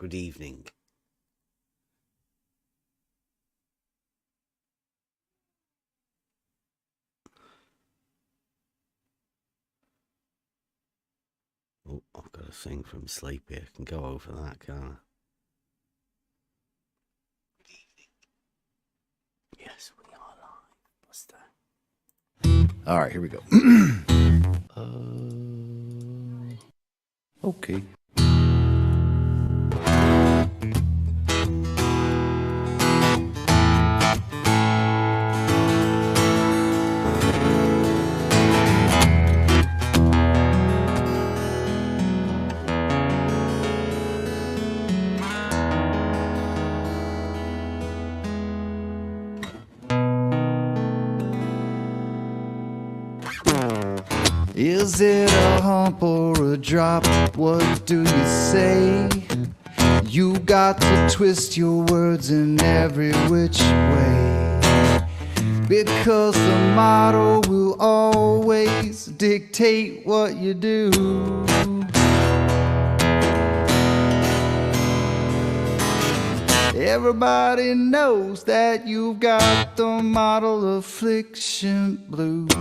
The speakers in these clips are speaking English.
Good evening. Oh, I've got a thing from Sleepy. I can go over that, can't I? Good evening. Yes, we are live, Buster. All right, here we go. Okay. Is it a hump or a drop? What do you say? You got to twist your words in every which way, because the motto will always dictate what you do. Everybody knows that you've got the model affliction blues.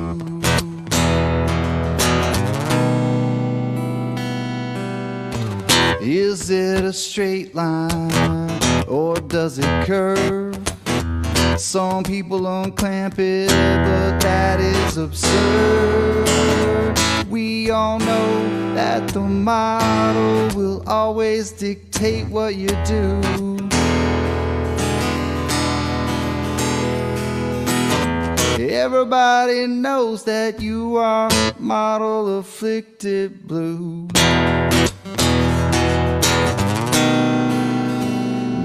Is it a straight line or does it curve? Some people unclamp it, but that is absurd. We all know that the model will always dictate what you do. Everybody knows that you are model afflicted blue.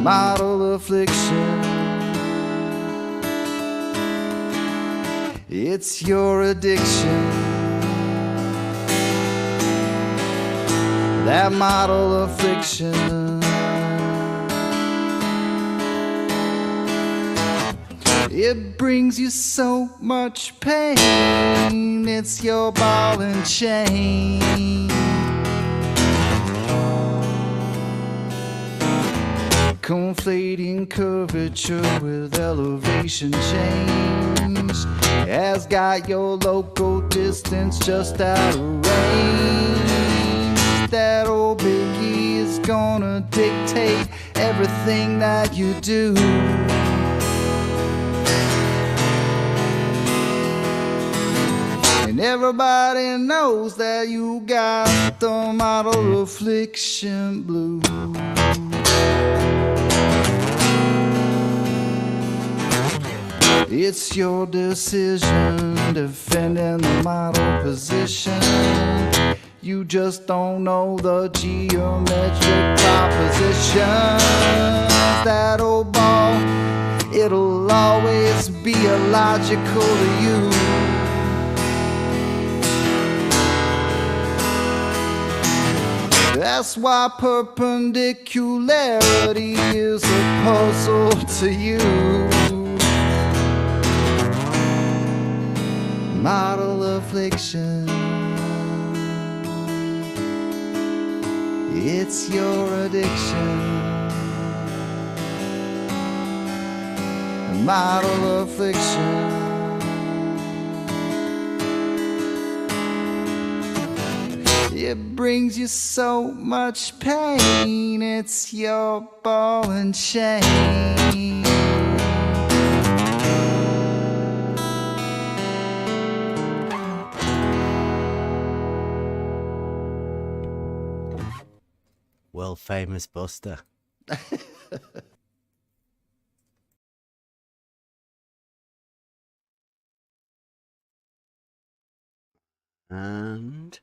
Model affliction. It's your addiction. That model affliction. It brings you so much pain. It's your ball and chain. Conflating curvature with elevation change has got your local distance just out of range. That old biggie is gonna dictate everything that you do. And everybody knows that you got the model affliction blue. It's your decision defending the model position. You just don't know the geometric proposition. That old ball, it'll always be illogical to you. That's why perpendicularity is a puzzle to you. Model affliction. It's your addiction. Model affliction. It brings you so much pain. It's your ball and chain. World famous Buster. And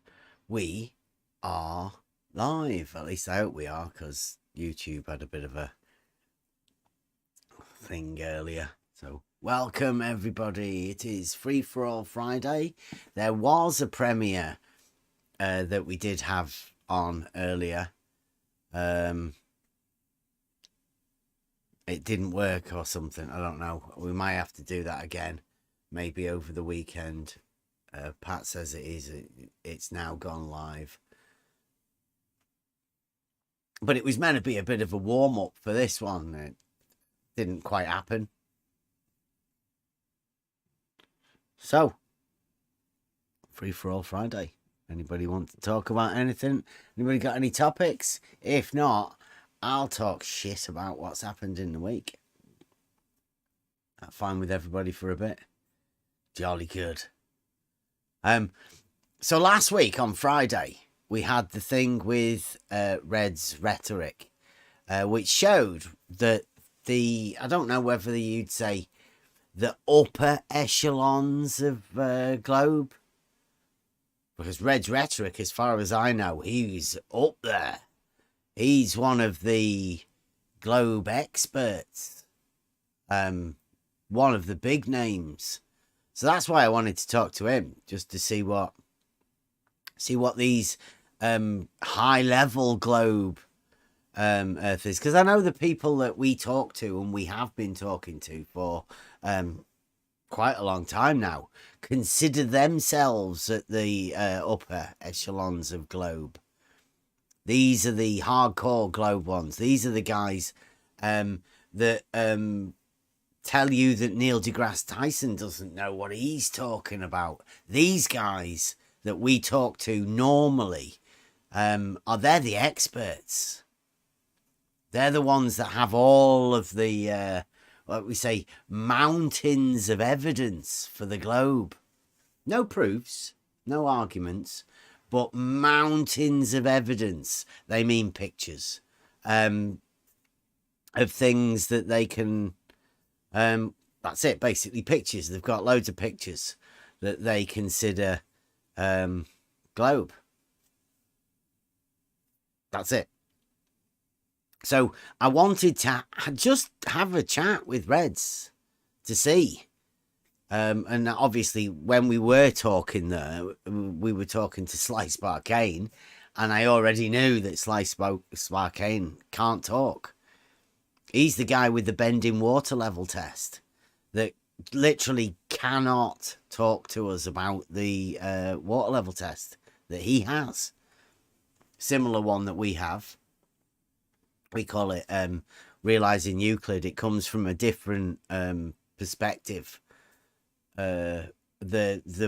we are live. At least I hope we are, because YouTube had a bit of a thing earlier. So welcome everybody. It is Free for All Friday. There was a premiere that we did have on earlier. It didn't work or something. I don't know. We might have to do that again, maybe over the weekend. Pat says it is. It's now gone live. But it was meant to be a bit of a warm-up for this one. It didn't quite happen. So, Free for All Friday. Anybody want to talk about anything? Anybody got any topics? If not, I'll talk shit about what's happened in the week. That's fine with everybody for a bit. Jolly good. So last week on Friday, we had the thing with Red's rhetoric, which showed that I don't know whether you'd say the upper echelons of globe, because Red's rhetoric, as far as I know, he's up there. He's one of the globe experts, one of the big names. So that's why I wanted to talk to him, just to see what these high level globe Earth is, because I know the people that we talk to and we have been talking to for quite a long time now consider themselves at the upper echelons of globe. These are the hardcore globe ones. These are the guys that tell you that Neil deGrasse Tyson doesn't know what he's talking about. These guys that we talk to normally they're the experts. They're the ones that have all of the what we say, mountains of evidence for the globe. No proofs, no arguments, but mountains of evidence. They mean pictures of things that they can that's it, basically pictures. They've got loads of pictures that they consider globe. That's it. So I wanted to just have a chat with Reds to see. And obviously when we were talking there, we were talking to Slice Barkane, and I already knew that Slice Barkane can't talk. He's the guy with the bending water level test that literally cannot talk to us about the water level test that he has. Similar one that we have. We call it Realising Euclid. It comes from a different perspective. The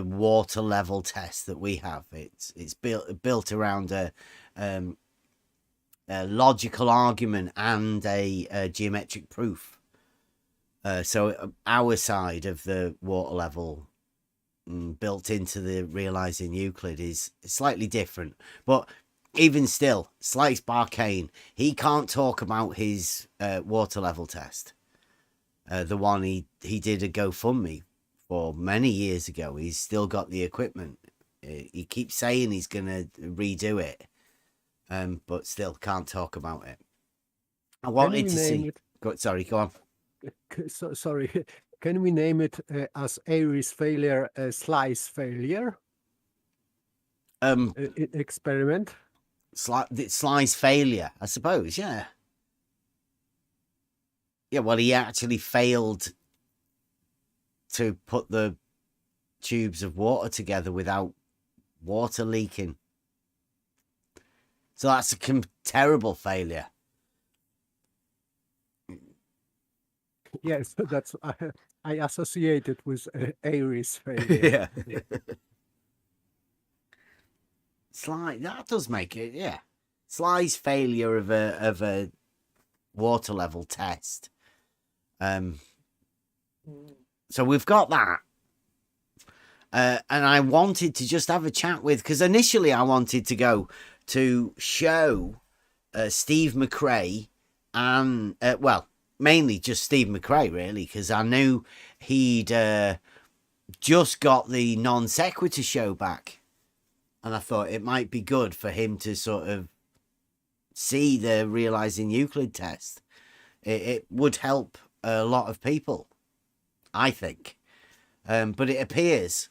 water level test that we have, it's built around a logical argument and a geometric proof. So our side of the water level built into the Realising Euclid is slightly different, but even still, Slice Barkane, he can't talk about his water level test. The one he did a GoFundMe for many years ago. He's still got the equipment. He keeps saying he's going to redo it, but still can't talk about it. I wanted to see... Sorry, go on. Sorry. Can we name it as Aries failure, Slice failure? Experiment? Slice failure, I suppose, yeah. Yeah, well, he actually failed to put the tubes of water together without water leaking. So that's a terrible failure. Yes, that's I associate it with Aries failure. Yeah. That does make it, yeah. Sly's failure of a water level test. So we've got that. And I wanted to just have a chat with, because initially I wanted to go to show Steve McRae and, mainly just Steve McRae, really, because I knew he'd just got the non sequitur show back. And I thought it might be good for him to sort of see the Realising Euclid test. It would help a lot of people, I think. But it appears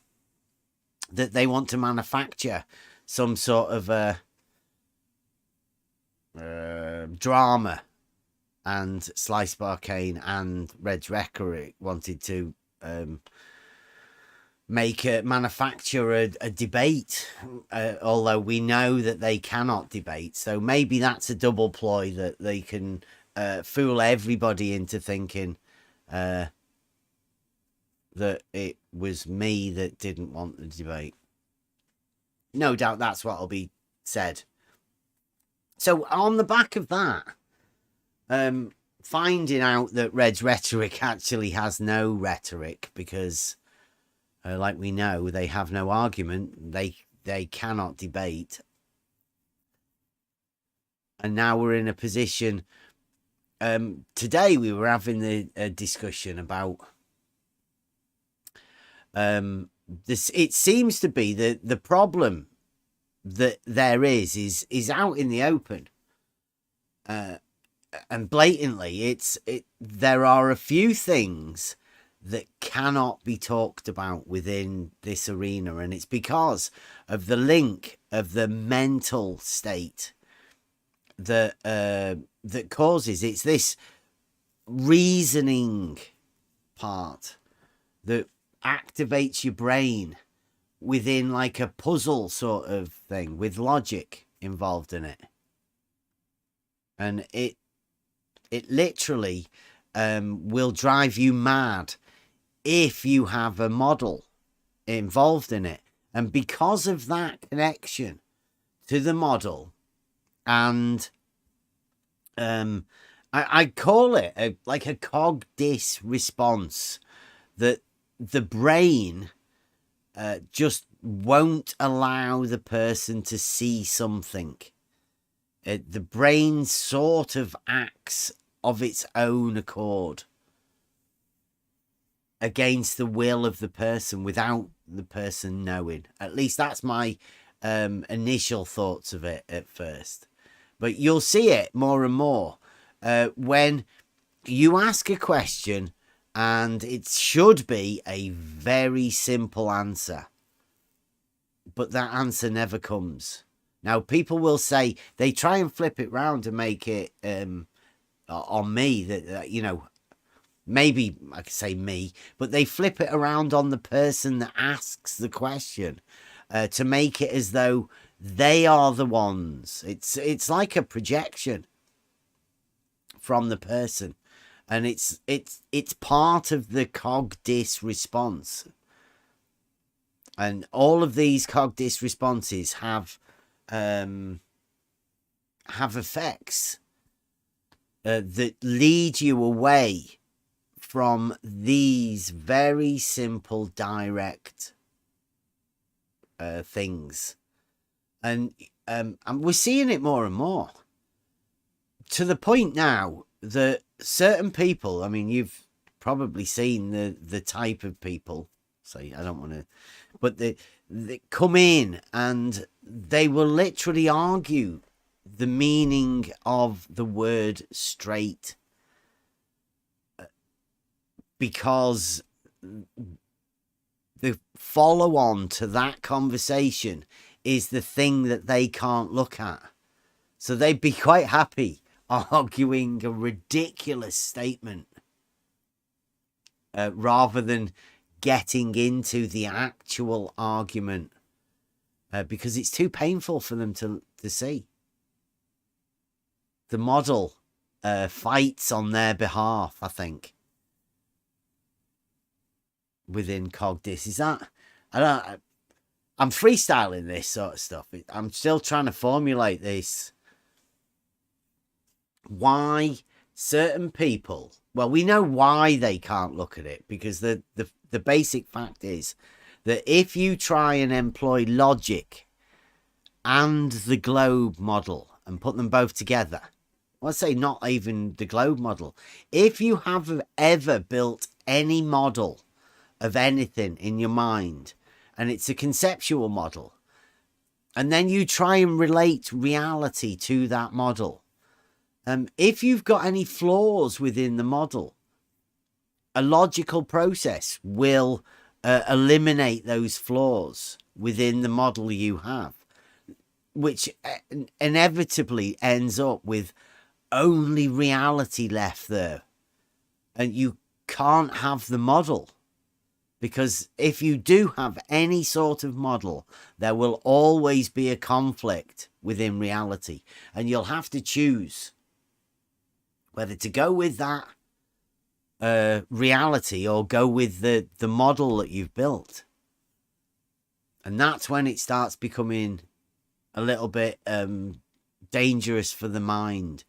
that they want to manufacture some sort of drama. And Slice Barkane and Red's Rhetoric wanted to manufacture a debate, although we know that they cannot debate. So maybe that's a double ploy, that they can fool everybody into thinking that it was me that didn't want the debate. No doubt that's what'll be said. So on the back of that, finding out that Red's rhetoric actually has no rhetoric, because like we know, they have no argument, they cannot debate. And now we're in a position, today we were having a discussion about this. It seems to be that the problem that there is out in the open, and blatantly. There are a few things that cannot be talked about within this arena, and it's because of the link of the mental state that causes. It's this reasoning part that activates your brain within like a puzzle sort of thing, with logic involved in it, and it literally will drive you mad if you have a model involved in it. And because of that connection to the model, and I call it like a cog-dis response, that the brain just won't allow the person to see something. The brain sort of acts of its own accord against the will of the person, without the person knowing. At least that's my initial thoughts of it at first. But you'll see it more and more when you ask a question and it should be a very simple answer, but that answer never comes. Now, people will say, they try and flip it round to make it on me, that you know, maybe I could say me, but they flip it around on the person that asks the question to make it as though they are the ones. It's like a projection from the person, and it's part of the cog-dis response. And all of these cog-dis responses have effects that lead you away from these very simple, direct things. And we're seeing it more and more, to the point now that certain people, I mean, you've probably seen the type of people, so I don't want to, but they come in and they will literally argue the meaning of the word straight, because the follow-on to that conversation is the thing that they can't look at. So they'd be quite happy arguing a ridiculous statement rather than getting into the actual argument, because it's too painful for them to see. The model fights on their behalf, I think, within cog-dis. Is that, I'm freestyling this sort of stuff. I'm still trying to formulate this. Why certain people, well, we know why they can't look at it, because the basic fact is that if you try and employ logic and the globe model and put them both together, let's say not even the globe model, if you have ever built any model of anything in your mind, and it's a conceptual model, and then you try and relate reality to that model, if you've got any flaws within the model, a logical process will eliminate those flaws within the model you have, which inevitably ends up with only reality left there. And you can't have the model, Because if you do have any sort of model, there will always be a conflict within reality. And you'll have to choose whether to go with that reality or go with the model that you've built. And that's when it starts becoming a little bit dangerous for the mind.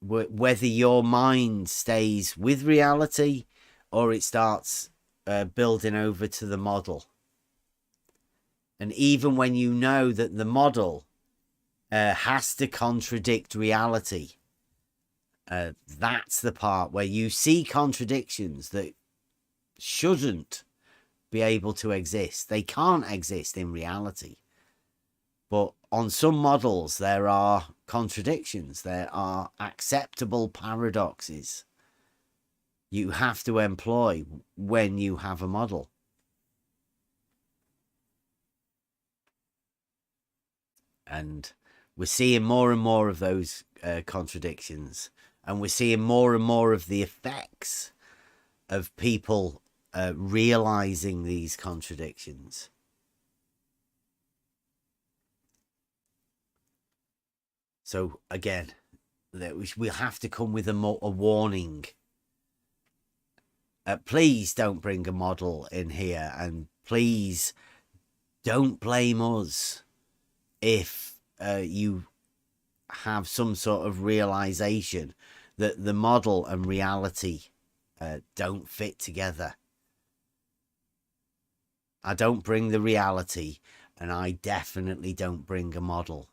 Whether your mind stays with reality or it starts building over to the model. And even when you know that the model has to contradict reality, that's the part where you see contradictions that shouldn't be able to exist. They can't exist in reality. But on some models, there are contradictions. There are acceptable paradoxes you have to employ when you have a model. And we're seeing more and more of those contradictions. And we're seeing more and more of the effects of people realizing these contradictions. So again, we'll have to come with a warning. Please don't bring a model in here, and please don't blame us if you have some sort of realization that the model and reality don't fit together. I don't bring the reality, and I definitely don't bring a model.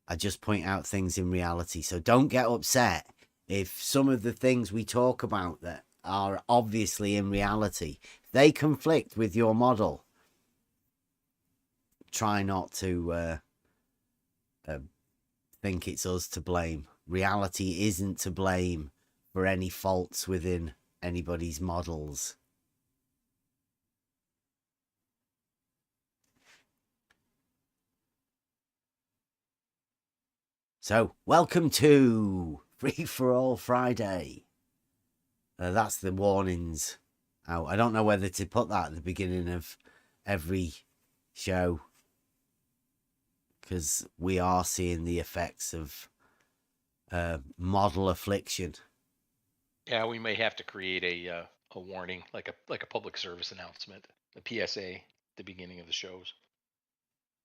I just point out things in reality. So don't get upset if some of the things we talk about that are obviously in reality, they conflict with your model. Try not to think it's us to blame. Reality isn't to blame for any faults within anybody's models. So, welcome to Free for All Friday. That's the warnings out. I don't know whether to put that at the beginning of every show, because we are seeing the effects of model affliction. Yeah, we may have to create a warning, like a public service announcement, a PSA at the beginning of the shows.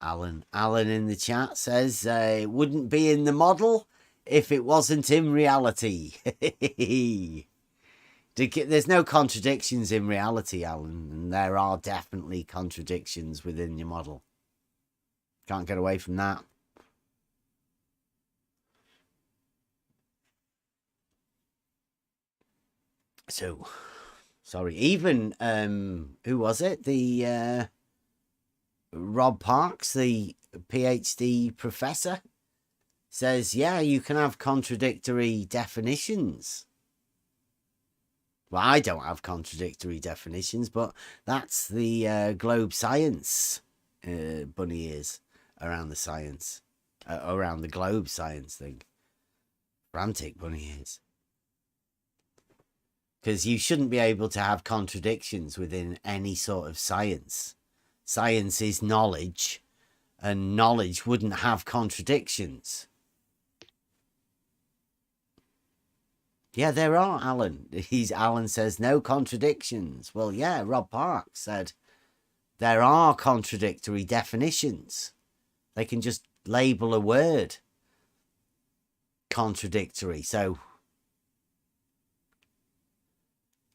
Alan in the chat says it wouldn't be in the model if it wasn't in reality. There's no contradictions in reality, Alan, and there are definitely contradictions within your model. Can't get away from that. So, sorry, even who was it? The Rob Parks, the PhD professor, says, yeah, you can have contradictory definitions. Well, I don't have contradictory definitions, but that's the globe science bunny ears around the science, around the globe science thing. Frantic bunny ears. Because you shouldn't be able to have contradictions within any sort of science. Science is knowledge, and knowledge wouldn't have contradictions. Yeah, there are, Alan. Alan says no contradictions. Well, yeah, Rob Parks said there are contradictory definitions. They can just label a word contradictory. So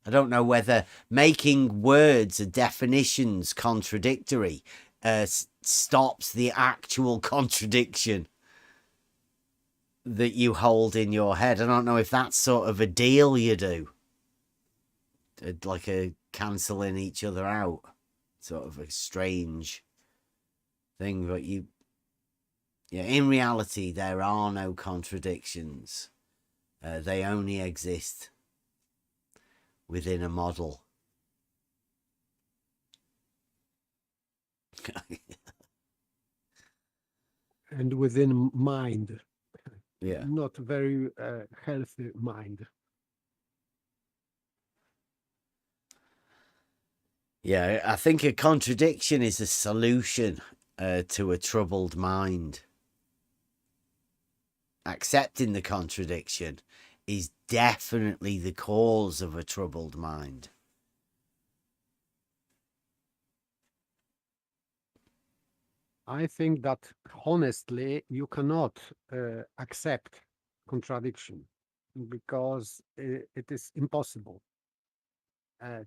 I don't know whether making words or definitions contradictory stops the actual contradiction that you hold in your head. I don't know if that's sort of a deal you do, like a cancelling each other out, sort of a strange thing. But in reality, there are no contradictions. They only exist within a model. And within mind. Yeah. Not very healthy mind. Yeah, I think a contradiction is a solution to a troubled mind. Accepting the contradiction is definitely the cause of a troubled mind. I think that honestly, you cannot accept contradiction because it is impossible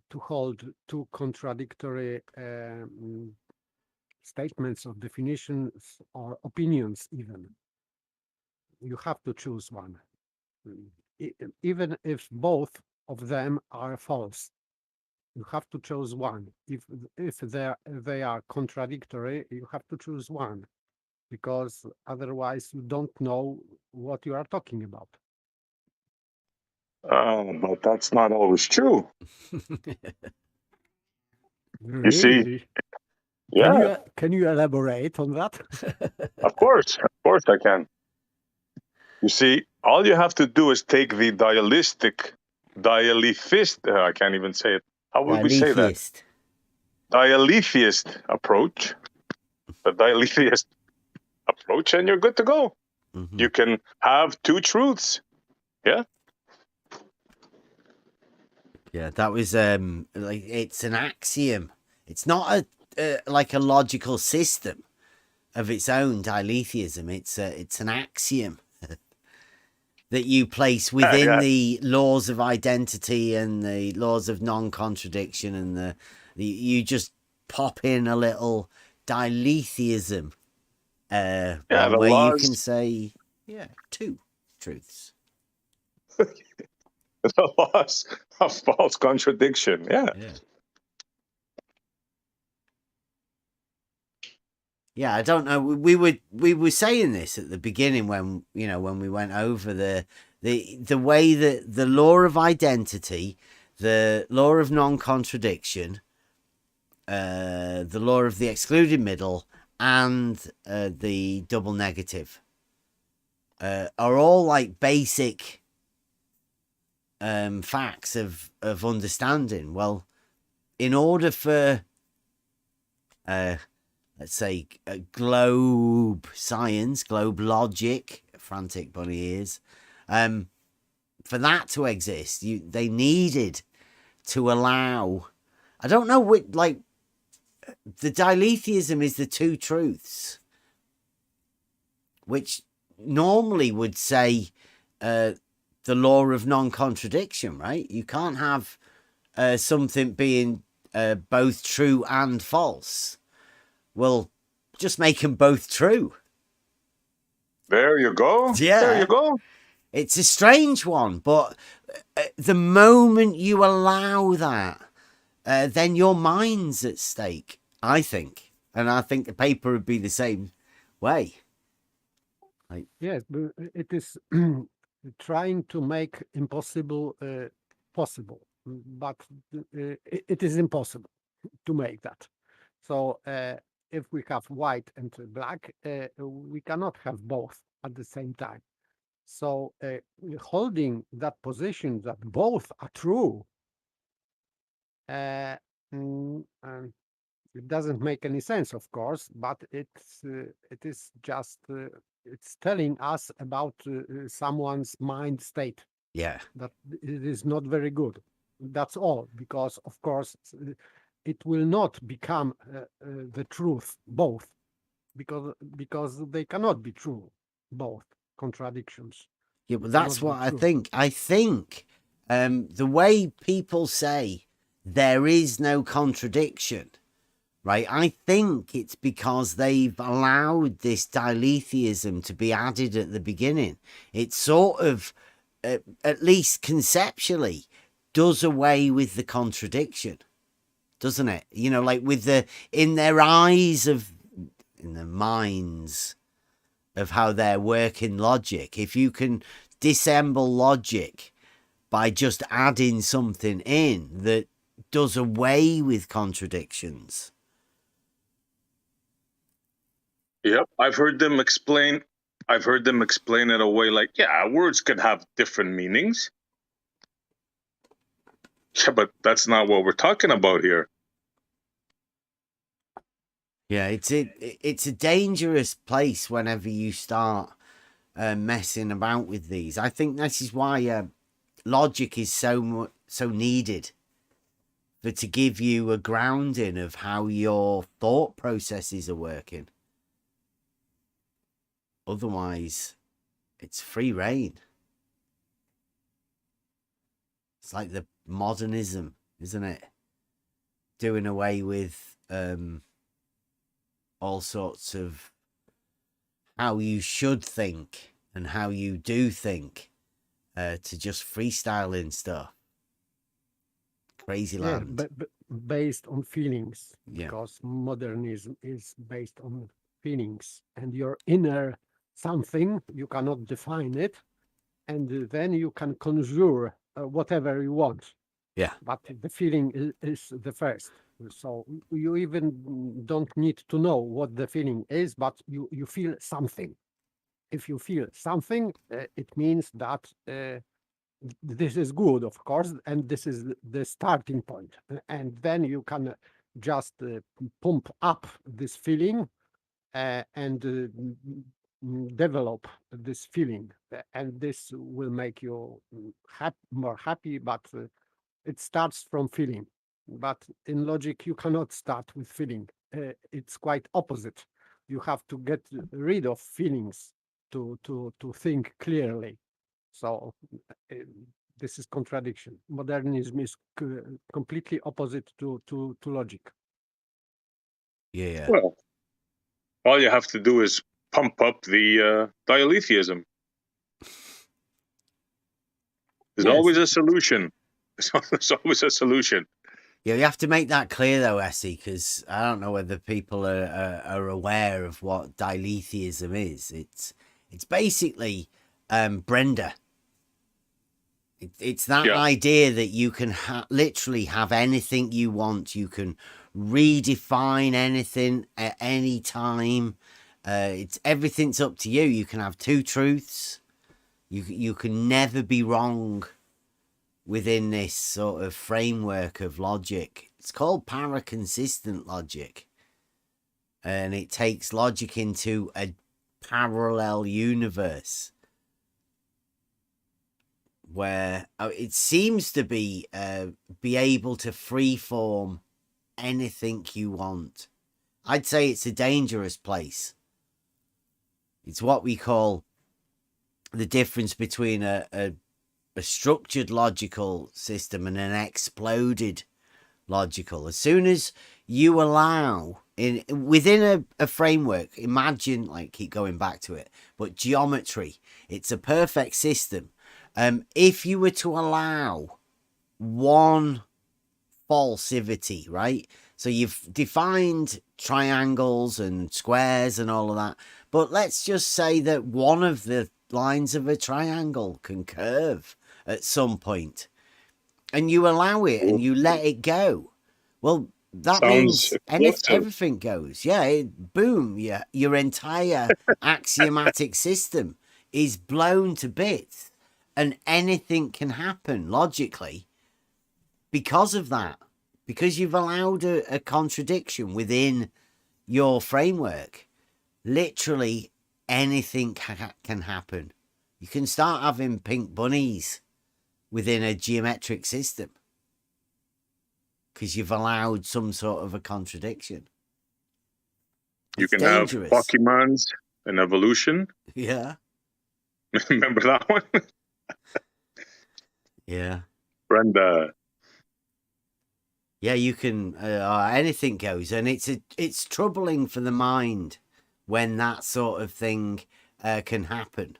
to hold two contradictory statements of definitions or opinions even. You have to choose one. Even if both of them are false, you have to choose one. If they are contradictory, you have to choose one, because otherwise you don't know what you are talking about. But that's not always true. You see, Really? yeah, Can you elaborate on that? of course I can. You see, all you have to do is take the dialetheist, I can't even say it. How would we say that? Dialetheist. Dialetheist approach, the dialetheist approach, and you're good to go. Mhm. You can have two truths. Yeah. Yeah, that was like, it's an axiom. It's not like a logical system of its own, dialetheism. It's an axiom that you place within yeah. the laws of identity and the laws of non-contradiction, and you just pop in a little dialetheism the where you laws, can say, yeah, two truths. the laws of false contradiction. Yeah. Yeah, I don't know. We were saying this at the beginning when we went over the way that the law of identity, the law of non-contradiction, the law of the excluded middle, and the double negative are all like basic facts of understanding. Well, in order for let's say globe science, globe logic, frantic bunny ears, for that to exist, they needed to allow, I don't know what, like, the dialetheism is the two truths, which normally would say the law of non-contradiction, right? You can't have something being both true and false. Well, just make them both true. There you go. Yeah. There you go. It's a strange one, but the moment you allow that, then your mind's at stake, I think. And I think the paper would be the same way. Yes, but it is trying to make impossible possible, but it is impossible to make that. So if we have white and black, we cannot have both at the same time. So holding that position that both are true, it doesn't make any sense, of course, but it is just it's telling us about someone's mind state. Yeah. That it is not very good. That's all, because of course it will not become the truth both, because they cannot be true both contradictions. Yeah, but that's cannot what be I true. think. I think the way people say there is no contradiction, right? I think it's because they've allowed this dialetheism to be added at the beginning. It sort of, at least conceptually, does away with the contradiction, doesn't it? Like with in their eyes of, in their minds of how they're working logic, if you can dissemble logic by just adding something in that does away with contradictions. Yep, I've heard them explain it away like, yeah, words could have different meanings. Yeah, but that's not what we're talking about here. Yeah, it's a dangerous place whenever you start messing about with these. I think this is why logic is so needed, but to give you a grounding of how your thought processes are working. Otherwise, it's free reign. It's like the modernism, isn't it? Doing away with all sorts of how you should think and how you do think, to just freestyling stuff. Crazy land. Yeah, but based on feelings, Yeah. because modernism is based on feelings, and your inner something, you cannot define it, and then you can conjure whatever you want. Yeah. But the feeling is the first. So you even don't need to know what the feeling is, but you feel something. If you feel something, it means that this is good, of course, and this is the starting point. And then you can just pump up this feeling and develop this feeling, and this will make you more happy, but it starts from feeling. But in logic, you cannot start with feeling. It's quite opposite. You have to get rid of feelings to think clearly. So this is contradiction. Modernism is completely opposite to logic. Yeah. Well, all you have to do is pump up the dialetheism. There's Yes. always a solution. There's always a solution. Yeah, you have to make that clear though, Essie, because I don't know whether people are aware of what dialetheism is. It's basically Brenda. It's that idea that you can literally have anything you want. You can redefine anything at any time. Everything's up to you. You can have two truths. You can never be wrong within this sort of framework of logic. It's called paraconsistent logic, and it takes logic into a parallel universe where it seems to be able to freeform anything you want. I'd say it's a dangerous place. It's what we call the difference between a structured logical system and an exploded logical. As soon as you allow within a framework, imagine, like, keep going back to it, but geometry, it's a perfect system. If you were to allow one falsivity, right? So you've defined triangles and squares and all of that, but let's just say that one of the lines of a triangle can curve at some point, and you allow it and you let it go. Well, that means everything goes. Yeah, boom. Yeah, your entire axiomatic system is blown to bits, and anything can happen logically because of that. Because you've allowed a contradiction within your framework. Literally anything can happen. You can start having pink bunnies within a geometric system because you've allowed some sort of a contradiction. You can dangerous. Have Pokemons and evolution. Yeah. Remember that one? Yeah. Brenda. Yeah, you can. Anything goes, and it's troubling for the mind when that sort of thing can happen,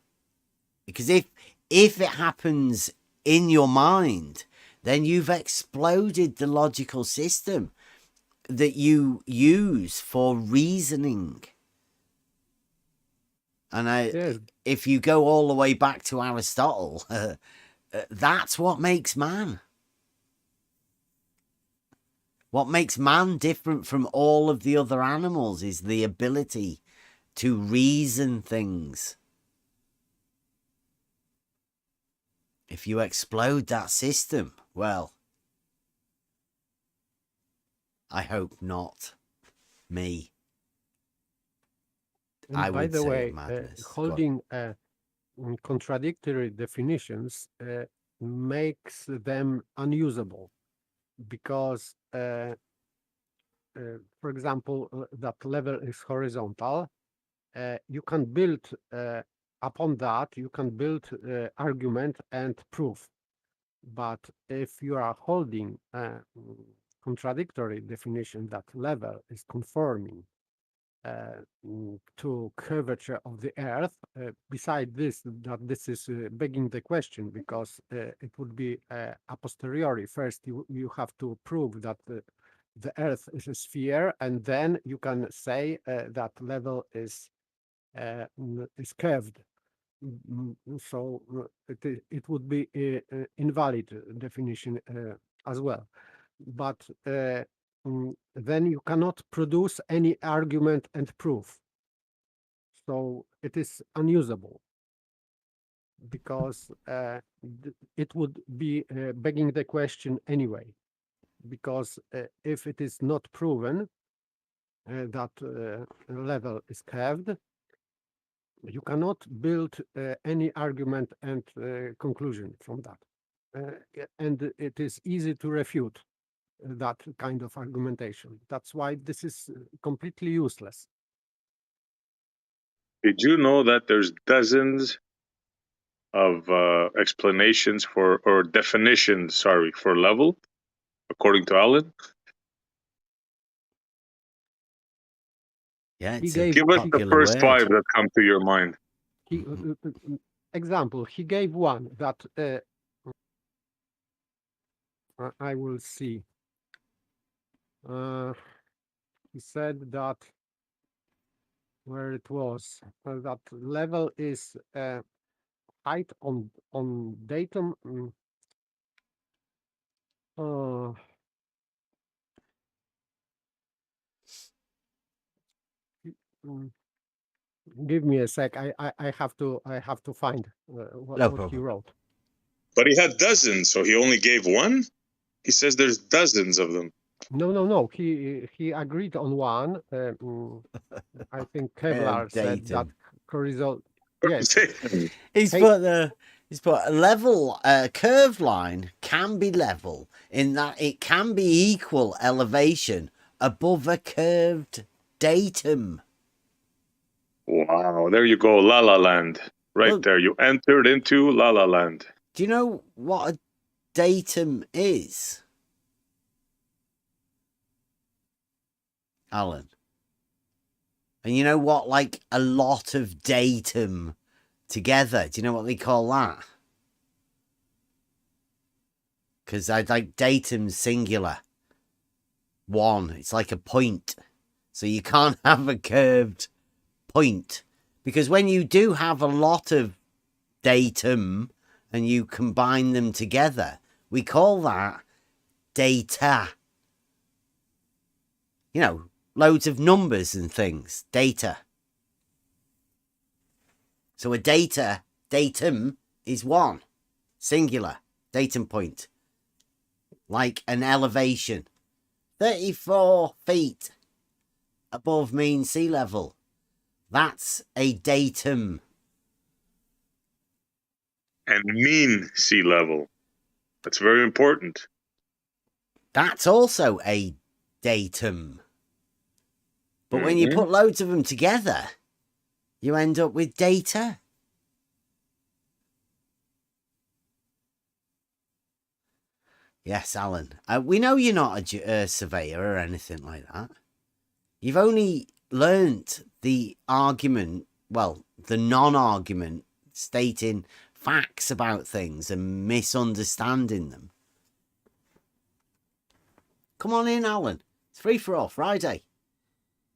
because if it happens in your mind, then you've exploded the logical system that you use for reasoning. And if you go all the way back to Aristotle, that's what makes man. What makes man different from all of the other animals is the ability to reason things. If you explode that system, well, I hope not me. And I by would the say way, madness. Go on. holding contradictory definitions makes them unusable because, for example, that level is horizontal. You can build upon that, you can build argument and proof. But if you are holding a contradictory definition that level is conforming to curvature of the Earth, beside this, that this is begging the question, because it would be a posteriori. First, you have to prove that the Earth is a sphere, and then you can say that level is curved. So it would be invalid definition as well. But then you cannot produce any argument and proof. So it is unusable because it would be begging the question anyway. Because if it is not proven that level is curved, you cannot build any argument and conclusion from that. And it is easy to refute that kind of argumentation. That's why this is completely useless. Did you know that there's dozens of explanations for, or definitions, sorry, for level, according to Alan? Yeah, He it's a gave- Give us the popular first word. 5 that come to your mind. He, example, he gave one that I will see. He said that where it was that level is height on datum. Give me a sec. I have to find what he problem. wrote. But he had dozens, so he only gave one? He says there's dozens of them. No. He agreed on one. I think Kevlar said that Datum. horizontal. Yes, He's Hey. put a level, curved line can be level in that it can be equal elevation above a curved datum. Wow, there you go, La La Land. Right Well- there, you entered into La La Land. Do you know what a datum is, Alan? And you know what, like a lot of datum together, do you know what they call that? Because I like datum singular. One, it's like a point. So you can't have a curved point. Because when you do have a lot of datum and you combine them together, we call that data. You know, loads of numbers and things. Data. So a datum is one. Singular. Datum point. Like an elevation. 34 feet above mean sea level. That's a datum. And mean sea level. That's very important. That's also a datum. But when you Mhm. put loads of them together, you end up with data. Yes, Alan. We know you're not a surveyor or anything like that. You've only learnt the argument, well, the non-argument, stating facts about things and misunderstanding them. Come on in, Alan. It's free for all Friday.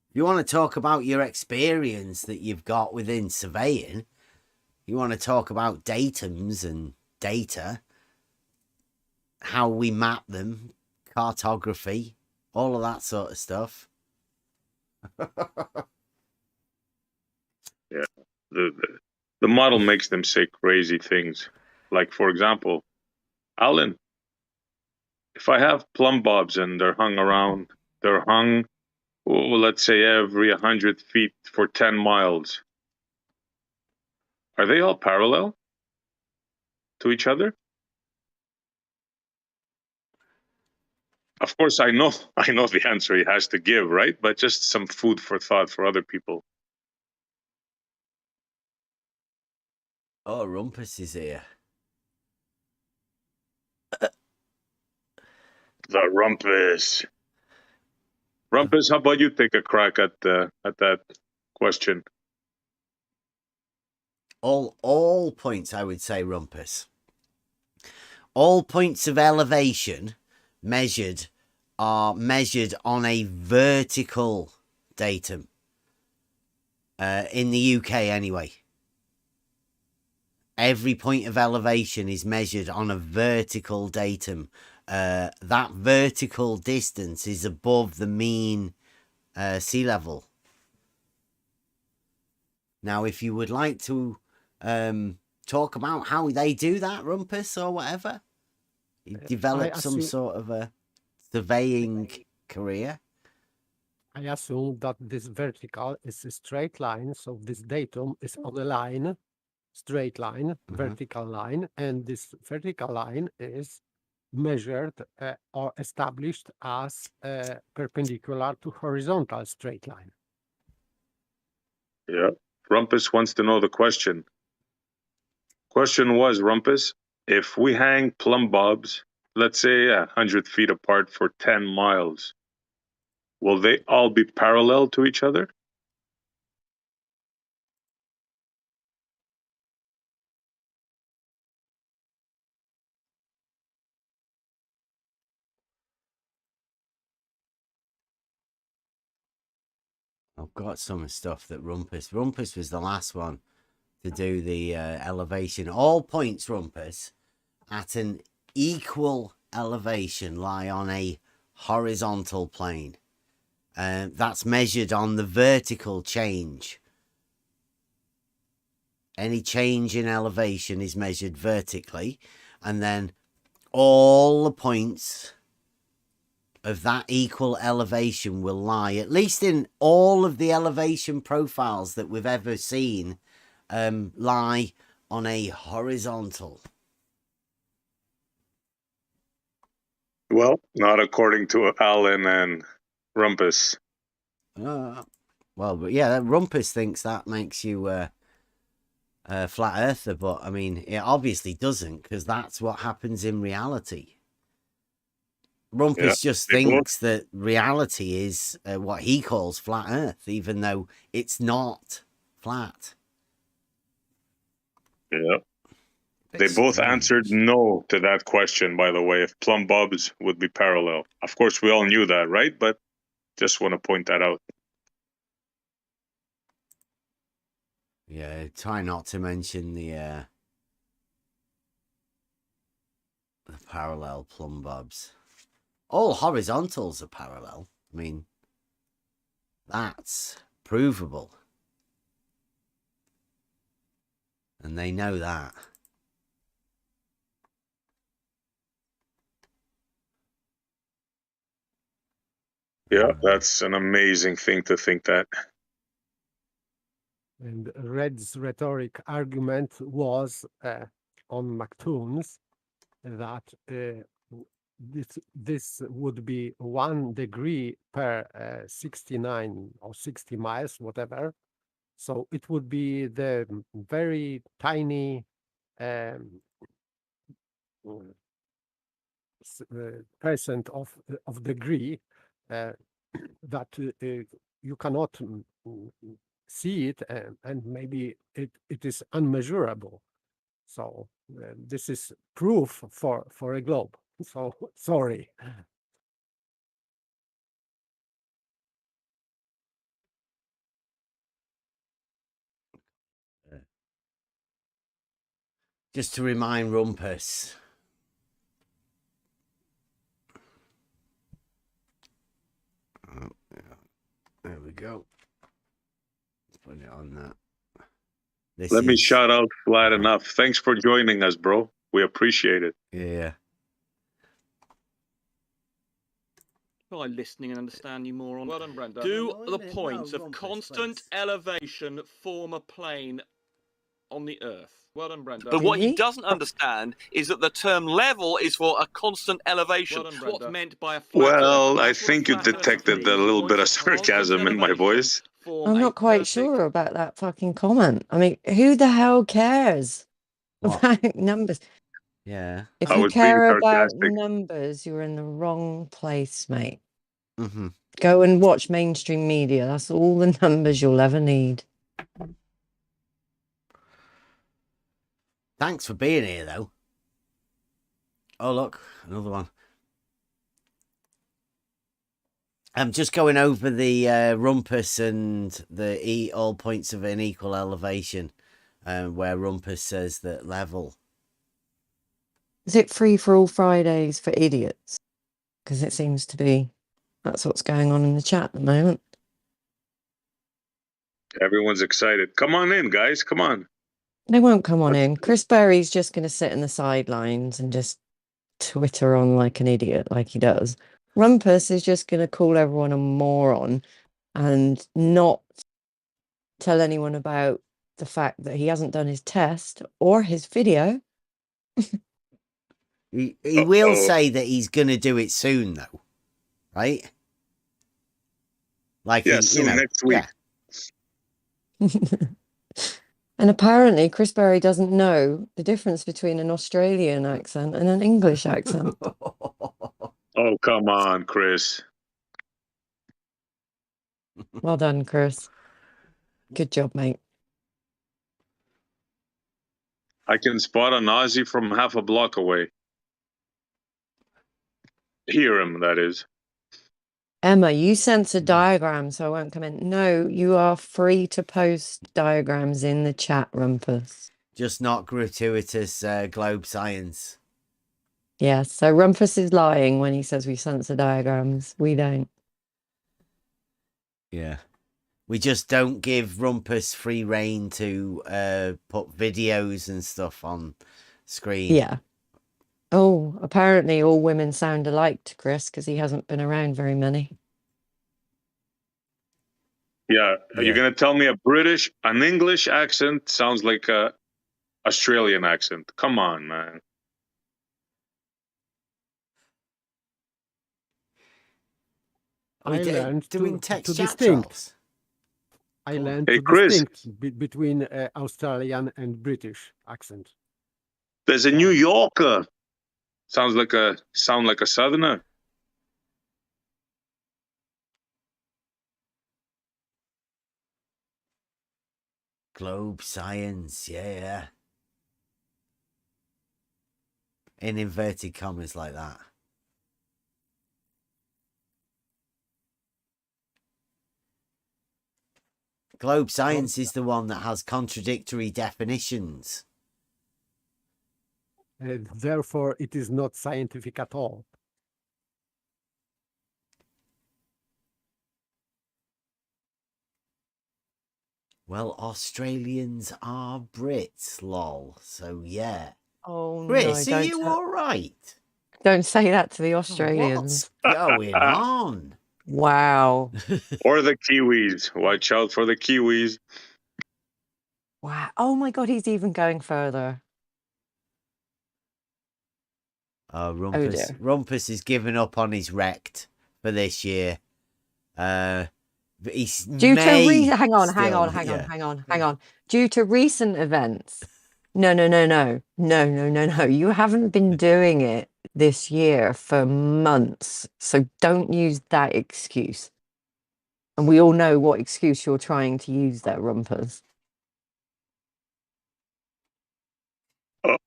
If you want to talk about your experience that you've got within surveying, you want to talk about datums and data, how we map them, cartography, all of that sort of stuff. Yeah. The model makes them say crazy things. Like, for example, Alan, if I have plumb bobs and they're hung let's say every 100 feet for 10 miles. Are they all parallel to each other? Of course, I know the answer he has to give, right? But just some food for thought for other people. Oh, Rumpus is here. The Rumpus. Rumpus, how about you take a crack at that question? All points, I would say, Rumpus. All points of elevation are measured on a vertical datum. In the UK, anyway. Every point of elevation is measured on a vertical datum. That vertical distance is above the mean sea level. Now, if you would like to talk about how they do that, Rumpus, or whatever, you develop some sort of a surveying career. I assume that this vertical is a straight line, so this datum is on a line, straight line, vertical line, and this vertical line is measured or established as perpendicular to horizontal straight line. Yeah. Rumpus wants to know the question. Question was, Rumpus, if we hang plumb bobs, let's say 100 feet apart for 10 miles, will they all be parallel to each other? I've got some stuff that Rumpus was the last one to do the elevation. All points, Rumpus, at an equal elevation lie on a horizontal plane. That's measured on the vertical change. Any change in elevation is measured vertically, and then all the points of that equal elevation will lie, at least in all of the elevation profiles that we've ever seen, lie on a horizontal. Well, not according to Alan and Rumpus. Well, but yeah, Rumpus thinks that makes you a flat earther, but I mean, it obviously doesn't, because that's what happens in reality. Rumpus just thinks that reality is what he calls flat earth, even though it's not flat. Yeah. They both answered no to that question, by the way, if plumb bobs would be parallel. Of course, we all knew that, right? But just want to point that out. Yeah, try not to mention the parallel plumb bobs. All horizontals are parallel. I mean, that's provable. And they know that. Yeah, that's an amazing thing to think that. And Red's rhetoric argument was on McToon's that this would be 1 degree per 69 or 60 miles, whatever. So it would be the very tiny percent of degree that you cannot see it, and maybe it is unmeasurable. So this is proof for a globe. So sorry. Just to remind Rumpus. Oh, yeah. There we go. Let's put it on that. Let me shout out flat enough. Thanks for joining us, bro. We appreciate it. Yeah. try listening and understand you more on. Well done, Brenda. No, Do the no, points of Rumpus, constant please. elevation form a plane on the Earth? Well done, Brenda. But what he doesn't understand is that the term level is for a constant elevation. Well done, Brenda. What's meant by a flat Earth? Well, I As for a think you flat Earth detected a theory, little bit of points constant sarcasm in my elevation voice. form I'm a not quite perfect- sure about that fucking comment. I mean, who the hell cares What? about numbers? Yeah. If I you was being care about sarcastic. numbers, you're in the wrong place, mate. Mm-hmm. Go and watch mainstream media. That's all the numbers you'll ever need. Thanks for being here, though. Oh, look, another one. I'm just going over the rumpus and the all points of an equal elevation, where rumpus says that level. Is it free for all Fridays for idiots? Because it seems to be that's what's going on in the chat at the moment. Everyone's excited. Come on in, guys. Come on. They won't come on in. Chris Berry's just going to sit in the sidelines and just Twitter on like an idiot, like he does. Rumpus is just going to call everyone a moron and not tell anyone about the fact that he hasn't done his test or his video. He will Uh-oh. say that he's going to do it soon, though. Right? Like, Yeah, he, soon, next week. Yeah. And apparently Chris Berry doesn't know the difference between an Australian accent and an English accent. Oh, come on, Chris. Well done, Chris. Good job, mate. I can spot an Aussie from half a block away. Hear him, that is. Emma, you censor diagrams, so I won't come in. No, you are free to post diagrams in the chat, Rumpus. Just not gratuitous globe science. Yeah, so Rumpus is lying when he says we censor diagrams. We don't. Yeah. We just don't give Rumpus free reign to put videos and stuff on screen. Yeah. Oh, apparently all women sound alike to Chris because he hasn't been around very many. Yeah, Yeah. you're going to tell me an English accent sounds like a Australian accent. Come on, man. I learned doing to text chat, distinct. Charles. I learned Hey, to Chris. distinct between Australian and British accent. There's a New Yorker. Sound like a southerner. Globe science, yeah. In inverted commas like that. Globe science is the one that has contradictory definitions. Therefore, it is not scientific at all. Well, Australians are Brits, lol. So, yeah. Oh, Chris, no, are you all right? don't say that to the Australians. What's going on? Wow. Or the Kiwis. Watch out for the Kiwis. Wow. Oh my God, he's even going further. Oh, Rumpus. dear. Rumpus is giving up on his rect for this year. But he's Due to hang on. yeah. Due to recent events. No. You haven't been doing it this year for months. So don't use that excuse. And we all know what excuse you're trying to use there, Rumpus.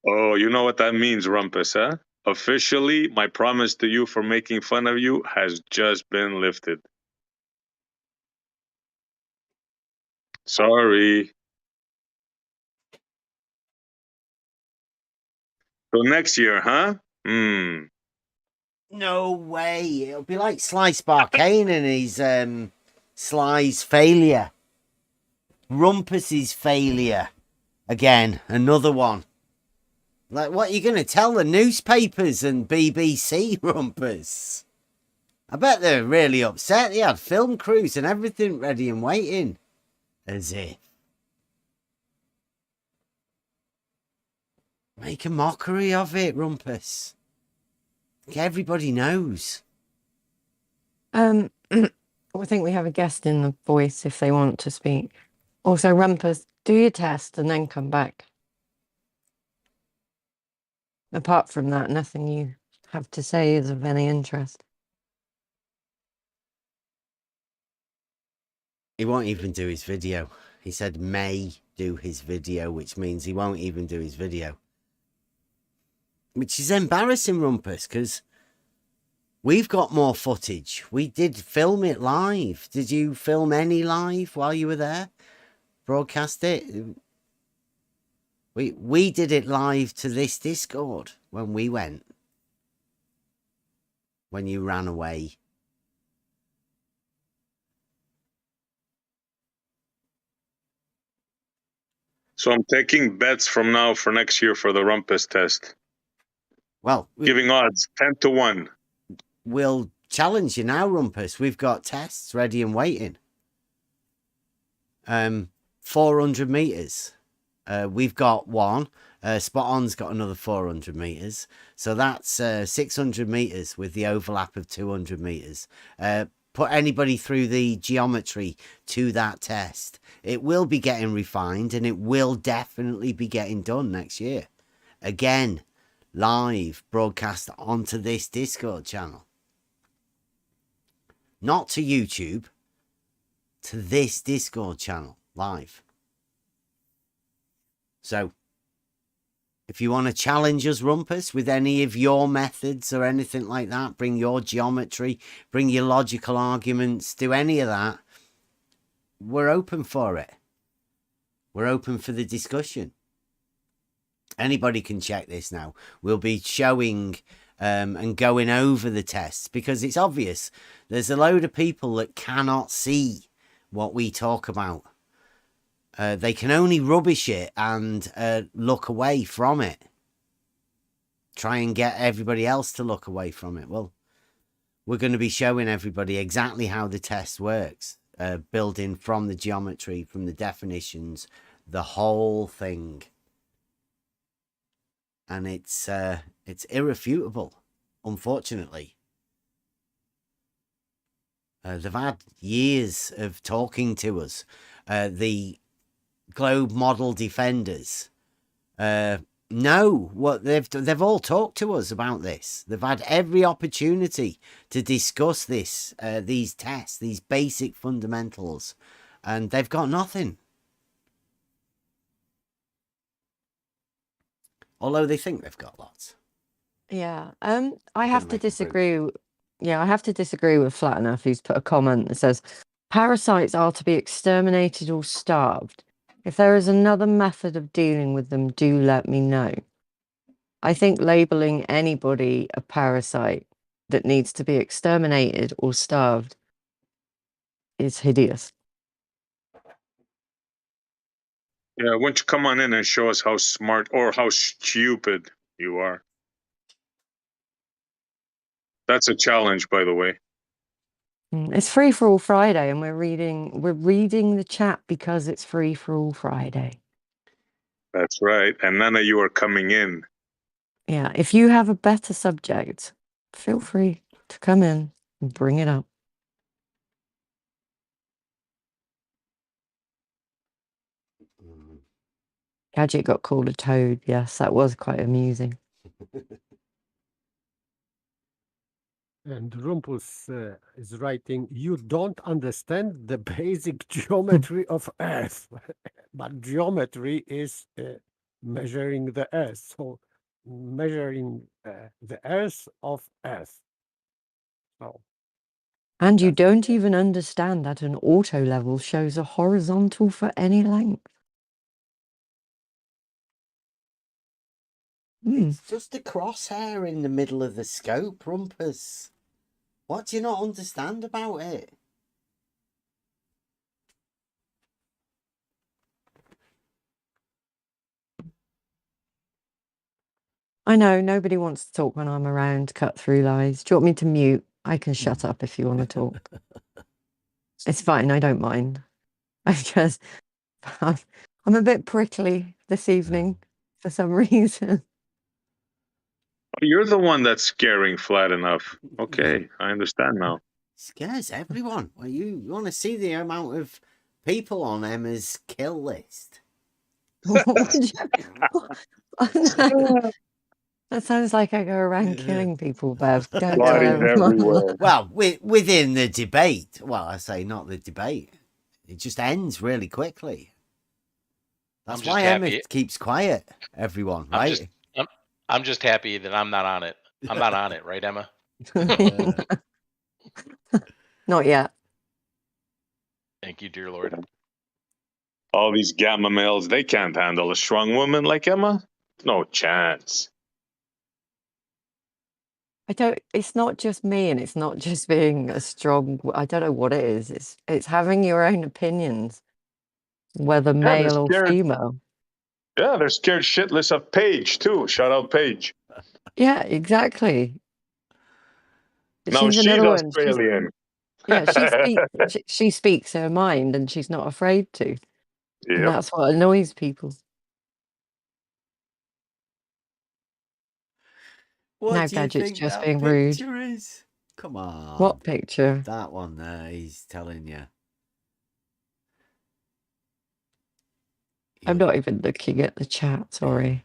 Oh, you know what that means, Rumpus, huh? Officially, my promise to you for making fun of you has just been lifted. Sorry. So next year, huh? No way. It'll be like Sly Sparkane and his Sly's failure. Rumpus's failure. Again, another one. Like, what are you going to tell the newspapers and BBC, Rumpus? I bet they're really upset. They had film crews and everything ready and waiting. As if. Make a mockery of it, Rumpus. Everybody knows. I think we have a guest in the voice if they want to speak. Also, Rumpus, do your test and then come back. Apart from that, nothing you have to say is of any interest. He won't even do his video. He said may do his video, which means he won't even do his video. Which is embarrassing, Rumpus, because we've got more footage. We did film it live. Did you film any live while you were there? Broadcast it? We did it live to this Discord when we went. When you ran away. So I'm taking bets from now for next year for the Rumpus test. Well, giving odds 10-1. We'll challenge you now, Rumpus. We've got tests ready and waiting. 400 meters. We've got one. Spot On's got another 400 meters. So that's 600 meters with the overlap of 200 meters. Put anybody through the geometry to that test. It will be getting refined and it will definitely be getting done next year. Again, live broadcast onto this Discord channel. Not to YouTube, to this Discord channel, live. So, if you want to challenge us, Rumpus, with any of your methods or anything like that, bring your geometry, bring your logical arguments, do any of that, we're open for it. We're open for the discussion. Anybody can check this now. We'll be showing and going over the tests because it's obvious. There's a load of people that cannot see what we talk about. They can only rubbish it and look away from it. Try and get everybody else to look away from it. Well, we're going to be showing everybody exactly how the test works. Building from the geometry, from the definitions, the whole thing. And it's irrefutable, unfortunately. They've had years of talking to us. The globe model defenders know what they've all talked to us about this. They've had every opportunity to discuss this, these tests, these basic fundamentals, and they've got nothing. Although they think they've got lots. Yeah. I have to disagree. Yeah, I have to disagree with Flat Enough, who's put a comment that says parasites are to be exterminated or starved. If there is another method of dealing with them, do let me know. I think labeling anybody a parasite that needs to be exterminated or starved is hideous. Yeah, why don't you come on in and show us how smart or how stupid you are? That's a challenge, by the way. It's Free for All Friday, and we're reading the chat because it's Free for All Friday. That's right, and none of you are coming in. Yeah, if you have a better subject, feel free to come in and bring it up. Gadget got called a toad. Yes, that was quite amusing. And Rumpus is writing, you don't understand the basic geometry of Earth. But geometry is measuring the Earth. So measuring the Earth of Earth. So, And you don't even understand that an auto level shows a horizontal for any length. It's just a crosshair in the middle of the scope, Rumpus. What do you not understand about it? I know, nobody wants to talk when I'm around, cut through lies. Do you want me to mute? I can shut up if you want to talk. It's fine. I don't mind. I just, I'm a bit prickly this evening for some reason. You're the one that's scaring flat enough. Okay, I understand now. Scares everyone. Well, you want to see the amount of people on Emma's kill list. That sounds like I go around killing people, Bev. Don't tell Bodies everyone. everywhere. Well, within the debate. Well, I say not the debate. It just ends really quickly. That's why Emma keeps quiet, everyone, right? I'm just happy that I'm not on it. I'm not on it, right, Emma? Not yet. Thank you, dear Lord. All these gamma males, they can't handle a strong woman like Emma. No chance. It's not just me, and it's not just being a strong, I don't know what it is. It's having your own opinions, whether male or female. Yeah, they're scared shitless of Paige too. Shout out Paige. Yeah, exactly. No, she's Australian. She speaks her mind, and she's not afraid to. Yep. And that's what annoys people. What now do you Gadget's think just that being rude. picture is? Come on. What picture? That one there, he's telling you. I'm not even looking at the chat, sorry.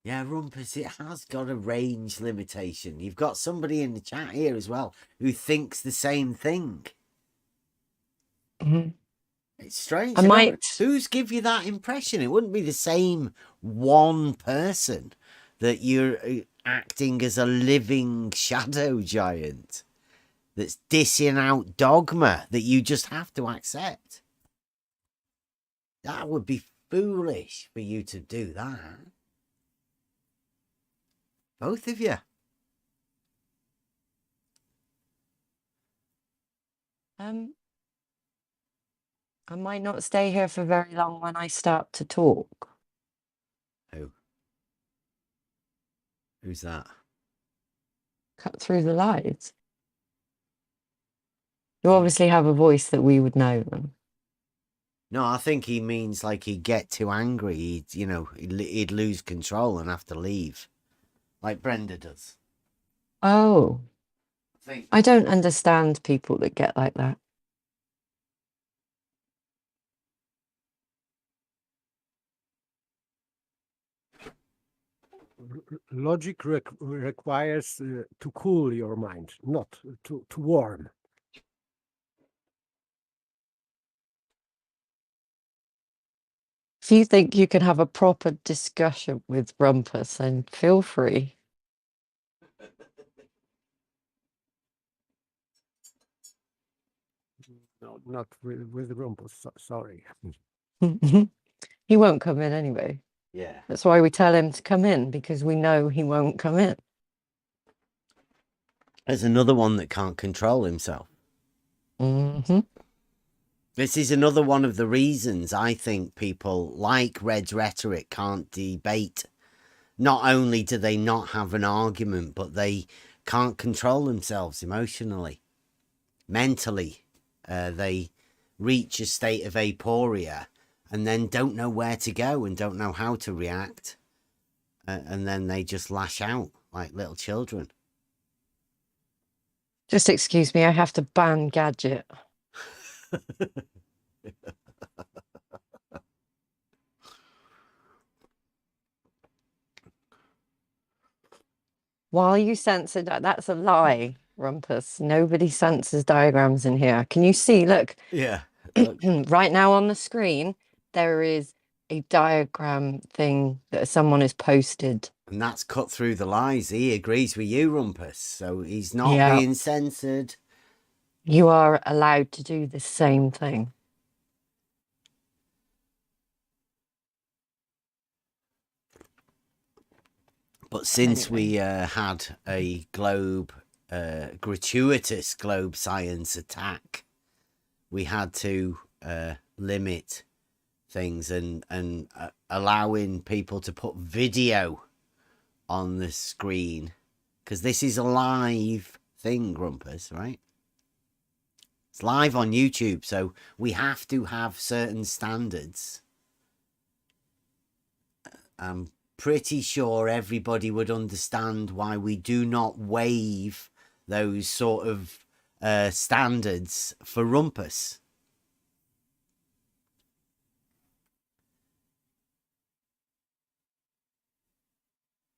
Yeah, Rumpus, it has got a range limitation. You've got somebody in the chat here as well who thinks the same thing. Mm-hmm. It's strange. Who's give you that impression? It wouldn't be the same one person that you're acting as a living shadow giant that's dissing out dogma that you just have to accept. That would be foolish for you to do that. Both of you. I might not stay here for very long when I start to talk. Who's that? Cut through the lights. You obviously have a voice that we would know them. No, I think he means like he'd get too angry. He'd lose control and have to leave. Like Brenda does. Oh. I don't understand people that get like that. Logic requires to cool your mind, not to warm. If you think you can have a proper discussion with Rumpus, then feel free. No, not with Rumpus, sorry. He won't come in anyway. Yeah. That's why we tell him to come in, because we know he won't come in. There's another one that can't control himself. Mm-hmm. This is another one of the reasons I think people like Red's rhetoric can't debate. Not only do they not have an argument, but they can't control themselves emotionally. Mentally, they reach a state of aporia and then don't know where to go and don't know how to react. And then they just lash out like little children. Just excuse me, I have to ban Gadget. While you censor that's a lie, Rumpus. Nobody censors diagrams in here. Can you see? Look. Yeah. Right now on the screen, there is a diagram thing that someone has posted. And that's cut through the lies. He agrees with you, Rumpus. So he's not being censored. You are allowed to do the same thing. But since we had a gratuitous globe science attack, we had to limit things and allowing people to put video on the screen, because this is a live thing, Grumpus, right? It's live on YouTube, so we have to have certain standards. I'm pretty sure everybody would understand why we do not waive those sort of standards for Rumpus.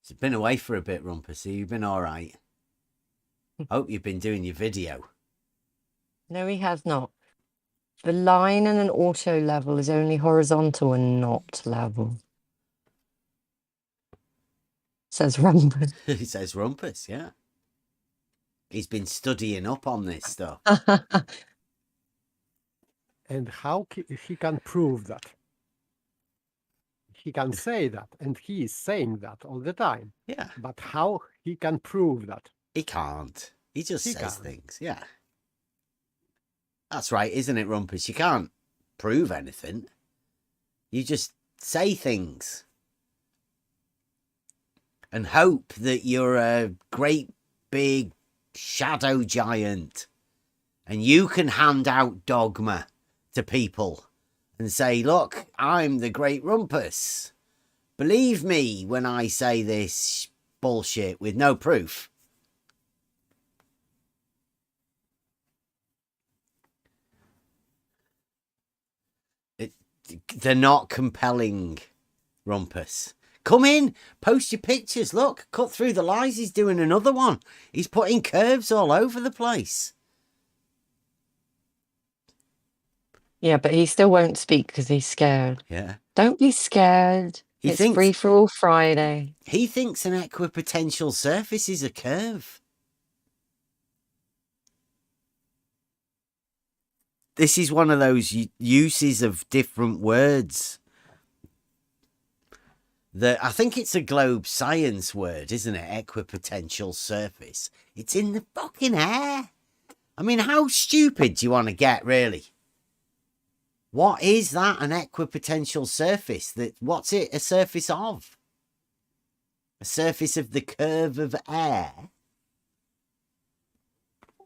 It's been away for a bit, Rumpus. So you've been all right. Hope you've been doing your video. No, he has not. The line in an auto level is only horizontal and not level. Says Rumpus. He says Rumpus, yeah. He's been studying up on this stuff. And how he can prove that? He can say that, and he is saying that all the time. Yeah. But how he can prove that? He can't. He just says can't. things, yeah. That's right, isn't it, Rumpus? You can't prove anything. You just say things. And hope that you're a great big shadow giant. And you can hand out dogma to people and say, look, I'm the great Rumpus. Believe me when I say this bullshit with no proof. They're not compelling, Rumpus. Come in, post your pictures. Look, cut through the lies. He's doing another one. He's putting curves all over the place. Yeah, but he still won't speak because he's scared. Yeah. Don't be scared. It's free for all Friday. He thinks an equipotential surface is a curve. This is one of those uses of different words. I think it's a globe science word, isn't it? Equipotential surface. It's in the fucking air. I mean, how stupid do you want to get, really? What is that, an equipotential surface? What's it a surface of? A surface of the curve of air?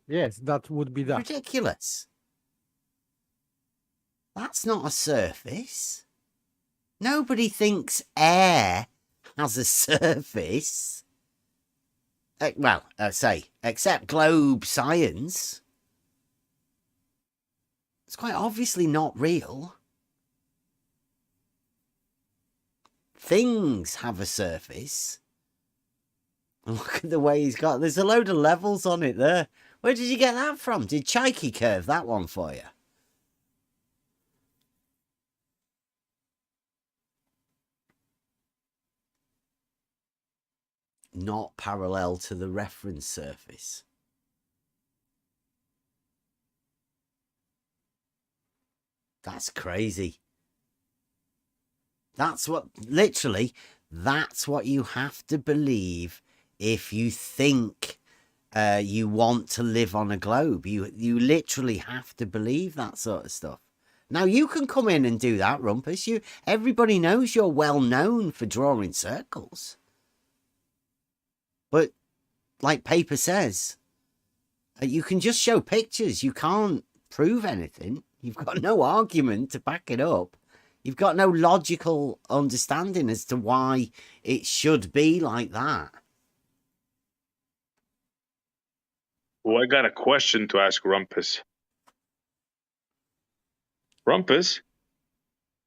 Yes, that would be that. Ridiculous. That's not a surface. Nobody thinks air has a surface. Well, except globe science. It's quite obviously not real. Things have a surface. Look at the way he's got. There's a load of levels on it there. Where did you get that from? Did Chaiki curve that one for you? Not parallel to the reference surface. That's crazy. That's what, literally, that's what you have to believe if you think you want to live on a globe. You literally have to believe that sort of stuff. Now, you can come in and do that, Rumpus. Everybody knows you're well known for drawing circles. But, like Paper says, you can just show pictures. You can't prove anything. You've got no argument to back it up. You've got no logical understanding as to why it should be like that. Well, I got a question to ask Rumpus. Rumpus,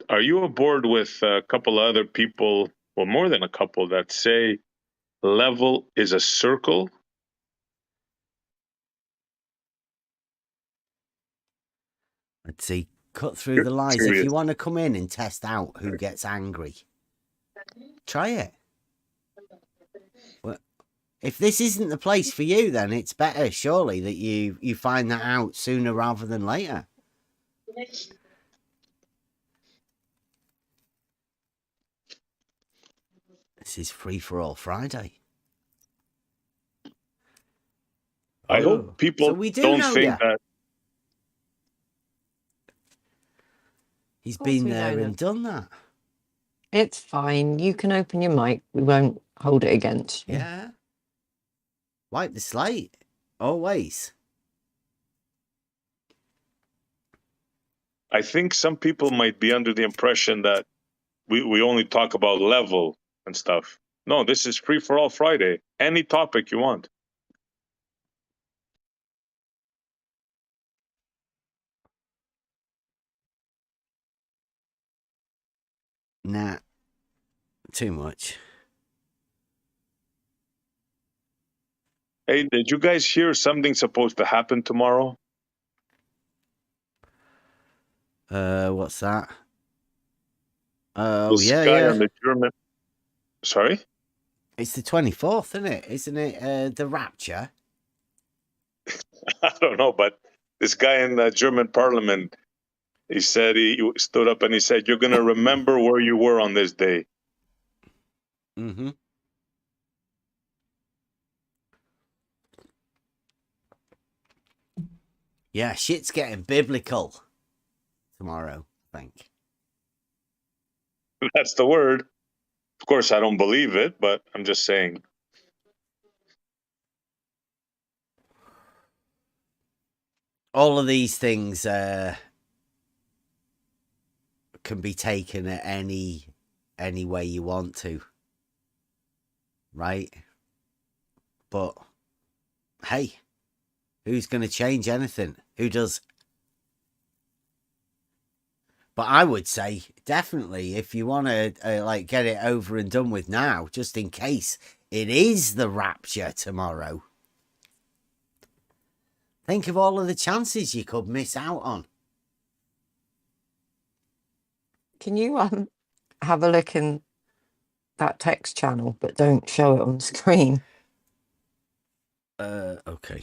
are you aboard with a couple of other people, well, more than a couple, that say level is a circle? Let's see. Cut through the lies. If you want to come in and test out who gets angry, try it. Well, if this isn't the place for you, then it's better, surely, that you find that out sooner rather than later. This is Free for All Friday. I hope people don't think that. He's course been we know there them. and done that. It's fine. You can open your mic. We won't hold it against you. Yeah. Wipe the slate. Always. I think some people might be under the impression that we only talk about level and stuff. No, this is free for all Friday. Any topic you want. Nah. Too much. Hey, did you guys hear something supposed to happen tomorrow? What's that? Oh, This yeah, guy yeah. on the German. Sorry? It's the 24th, isn't it? Isn't it the rapture? I don't know, but this guy in the German parliament, he said, he stood up and he said, you're going to remember where you were on this day. Mm-hmm. Yeah, shit's getting biblical tomorrow, I think. That's the word. Of course, I don't believe it, but I'm just saying. All of these things can be taken at any way you want to, right? But hey, who's going to change anything? Who does? But I would say definitely, if you want to like get it over and done with now, just in case it is the rapture tomorrow. Think of all of the chances you could miss out on. Can you have a look in that text channel, but don't show it on the screen? Okay.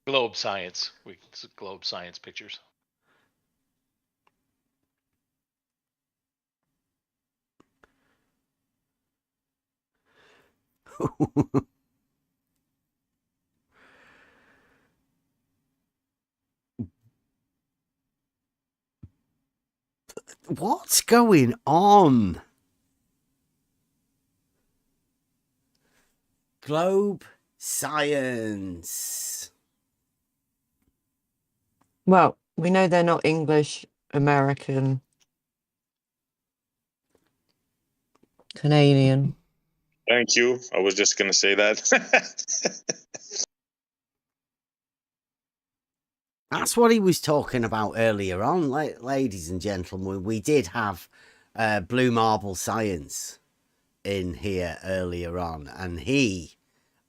Globe science. Globe science pictures. What's going on? Globe science. Well, we know they're not English, American, Canadian. Thank you. I was just going to say that. That's what he was talking about earlier on, ladies and gentlemen. We did have Blue Marble Science in here earlier on, and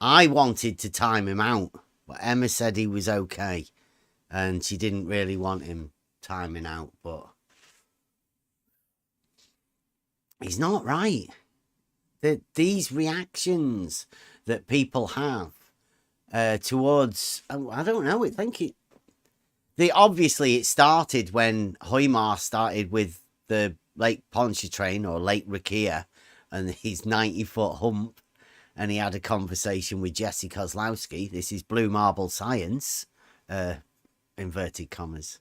I wanted to time him out, but Emma said he was okay, and she didn't really want him timing out, but he's not right. These reactions that people have towards, I don't know, I think obviously it started when Hoymar started with the Lake Pontchartrain or Lake Rakia and his 90-foot hump, and he had a conversation with Jesse Kozlowski. This is Blue Marble Science, inverted commas.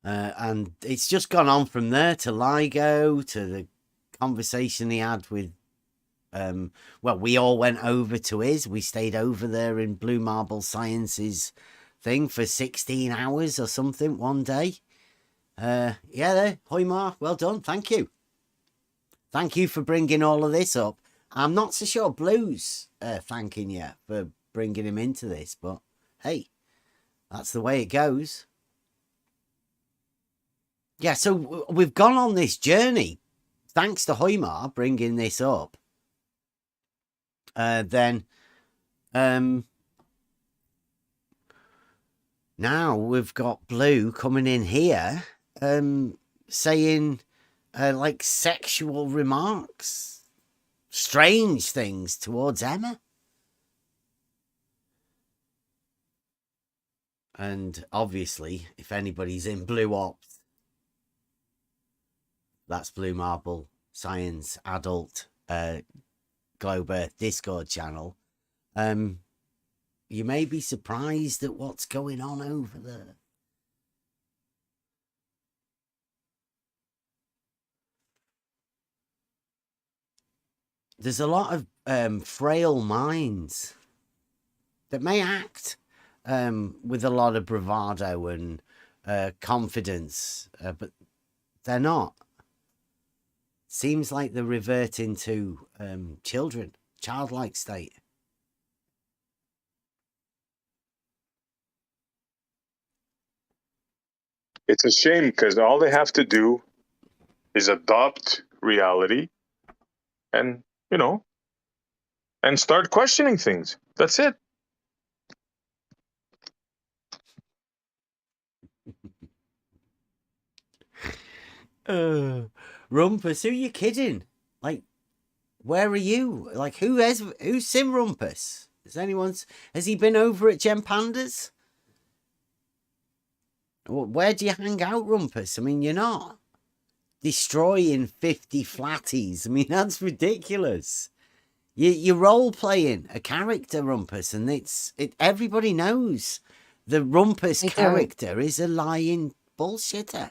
And it's just gone on from there to LIGO, to the conversation he had with well, we all went over to we stayed over there in Blue Marble Science's thing for 16 hours or something one day. Yeah, there, Hoymar, well done, thank you. Thank you for bringing all of this up. I'm not so sure Blue's thanking you for bringing him into this, but hey, that's the way it goes. Yeah, so we've gone on this journey, thanks to Hoymar bringing this up. Then now we've got Blue coming in here saying like sexual remarks, strange things towards Emma. And obviously, if anybody's in Blue Ops, that's Blue Marble Science Adult Globe Earth Discord channel. you may be surprised at what's going on over there. There's a lot of frail minds that may act with a lot of bravado and confidence, but they're not. Seems like they're reverting to childlike state. It's a shame because all they have to do is adopt reality and, and start questioning things. That's it. Rumpus, who are you kidding? Like, where are you? Like, who's Sim Rumpus? Has he been over at Gem Pandas? Where do you hang out, Rumpus? I mean, you're not destroying 50 flatties. I mean, that's ridiculous. You're role playing a character, Rumpus, and everybody knows the Rumpus character is a lying bullshitter.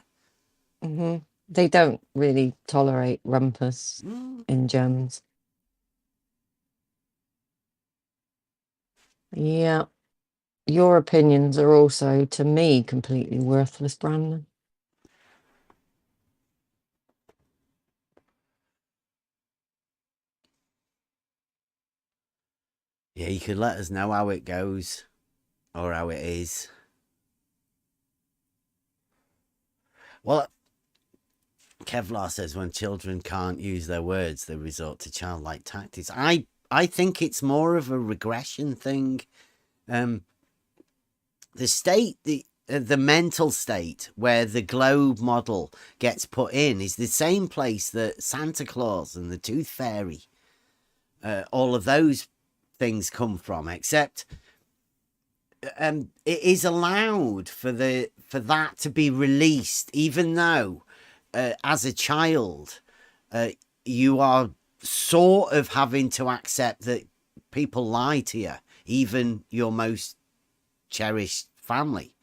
Mm-hmm. They don't really tolerate Rumpus in gems. Yeah. Your opinions are also, to me, completely worthless, Brandon. Yeah, you could let us know how it goes or how it is. Well, Kevlar says when children can't use their words, they resort to childlike tactics. I think it's more of a regression thing. The mental state where the globe model gets put in is the same place that Santa Claus and the Tooth Fairy, all of those things come from, except it is allowed for that to be released, even though as a child you are sort of having to accept that people lie to you, even your most cherished family.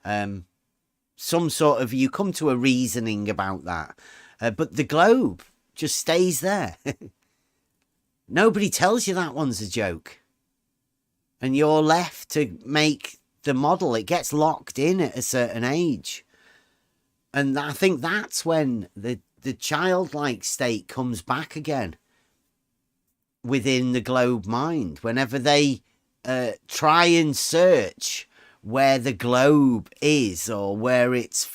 Some sort of, you come to a reasoning about that, but the globe just stays there. Nobody tells you that one's a joke, and you're left to make the model. It gets locked in at a certain age, and I think that's when the childlike state comes back again within the globe mind. Whenever they try and search where the globe is, or where its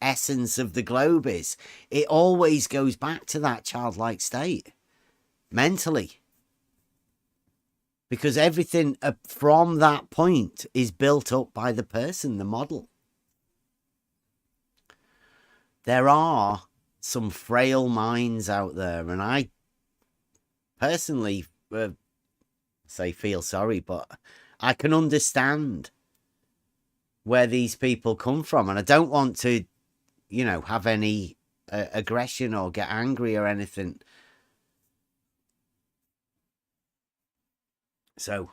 essence of the globe is, it always goes back to that childlike state mentally, because everything from that point is built up by the person, the model. There are some frail minds out there, and I personally feel sorry, but I can understand where these people come from, and I don't want to, have any aggression or get angry or anything. So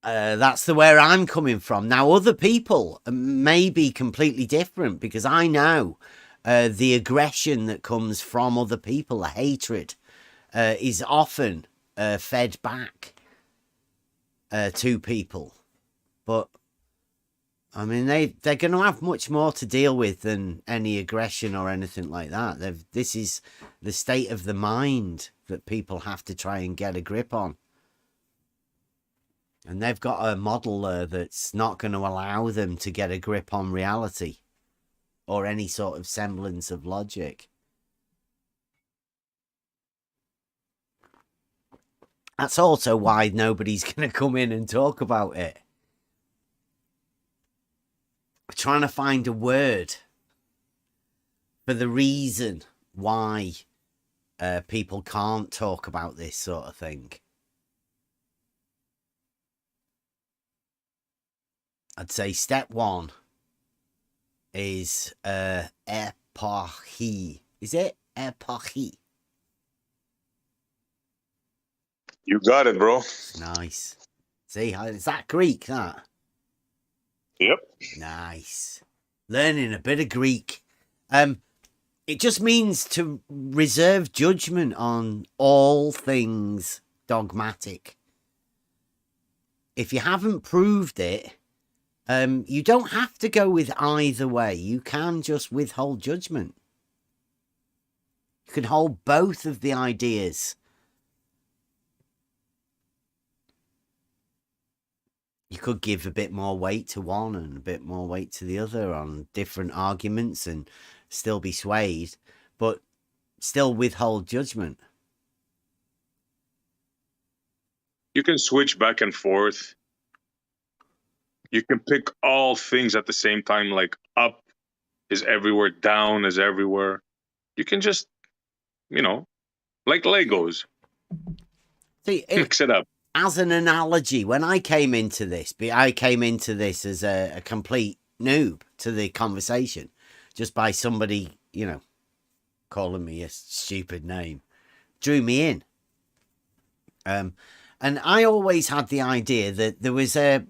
that's where I'm coming from. Now, other people may be completely different, because I know the aggression that comes from other people, the hatred, is often fed back to people. But I mean, they're going to have much more to deal with than any aggression or anything like that. This is the state of the mind that people have to try and get a grip on. And they've got a model that's not going to allow them to get a grip on reality or any sort of semblance of logic. That's also why nobody's going to come in and talk about it. We're trying to find a word for the reason why people can't talk about this sort of thing. I'd say step one is epoche. Is it epoche? You got it, bro. Nice. See, is that Greek, that? Yep. Nice. Learning a bit of Greek. It just means to reserve judgment on all things dogmatic. If you haven't proved it, you don't have to go with either way. You can just withhold judgment. You can hold both of the ideas. You could give a bit more weight to one and a bit more weight to the other on different arguments and still be swayed, but still withhold judgment. You can switch back and forth. You can pick all things at the same time, like up is everywhere, down is everywhere. You can just, like Legos. See, mix it up. As an analogy, when I came into this as a complete noob to the conversation, just by somebody, calling me a stupid name, drew me in. And I always had the idea that there was a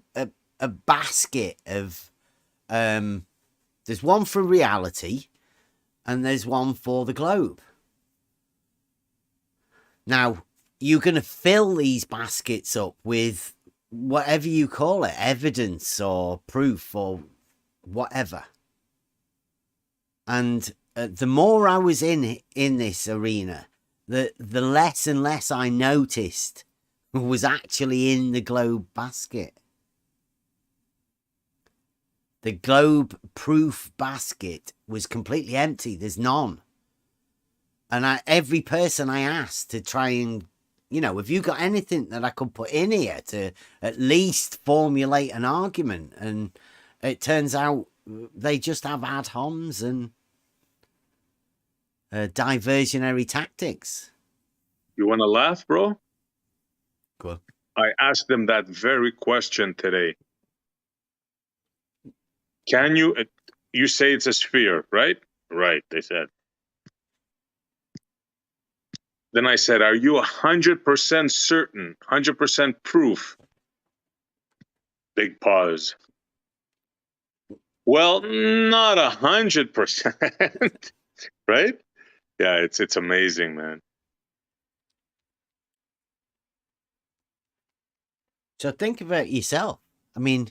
basket of, there's one for reality and there's one for the globe. Now, you're going to fill these baskets up with whatever you call it, evidence or proof or whatever. And the more I was in this arena, the less and less I noticed was actually in the globe basket. The globe proof basket was completely empty. There's none. And every person I asked to try and, have you got anything that I could put in here to at least formulate an argument? And it turns out they just have ad homs and diversionary tactics. You want to laugh, bro? Go on. I asked them that very question today. Can you say it's a sphere, right? Right, they said. Then I said, are you 100% certain, 100% proof? Big pause. Well, not 100%, right? Yeah, it's amazing, man. So think about yourself. I mean,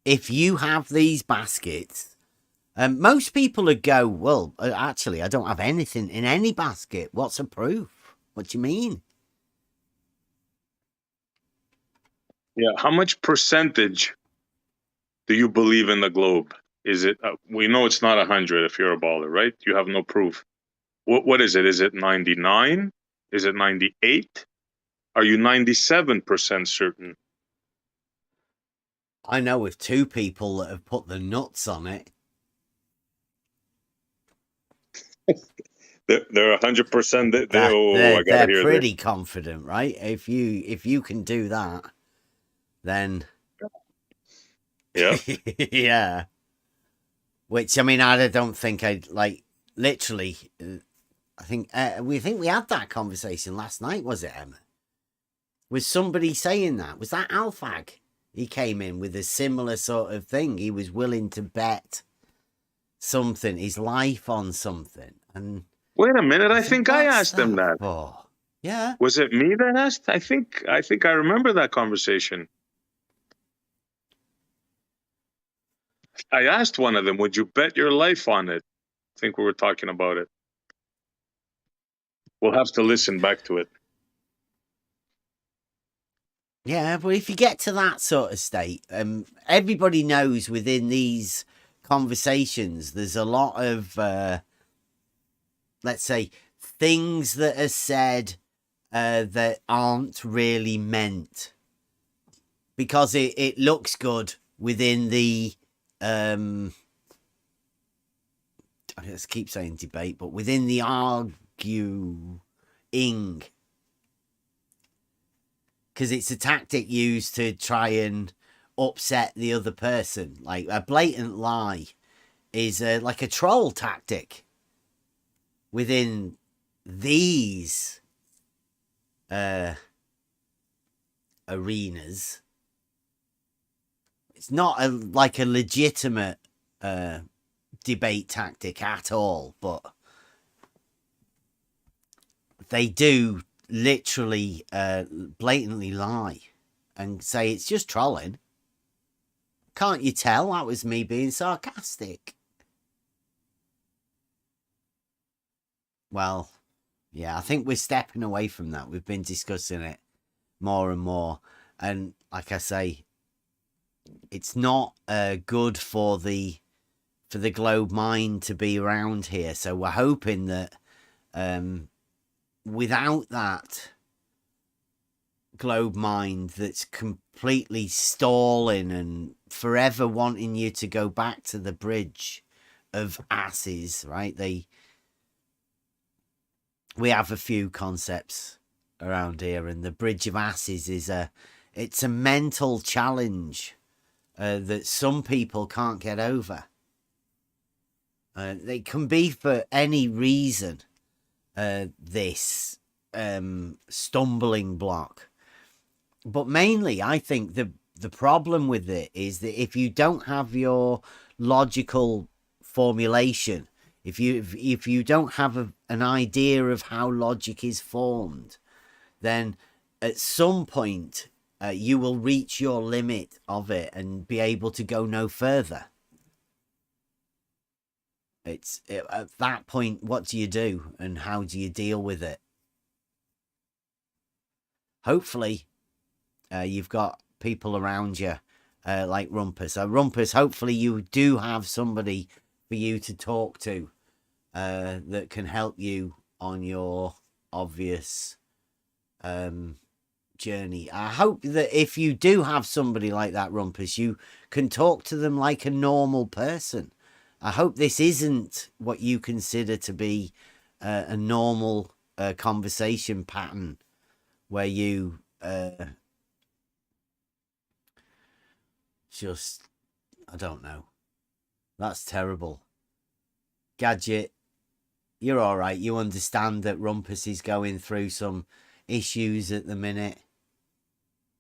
if you have these baskets, most people would go, well, actually, I don't have anything in any basket. What's a proof? What do you mean? Yeah, how much percentage do you believe in the globe? Is it, we know it's not 100 if you're a baller, right? You have no proof. What is it? Is it 99? Is it 98? Are you 97% certain? I know of two people that have put the nuts on it. They're 100%. They're pretty confident, right? If you can do that, then yeah, yeah. Which, I mean, I don't think I'd literally. I think we had that conversation last night. Was it, Emma? Was somebody saying that? Was that Alfag? He came in with a similar sort of thing. He was willing to bet something, his life on something. And wait a minute, I think I asked him that. For? Yeah. Was it me that asked? I think I remember that conversation. I asked one of them, would you bet your life on it? I think we were talking about it. We'll have to listen back to it. Yeah, but if you get to that sort of state, everybody knows within these conversations, there's a lot of, let's say, things that are said that aren't really meant because it looks good within the, I just keep saying debate, but within the arguing. Because it's a tactic used to try and upset the other person. Like a blatant lie is like a troll tactic within these arenas. It's not like a legitimate debate tactic at all, but they do literally blatantly lie and say it's just trolling. Can't you tell that was me being sarcastic? Well, yeah, I think we're stepping away from that. We've been discussing it more and more. And like I say, it's not good for the globe mind to be around here. So we're hoping that without that globe mind that's completely stalling and forever wanting you to go back to the bridge of asses, right? We have a few concepts around here, and the bridge of asses is it's a mental challenge that some people can't get over. They can be for any reason, this stumbling block. But mainly, I think the problem with it is that if you don't have your logical formulation, if you don't have an idea of how logic is formed, then at some point you will reach your limit of it and be able to go no further. At that point, what do you do and how do you deal with it? Hopefully, you've got people around you like Rumpus. Rumpus, hopefully you do have somebody for you to talk to that can help you on your obvious journey. I hope that if you do have somebody like that, Rumpus, you can talk to them like a normal person. I hope this isn't what you consider to be a normal conversation pattern where you just, I don't know. That's terrible. Gadget, you're all right. You understand that Rumpus is going through some issues at the minute.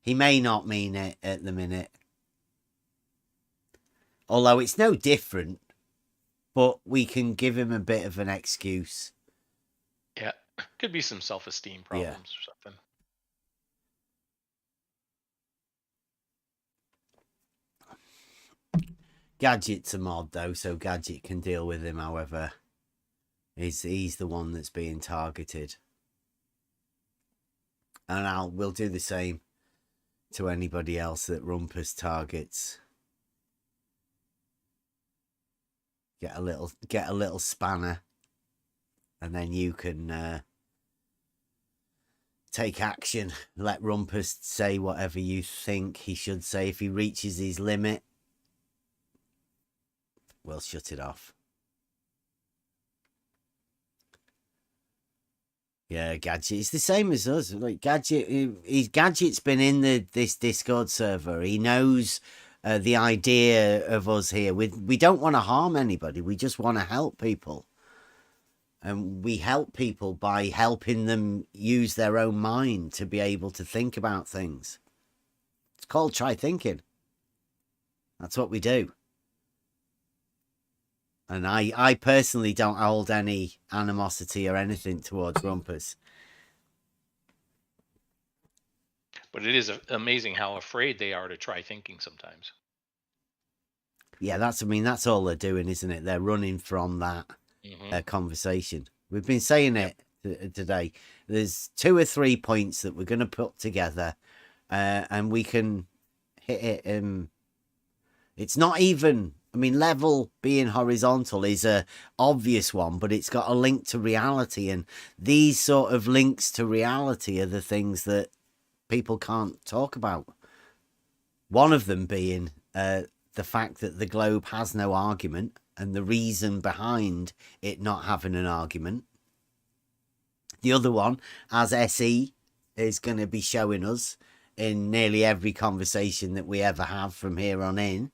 He may not mean it at the minute. Although it's no different, but we can give him a bit of an excuse. Yeah, could be some self-esteem problems or something. Gadget's a mod though, so Gadget can deal with him. However, he's the one that's being targeted, and we'll do the same to anybody else that Rumpus targets. Get a little spanner, and then you can take action. Let Rumpus say whatever you think he should say. If he reaches his limit, we'll shut it off. Yeah, Gadget. It's the same as us. Like Gadget's been in this Discord server. He knows the idea of us here. We don't want to harm anybody. We just want to help people. And we help people by helping them use their own mind to be able to think about things. It's called try thinking. That's what we do. And I personally don't hold any animosity or anything towards Rumpus. But it is amazing how afraid they are to try thinking sometimes. Yeah, that's all they're doing, isn't it? They're running from that conversation. We've been saying it today. There's 2 or 3 points that we're going to put together, and we can hit it. It's not even... I mean, level being horizontal is a obvious one, but it's got a link to reality. And these sort of links to reality are the things that people can't talk about. One of them being the fact that the globe has no argument and the reason behind it not having an argument. The other one, as SE is going to be showing us in nearly every conversation that we ever have from here on in,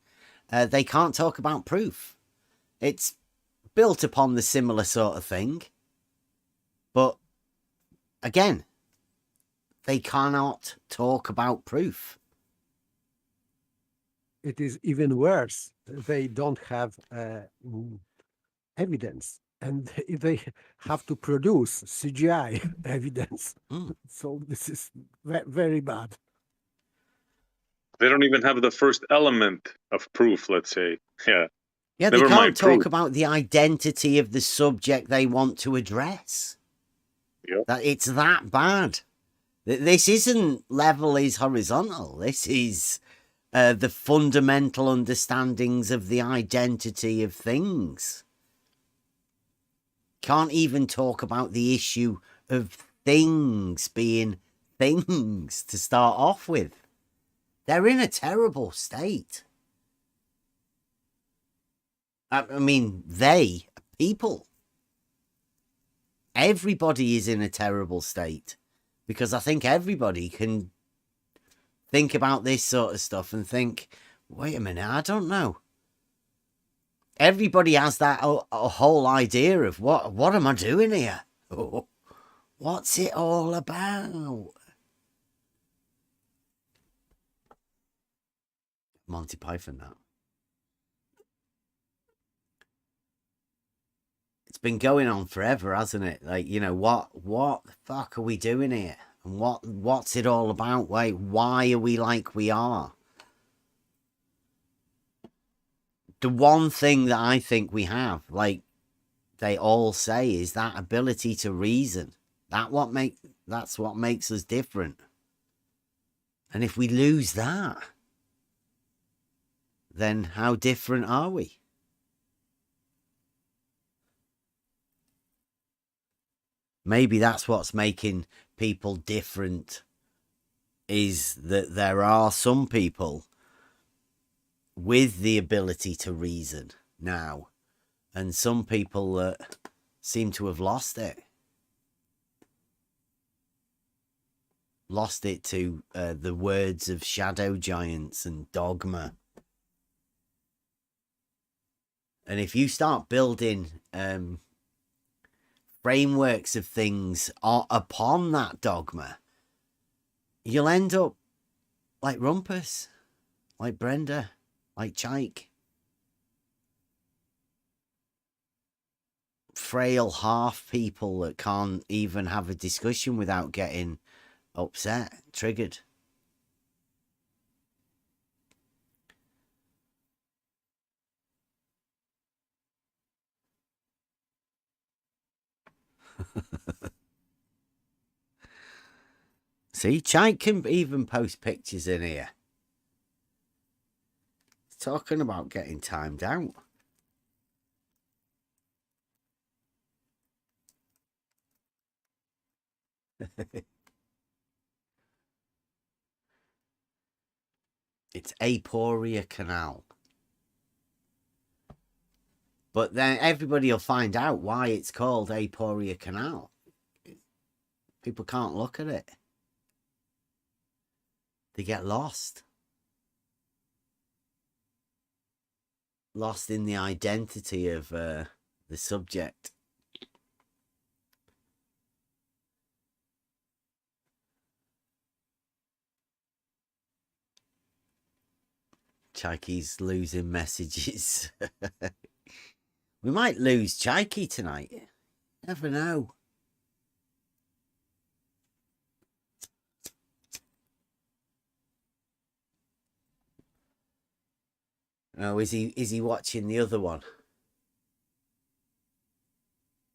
they can't talk about proof. It's built upon the similar sort of thing. But again, they cannot talk about proof. It is even worse. They don't have evidence, and they have to produce CGI evidence. So this is very bad. They don't even have the first element of proof, let's say. Yeah. Yeah, they Never can't mind talk proof. about the identity of the subject they want to address. Yeah. That it's that bad. This isn't level is horizontal. This is the fundamental understandings of the identity of things. Can't even talk about the issue of things being things to start off with. They're in a terrible state. I mean, people. Everybody is in a terrible state, because I think everybody can think about this sort of stuff and think, wait a minute, I don't know. Everybody has that a whole idea of what am I doing here? What's it all about? Monty Python now. It's been going on forever, hasn't it? Like, you know, what the fuck are we doing here? And what's it all about? Why are we like we are? The one thing that I think we have, like they all say, is that ability to reason. That's what makes us different. And if we lose that, then how different are we? Maybe that's what's making people different, is that there are some people with the ability to reason now, and some people that seem to have lost it. Lost it to the words of shadow giants and dogma. And if you start building frameworks of things upon that dogma, you'll end up like Rumpus, like Brenda, like Chike. Frail half people that can't even have a discussion without getting upset, triggered. See, Chike can even post pictures in here. He's talking about getting timed out. It's Aporia Canal. But then everybody will find out why it's called Aporia Canal. People can't look at it. They get lost. Lost in the identity of the subject. Chikey's losing messages. We might lose Chikey tonight. Never know. Oh, is he watching the other one?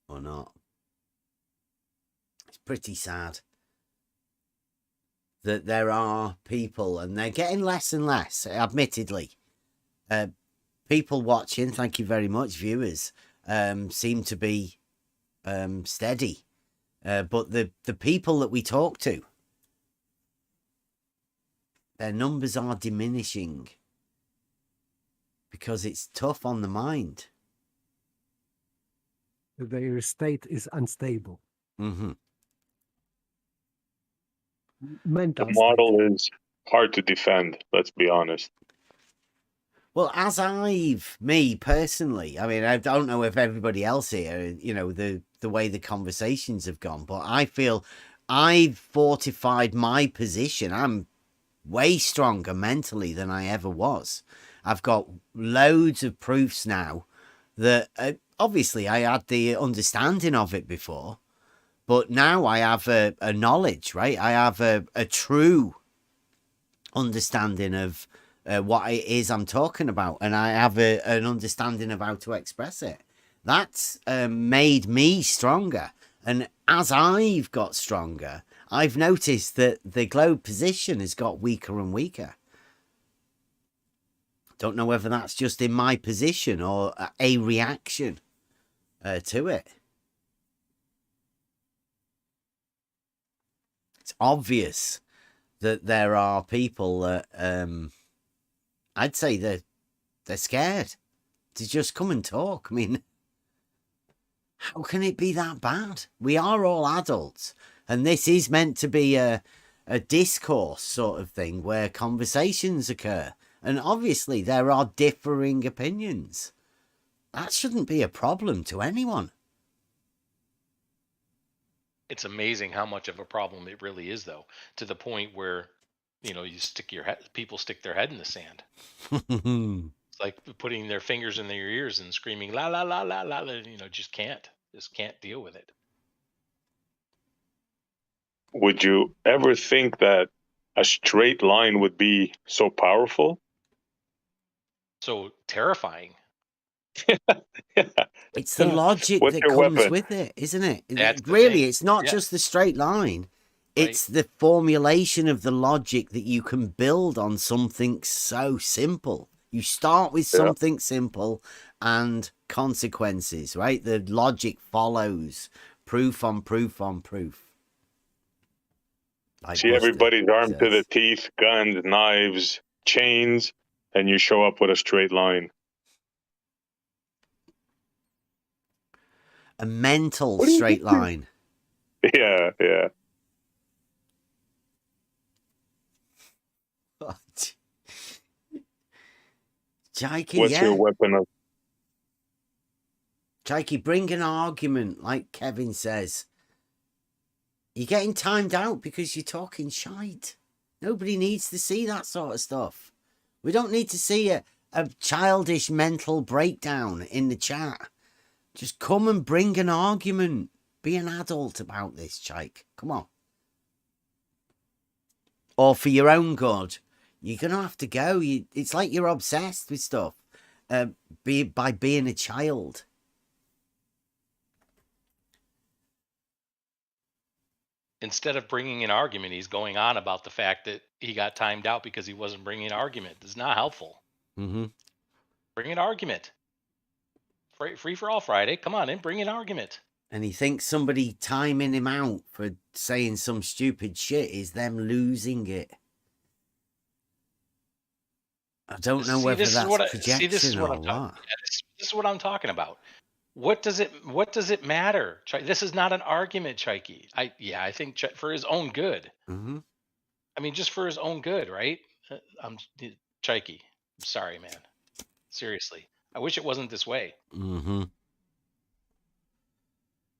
Or not? It's pretty sad that there are people, and they're getting less and less, admittedly. People watching, thank you very much, viewers, seem to be steady. But the people that we talk to, their numbers are diminishing. Because it's tough on the mind. Their state is unstable. Mm-hmm. Mental the model is hard to defend, let's be honest. Well, me personally, I mean, I don't know if everybody else here, you know, the way the conversations have gone, but I feel I've fortified my position. I'm way stronger mentally than I ever was. I've got loads of proofs now that obviously I had the understanding of it before, but now I have a knowledge, right? I have a true understanding of what it is I'm talking about, and I have an understanding of how to express it. That's made me stronger. And as I've got stronger, I've noticed that the globe position has got weaker and weaker. Don't know whether that's just in my position or a reaction to it. It's obvious that there are people that I'd say they're scared to just come and talk. I mean, how can it be that bad? We are all adults, and this is meant to be a discourse sort of thing where conversations occur. And obviously there are differing opinions. That shouldn't be a problem to anyone. It's amazing how much of a problem it really is, though, to the point where, people stick their head in the sand. It's like putting their fingers in their ears and screaming, la, la, la, la, la, just can't deal with it. Would you ever think that a straight line would be so powerful? So terrifying. It's the logic What's that your comes weapon? with it, isn't it? That's the Really, thing. it's not Yeah. just the straight line. Right. It's the formulation of the logic that you can build on something so simple. You start with something simple and consequences, right? The logic follows proof on proof on proof. Like See Buster everybody's armed to says. the teeth, guns, knives, chains, and you show up with a straight line. A mental What do you straight think? line. Yeah. Jaiki, What's yeah. your weapon of? Jaiki, bring an argument, like Kevin says. You're getting timed out because you're talking shite. Nobody needs to see that sort of stuff. We don't need to see a childish mental breakdown in the chat. Just come and bring an argument. Be an adult about this, Jaik. Come on. Or for your own good. You're going to have to go. It's like you're obsessed with stuff by being a child. Instead of bringing an argument, he's going on about the fact that he got timed out because he wasn't bringing an argument. It's not helpful. Mm-hmm. Bring an argument. Free for all Friday. Come on in, bring an argument. And he thinks somebody timing him out for saying some stupid shit is them losing it. I don't know whether that's projection or what. This is what I'm talking about. What does it matter? This is not an argument, Chaiki. I think for his own good. Mm-hmm. I mean, just for his own good, right? Chaiki. I'm sorry, man. Seriously, I wish it wasn't this way. Mm-hmm.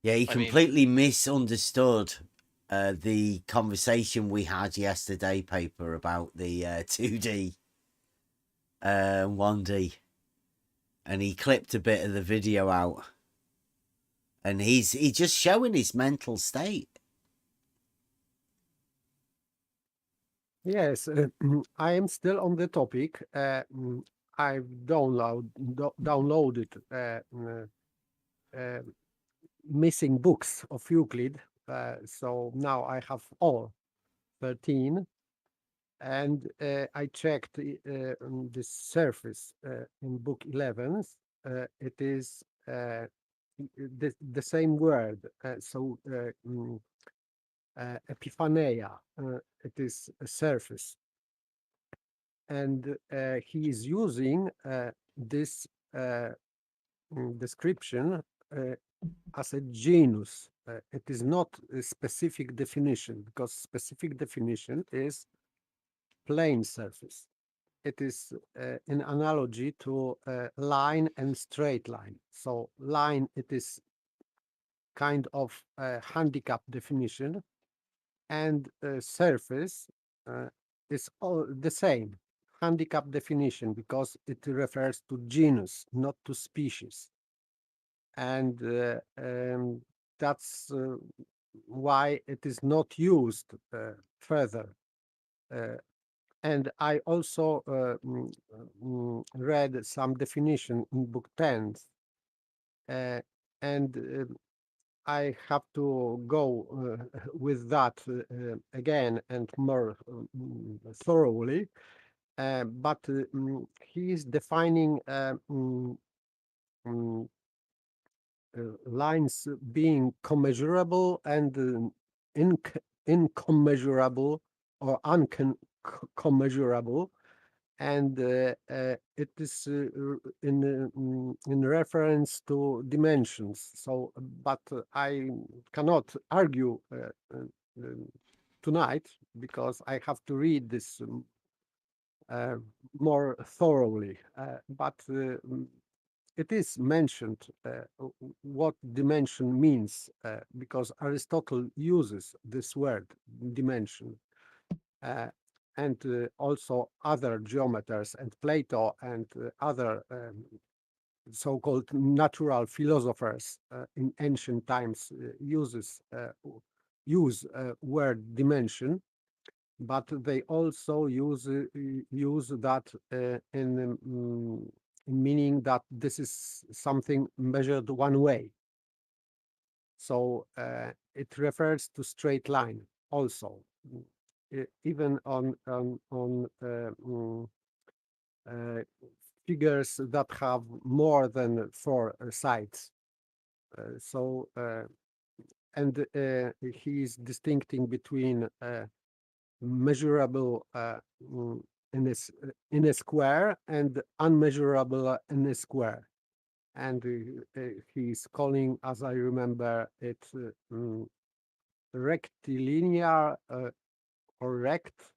Yeah, he completely misunderstood the conversation we had yesterday, Paper, about the 2D, 1D. And he clipped a bit of the video out. And he's just showing his mental state. Yes, I am still on the topic. I've downloaded missing books of Euclid. So now I have all 13. And I checked the surface in book 11. It is the same word. Epiphaneia. It is a surface. And he is using this description as a genus. It is not a specific definition, because specific definition is plane surface. It is an analogy to line and straight line. So line, it is kind of a handicap definition, and surface is all the same handicap definition because it refers to genus, not to species. And that's why it is not used further. And I also read some definition in book 10, and I have to go with that again and more thoroughly. But he is defining lines being commensurable and incommensurable or uncommensurable, and it is in reference to dimensions. So, but I cannot argue tonight because I have to read this more thoroughly. But it is mentioned what dimension means because Aristotle uses this word dimension. And also other geometers and Plato and other so-called natural philosophers in ancient times use word dimension, but they also use that in meaning that this is something measured one way. So it refers to straight line also. Even on figures that have more than 4 sides. And he is distincting between measurable in a square and unmeasurable in a square. And he's calling, as I remember, it rectilinear or rect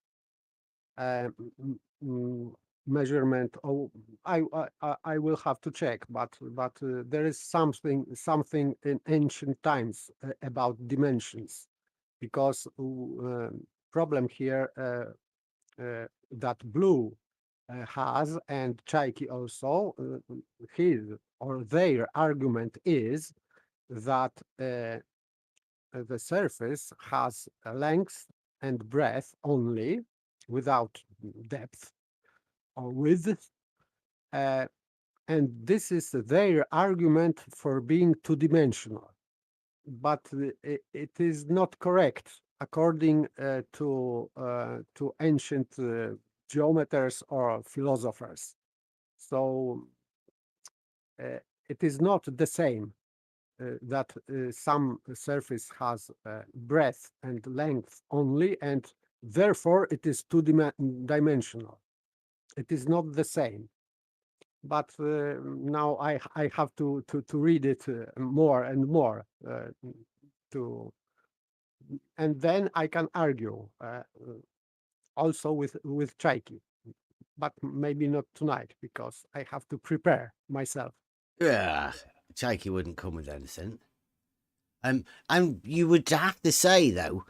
measurement. Oh, I will have to check, but there is something in ancient times about dimensions, because problem here that Blue has, and Chaiki also, his or their argument is that the surface has a length and breadth only, without depth or width, and this is their argument for being two-dimensional. But it is not correct according to ancient geometers or philosophers. So it is not the same that some surface has breadth and length only, and therefore it is two-dimensional. It is not the same. But now I have to read it more and more and then I can argue also with Chaiki, but maybe not tonight because I have to prepare myself. Yeah, Chaiki wouldn't come with anything. And you would have to say though,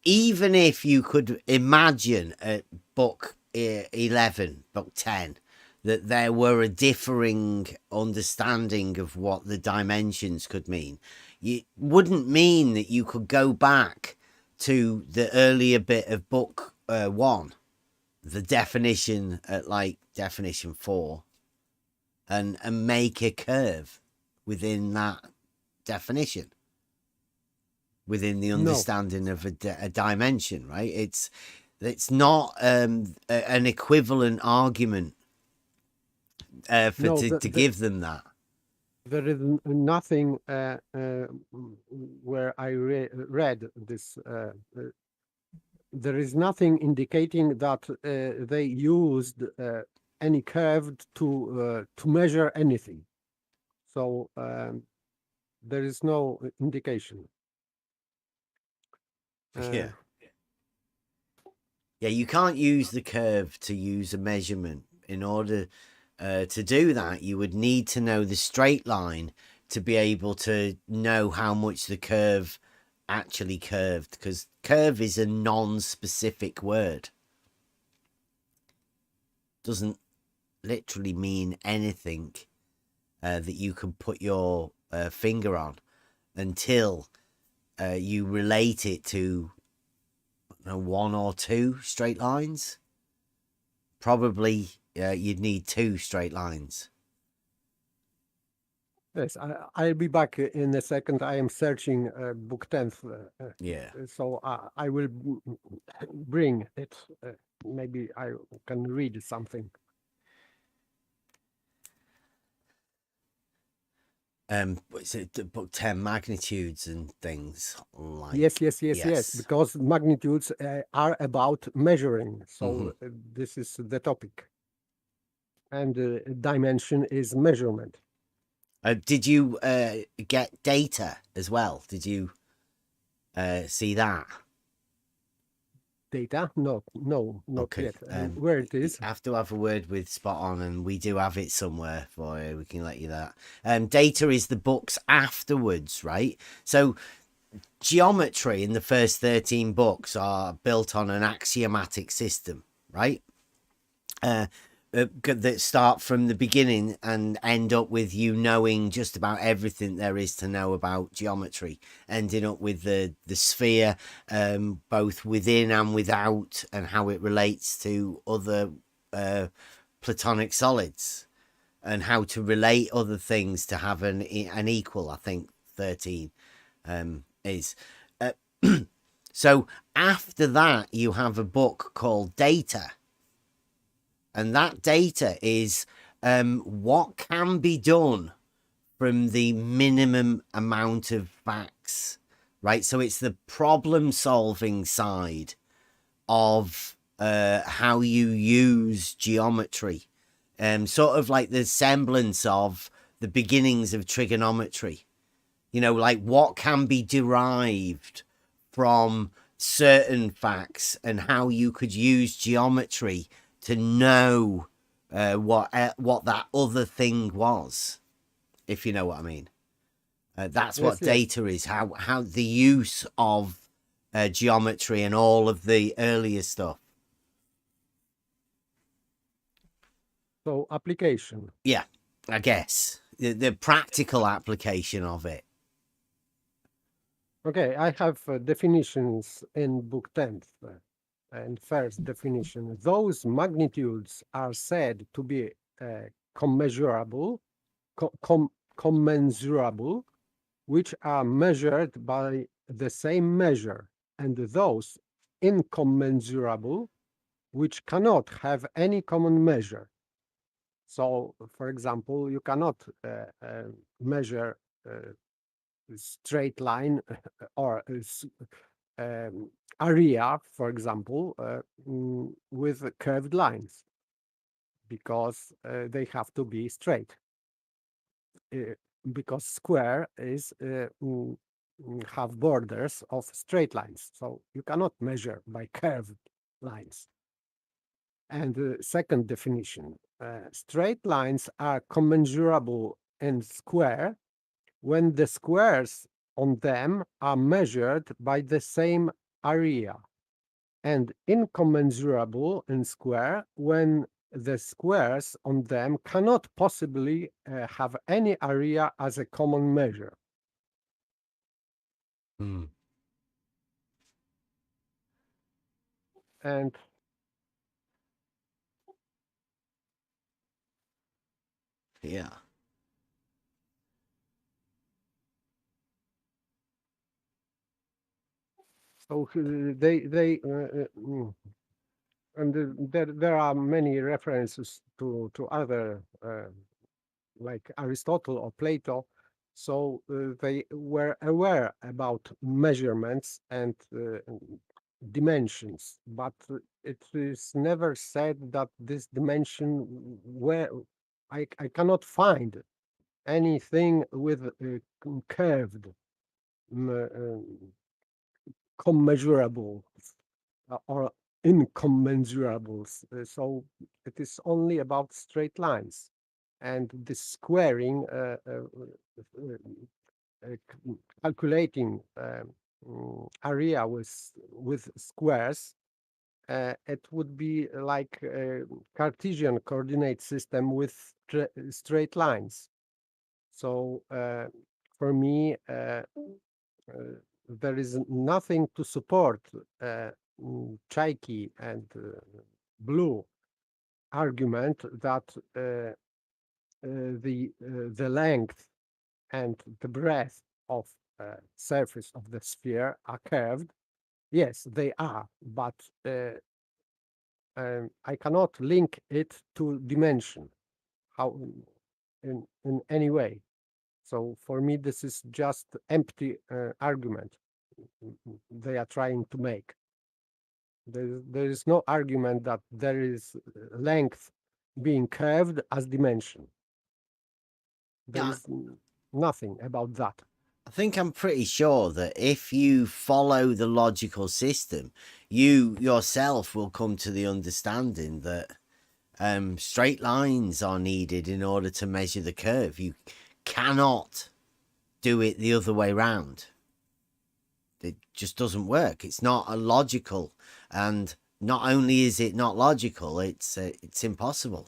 even if you could imagine at book 11, book 10, that there were a differing understanding of what the dimensions could mean, it wouldn't mean that you could go back to the earlier bit of book 1, the definition at like definition 4, and make a curve within that definition, within the understanding of a dimension, right? It's not an equivalent argument to give them that. There is nothing where I read this. There is nothing indicating that they used any curve to measure anything. So there is no indication. Yeah, you can't use the curve to use a measurement. In order to do that, you would need to know the straight line to be able to know how much the curve actually curved, because curve is a non-specific word. Doesn't literally mean anything that you can put your finger on until you relate it to one or two straight lines. Probably you'd need two straight lines. Yes, I'll be back in a second. I am searching book 10th. Yeah. So I will bring it. Maybe I can read something. Is it book 10 magnitudes and things like? Yes. Because magnitudes are about measuring. So this is the topic. And dimension is measurement. Did you get data as well? Did you see that? Data? No, not Okay. yet. Where it is? I have to have a word with Spot On, and we do have it somewhere for you. We can let you that. Data is the books afterwards, right? So geometry in the first 13 books are built on an axiomatic system, right? That start from the beginning and end up with you knowing just about everything there is to know about geometry, ending up with the sphere, both within and without, and how it relates to other platonic solids, and how to relate other things to have an equal. I think 13 is. So after that, you have a book called Data. And that data is what can be done from the minimum amount of facts, right? So it's the problem solving side of how you use geometry, sort of like the semblance of the beginnings of trigonometry, like what can be derived from certain facts and how you could use geometry to know what that other thing was, if you know what I mean. That's what data is. How the use of geometry and all of the earlier stuff. So application. Yeah, I guess the practical application of it. Okay, I have definitions in book 10th. And first definition, those magnitudes are said to be commensurable, which are measured by the same measure, and those incommensurable, which cannot have any common measure. So, for example, you cannot measure straight line or area, for example, with curved lines, because they have to be straight. Because square is have borders of straight lines, so you cannot measure by curved lines. And the second definition, straight lines are commensurable in square when the squares on them are measured by the same area, and incommensurable in square when the squares on them cannot possibly have any area as a common measure. And yeah. So and there are many references to other like Aristotle or Plato. So they were aware about measurements and dimensions, but it is never said that this dimension where I cannot find anything with curved commensurable or incommensurables. So it is only about straight lines, and the squaring, calculating area with squares, it would be like a Cartesian coordinate system with straight lines. So for me, there is nothing to support Chayki and Blue argument that the length and the breadth of surface of the sphere are curved. Yes, they are, but I cannot link it to dimension how in any way. So for me, this is just empty argument they are trying to make. There is no argument that there is length being curved as dimension. There is nothing about that. I think I'm pretty sure that if you follow the logical system, you yourself will come to the understanding that straight lines are needed in order to measure the curve. You cannot do it the other way round. It just doesn't work. It's not a logical, and not only is it not logical, it's impossible.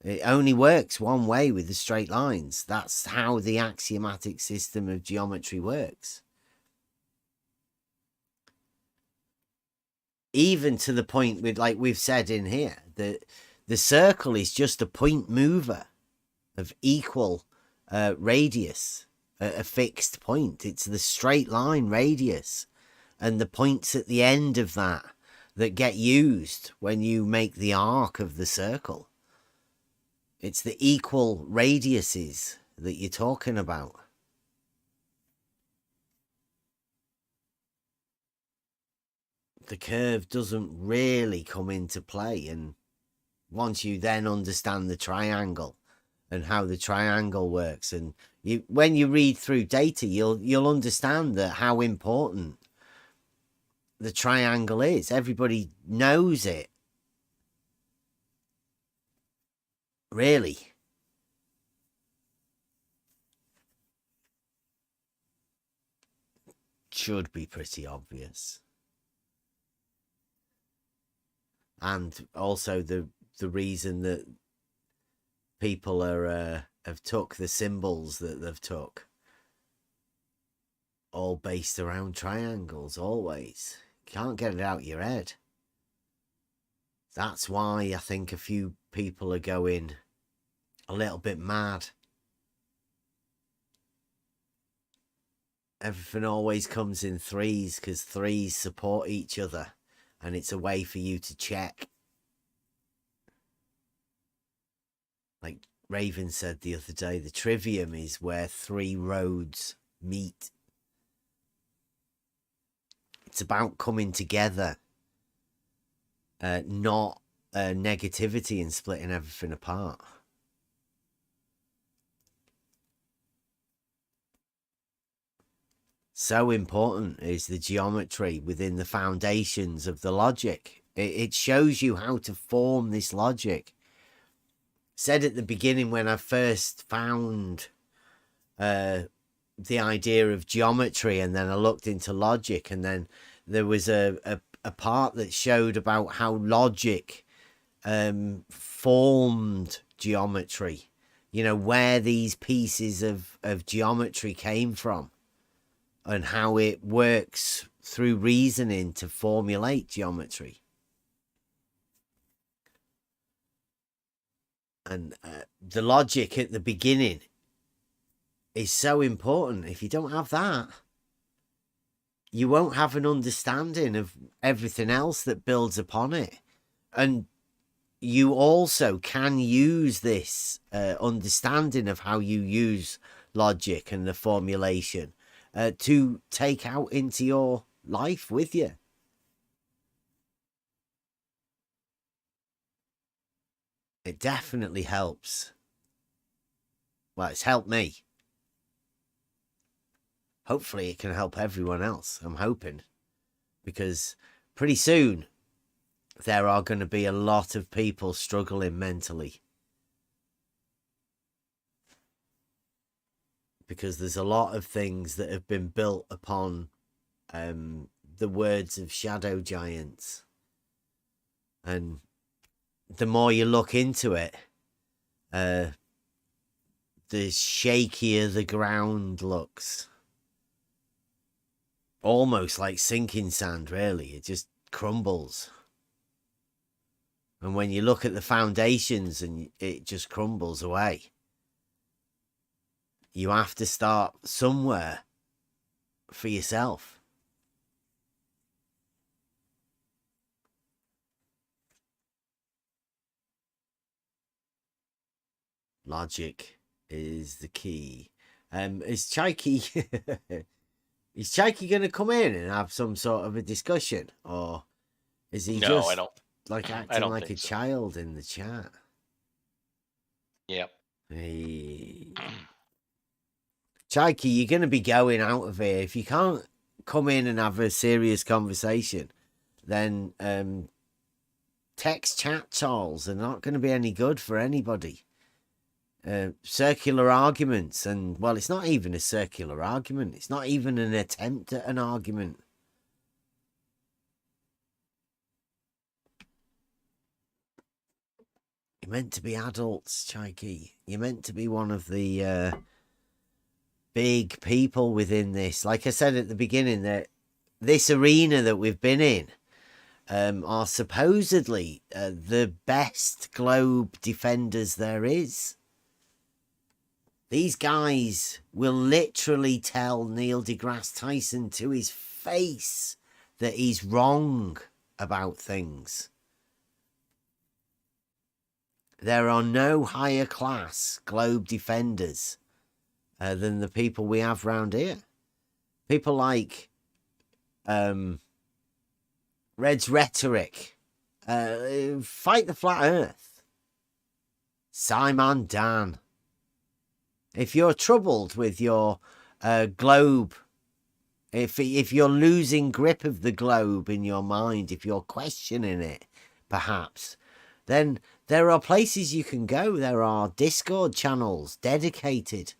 It only works one way with the straight lines. That's how the axiomatic system of geometry works. Even to the point with, like we've said in here, that the circle is just a point mover of equal radius, a fixed point. It's the straight line radius and the points at the end of that get used when you make the arc of the circle. It's the equal radiuses that you're talking about. The curve doesn't really come into play, and once you then understand the triangle and how the triangle works, and when you read through data, you'll understand that how important the triangle is. Everybody knows it. Really. Should be pretty obvious. And also the reason that people are have took the symbols that they've took, all based around triangles, always. Can't get it out your head. That's why I think a few people are going a little bit mad. Everything always comes in threes because threes support each other, and it's a way for you to check. Like Raven said the other day, the trivium is where three roads meet. It's about coming together, not negativity and splitting everything apart. So important is the geometry within the foundations of the logic. It shows you how to form this logic. Said at the beginning when I first found the idea of geometry, and then I looked into logic, and then there was a part that showed about how logic formed geometry, you know, where these pieces of geometry came from and how it works through reasoning to formulate geometry. And the logic at the beginning is so important. If you don't have that, you won't have an understanding of everything else that builds upon it. And you also can use this understanding of how you use logic and the formulation to take out into your life with you. It definitely helps. Well, it's helped me. Hopefully it can help everyone else. I'm hoping. Because pretty soon there are going to be a lot of people struggling mentally. because there's a lot of things that have been built upon the words of shadow giants. And the more you look into it, the shakier the ground looks. Almost like sinking sand, really. It just crumbles. And when you look at the foundations and it just crumbles away, you have to start somewhere for yourself. Logic is the key. Is Chaiki is Chaiki going to come in and have some sort of a discussion, or is he No, I don't. Like I acting don't like a think so. child in the chat? Yep. Hey. Chaiki, you're going to be going out of here. If you can't come in and have a serious conversation, then text chat trolls are not going to be any good for anybody. Circular arguments, and well, it's not even a circular argument. It's not even an attempt at an argument. You're meant to be adults, Chaiki. You're meant to be one of the big people within this. Like I said at the beginning, that this arena that we've been in are supposedly the best globe defenders there is. These guys will literally tell Neil deGrasse Tyson to his face that he's wrong about things. There are no higher class globe defenders than the people we have round here. People like Red's Rhetoric, Fight the Flat Earth, Simon Dan. If you're troubled with your globe, if you're losing grip of the globe in your mind, if you're questioning it, perhaps, then there are places you can go. There are Discord channels dedicated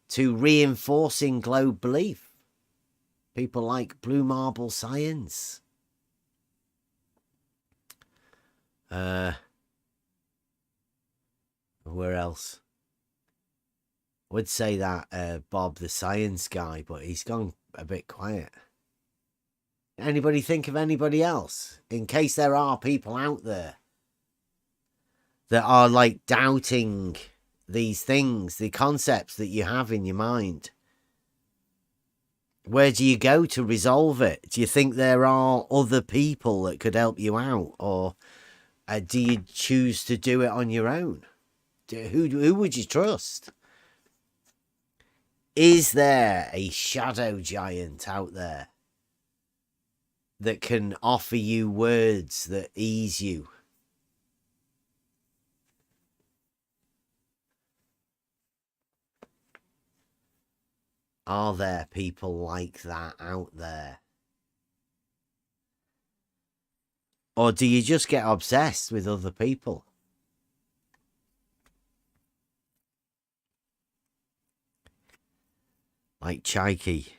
to reinforcing globe belief. People like Blue Marble Science. Where else? I would say that Bob the science guy, but he's gone a bit quiet. Anybody think of anybody else? In case there are people out there that are like doubting these things, the concepts that you have in your mind. Where do you go to resolve it? Do you think there are other people that could help you out? Or do you choose to do it on your own? Who would you trust? Is there a shadow giant out there that can offer you words that ease you? Are there people like that out there? Or do you just get obsessed with other people? Like Chaiki.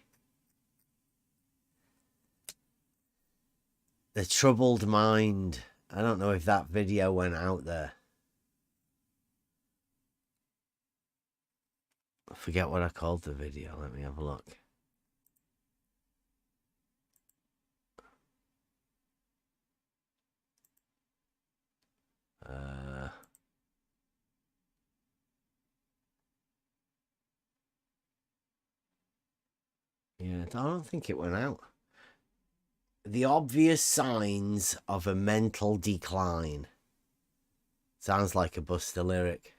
The troubled mind. I don't know if that video went out there. I forget what I called the video. Let me have a look. Yeah, I don't think it went out. The obvious signs of a mental decline. Sounds like a Buster lyric.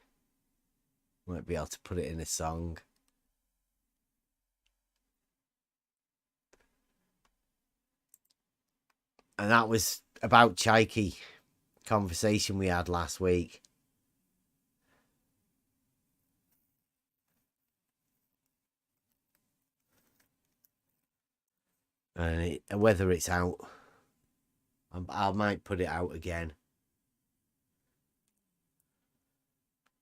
Might be able to put it in a song. And that was about Chaiki. Conversation we had last week. And whether it's out, I might put it out again.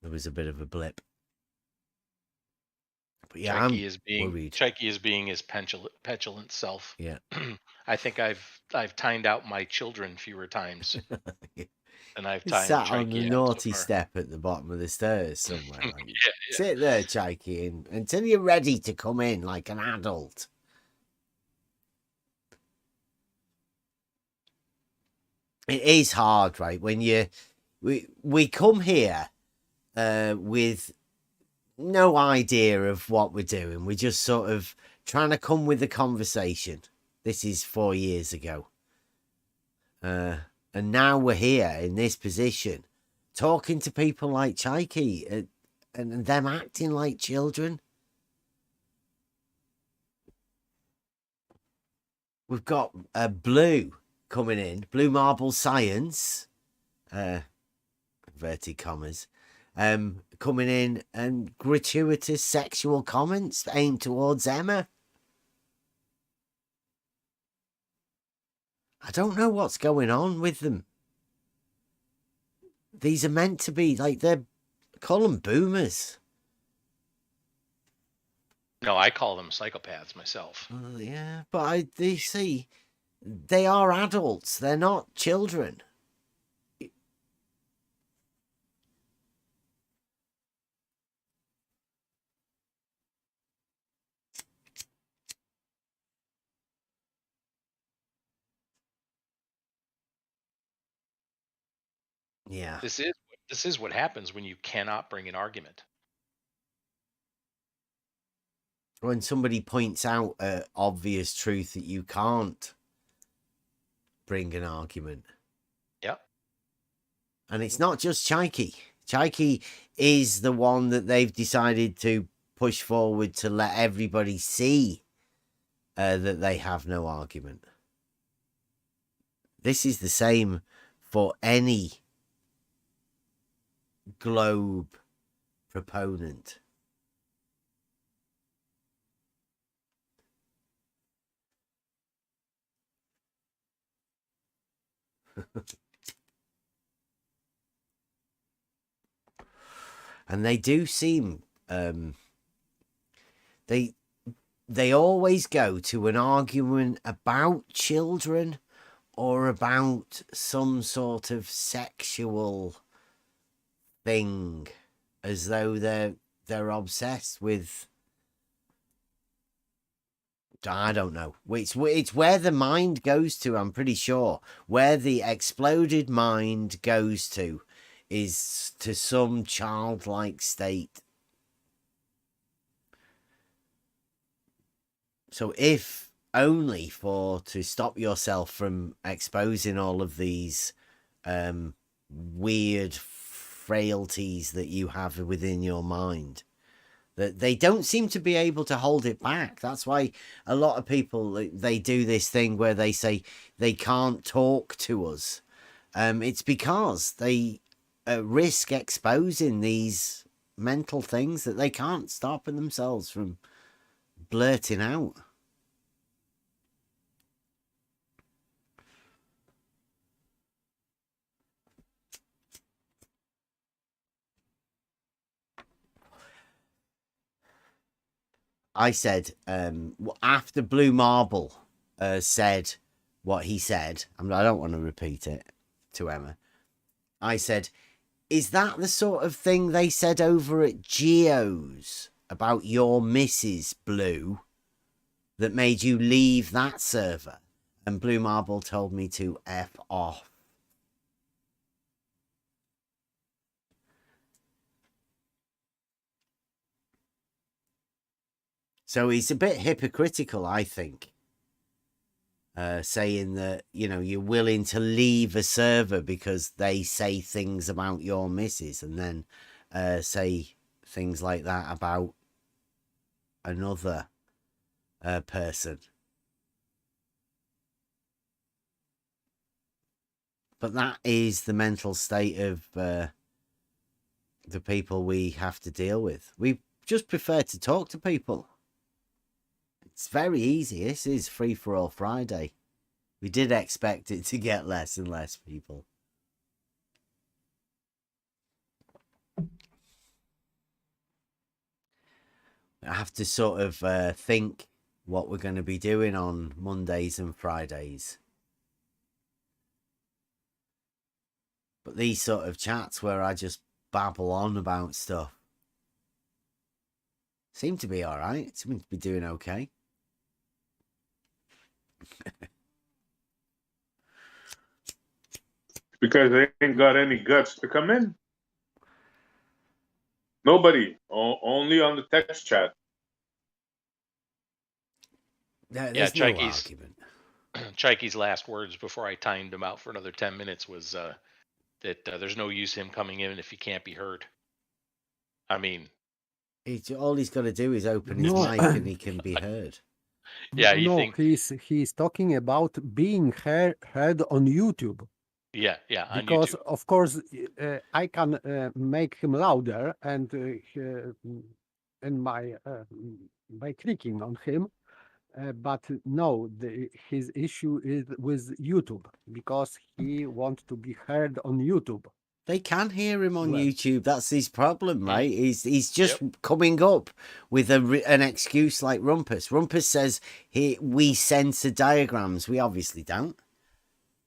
There was a bit of a blip. But yeah, Chaiki I'm is being worried. Chaiki is being his petulant self. Yeah. I think I've timed out my children fewer times than I've He's timed sat on the Chaiki out so naughty far. step at the bottom of the stairs somewhere. Like, Yeah. sit there, Chaiki, until you're ready to come in like an adult. It is hard, right? When we come here with no idea of what we're doing. We're just sort of trying to come with the conversation. This is 4 years ago. And now we're here in this position, talking to people like Chaiki and them acting like children. We've got Blue coming in, Blue Marble Science, inverted commas, coming in, and gratuitous sexual comments aimed towards Emma. I don't know what's going on with them. These are meant to be like, call them boomers. No, I call them psychopaths myself. Yeah, but they see, they are adults. They're not children. Yeah. This is what happens when you cannot bring an argument. When somebody points out an obvious truth that you can't bring an argument. Yep. And it's not just Chaiki. Chaiki is the one that they've decided to push forward to let everybody see that they have no argument. This is the same for any globe proponent. And they do seem they always go to an argument about children or about some sort of sexual thing, as though they're obsessed with, I don't know. It's where the mind goes to, I'm pretty sure. Where the exploded mind goes to is to some childlike state. So if only to stop yourself from exposing all of these weird frailties that you have within your mind, that they don't seem to be able to hold it back. That's why a lot of people, they do this thing where they say they can't talk to us. It's because they risk exposing these mental things that they can't stop themselves from blurting out. I said, after Blue Marble said what he said, I don't want to repeat it to Emma. I said, is that the sort of thing they said over at Geo's about your Mrs. Blue that made you leave that server? And Blue Marble told me to F off. So he's a bit hypocritical, I think, saying that, you're willing to leave a server because they say things about your missus, and then say things like that about another person. But that is the mental state of the people we have to deal with. We just prefer to talk to people. It's very easy. This is Free for All Friday. We did expect it to get less and less people. have to sort of think what we're going to be doing on Mondays and Fridays. But these sort of chats where I just babble on about stuff seem to be all right. Seem to be doing okay. Because they ain't got any guts to come in. Nobody. Only on the text chat. There's no argument. Chikey's last words before I timed him out for another 10 minutes was that there's no use him coming in if he can't be heard. I mean, all he's got to do is open his mic and he can be heard. Yeah, he's talking about being heard on YouTube. Yeah, on because YouTube. Of course I can make him louder and by clicking on him, but no, his issue is with YouTube because he wants to be heard on YouTube. They can hear him on YouTube. That's his problem, right? He's just coming up with an excuse like Rumpus. Rumpus says we censor diagrams. We obviously don't.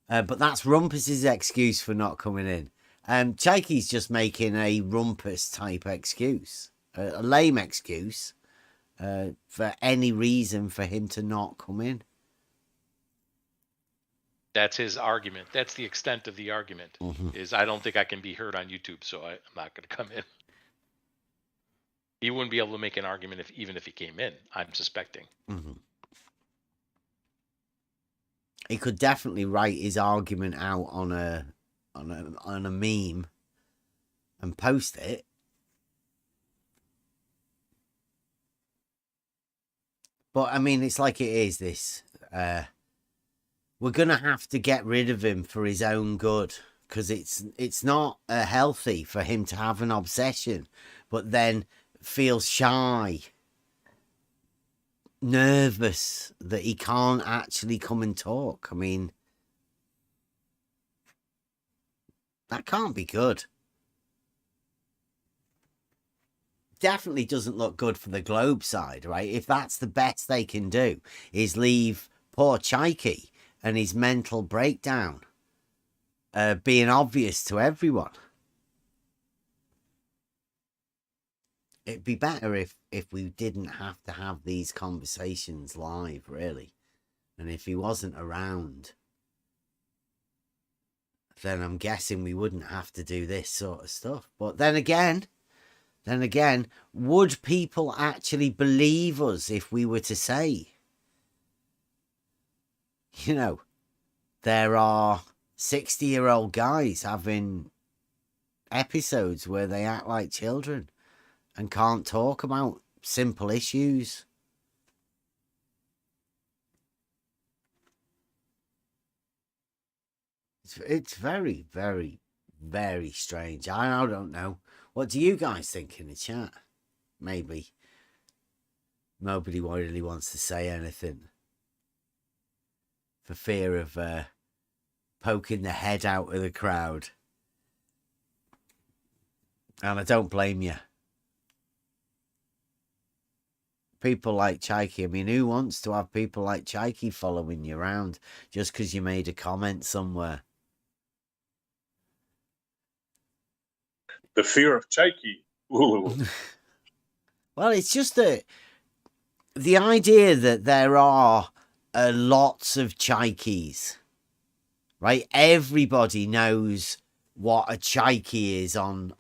But that's Rumpus's excuse for not coming in. Chikey's just making a Rumpus type excuse, a lame excuse for any reason for him to not come in. That's his argument. That's the extent of the argument. Is I don't think I can be heard on YouTube, so I'm not going to come in. He wouldn't be able to make an argument even if he came in. I'm suspecting. He could definitely write his argument out on a meme and post it. But I mean, it's like it is this. We're gonna have to get rid of him for his own good, because it's not healthy for him to have an obsession, but then feel shy, nervous that he can't actually come and talk. I mean, that can't be good. Definitely doesn't look good for the Globe side, right? If that's the best they can do is leave poor Chikey and his mental breakdown being obvious to everyone. It'd be better if we didn't have to have these conversations live, really. And if he wasn't around, then I'm guessing we wouldn't have to do this sort of stuff. But then again, would people actually believe us if we were to say, you know, there are 60-year-old guys having episodes where they act like children and can't talk about simple issues? It's very, very, very strange. I don't know. What do you guys think in the chat? Maybe nobody really wants to say anything for fear of poking the head out of the crowd. And I don't blame you. People like Chikey. I mean, who wants to have people like Chikey following you around just because you made a comment somewhere? The fear of Chikey. Well, it's just that the idea that there are lots of Chikeys, right? Everybody knows what a Chikey is on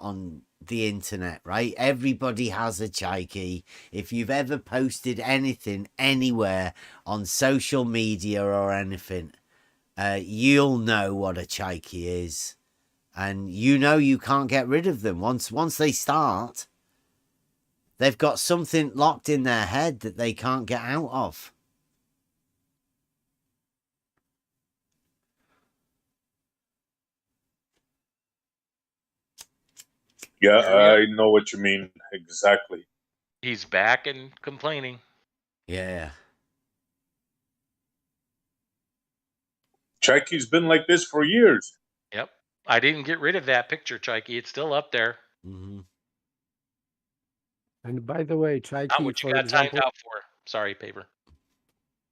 the internet, right? Everybody has a Chikey. If you've ever posted anything anywhere on social media or anything, you'll know what a Chikey is. And you know you can't get rid of them. Once they start, they've got something locked in their head that they can't get out of. Yeah, I know what you mean. Exactly. He's back and complaining. Yeah. Chikey's been like this for years. Yep. I didn't get rid of that picture, Chikey. It's still up there. And by the way, Not Chaiki, what you for got timed example, out for. Sorry, paper.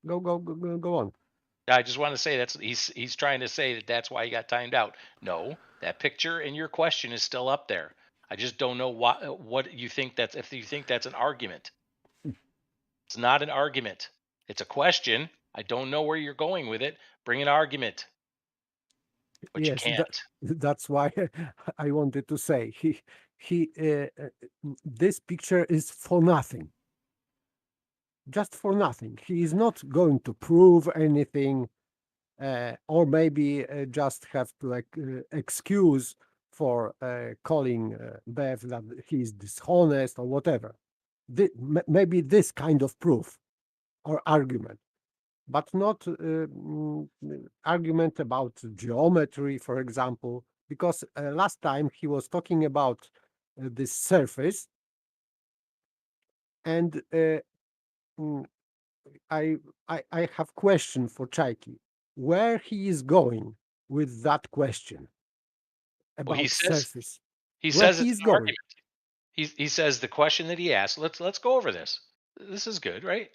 go on. I just want to say he's trying to say that that's why he got timed out. No, that picture in your question is still up there. I just don't know what you think that's, if you think that's an argument. It's not an argument. It's a question. I don't know where you're going with it. Bring an argument. But you Yes, can't. that's why I wanted to say this picture is for nothing. Just for nothing. He is not going to prove anything, or maybe just have to excuse for calling Bev that he is dishonest or whatever. Maybe this kind of proof or argument, but not argument about geometry, for example, because last time he was talking about this surface, and I have question for Chaiki, where he is going with that question about surface. He Where says he it's is an going. argument. He says the question that he asked. Let's go over this. This is good, right?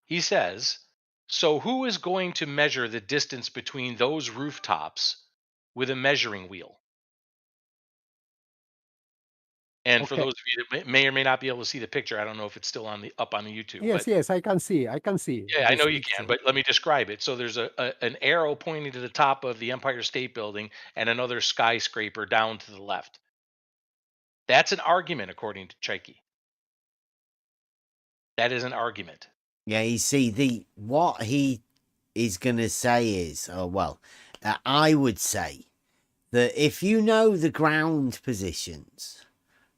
He says, so who is going to measure the distance between those rooftops with a measuring wheel? And for Okay. those of you that may or may not be able to see the picture, I don't know if it's still up on the YouTube. Yes, but, yes, I can see. Yeah, I know you can, but let me describe it. So there's an arrow pointing to the top of the Empire State Building and another skyscraper down to the left. That's an argument, according to Chaiki. That is an argument. Yeah, you see, what he is going to say is, I would say that if you know the ground positions,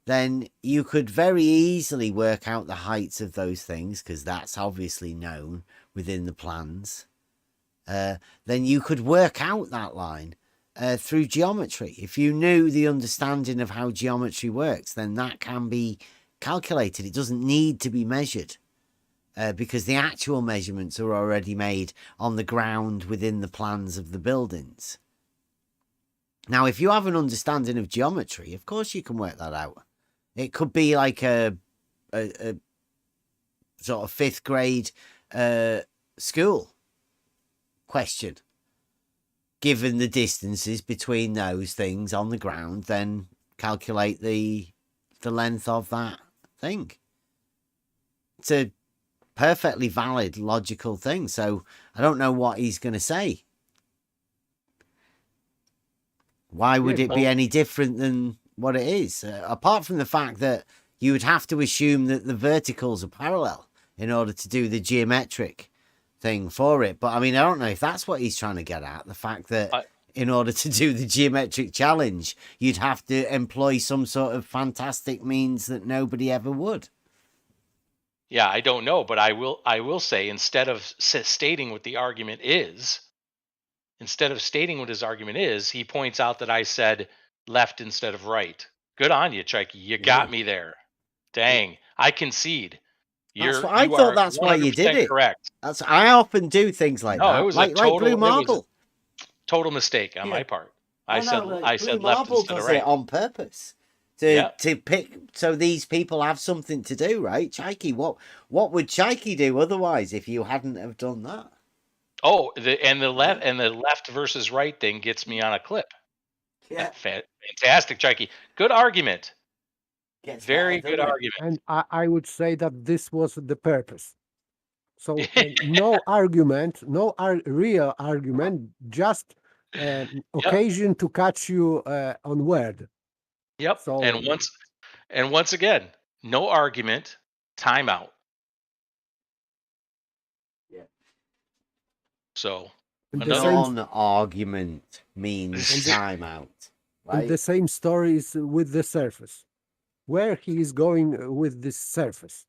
then you could very easily work out the heights of those things, because that's obviously known within the plans. Then you could work out that line through geometry. If you knew the understanding of how geometry works, then that can be calculated. It doesn't need to be measured. Because the actual measurements are already made on the ground within the plans of the buildings. Now, if you have an understanding of geometry, of course you can work that out. It could be like a sort of 5th grade school question. Given the distances between those things on the ground, then calculate the length of that thing. It's a perfectly valid, logical thing. So I don't know what he's going to say. Why would it be any different than what it is? Apart from the fact that you would have to assume that the verticals are parallel in order to do the geometric thing for it. But I mean, I don't know if that's what he's trying to get at. The fact that in order to do the geometric challenge, you'd have to employ some sort of fantastic means that nobody ever would. Yeah, I don't know, but I will say, instead of stating what the argument is, he points out that I said left instead of right. Good on you, Chaiki. You got me there. Dang, I concede. I thought that's why you did it. Correct. I often do things like that. It was like Blue Marble. Total mistake on my part. I said Blue left Marble instead of does right. it on purpose. To pick, so these people have something to do, right? Chaiki, what would Chaiki do otherwise if you hadn't have done that? Oh, the left versus right thing gets me on a clip. Yeah, fantastic, Chaiki. Good argument. Very good Yeah. argument. And I would say that this was the purpose. So no argument, real argument, just occasion to catch you on word. Yep. So, and once again, no argument, timeout. Yeah. So non-argument means timeout. Right? And the same story is with the surface. Where he is going with this surface?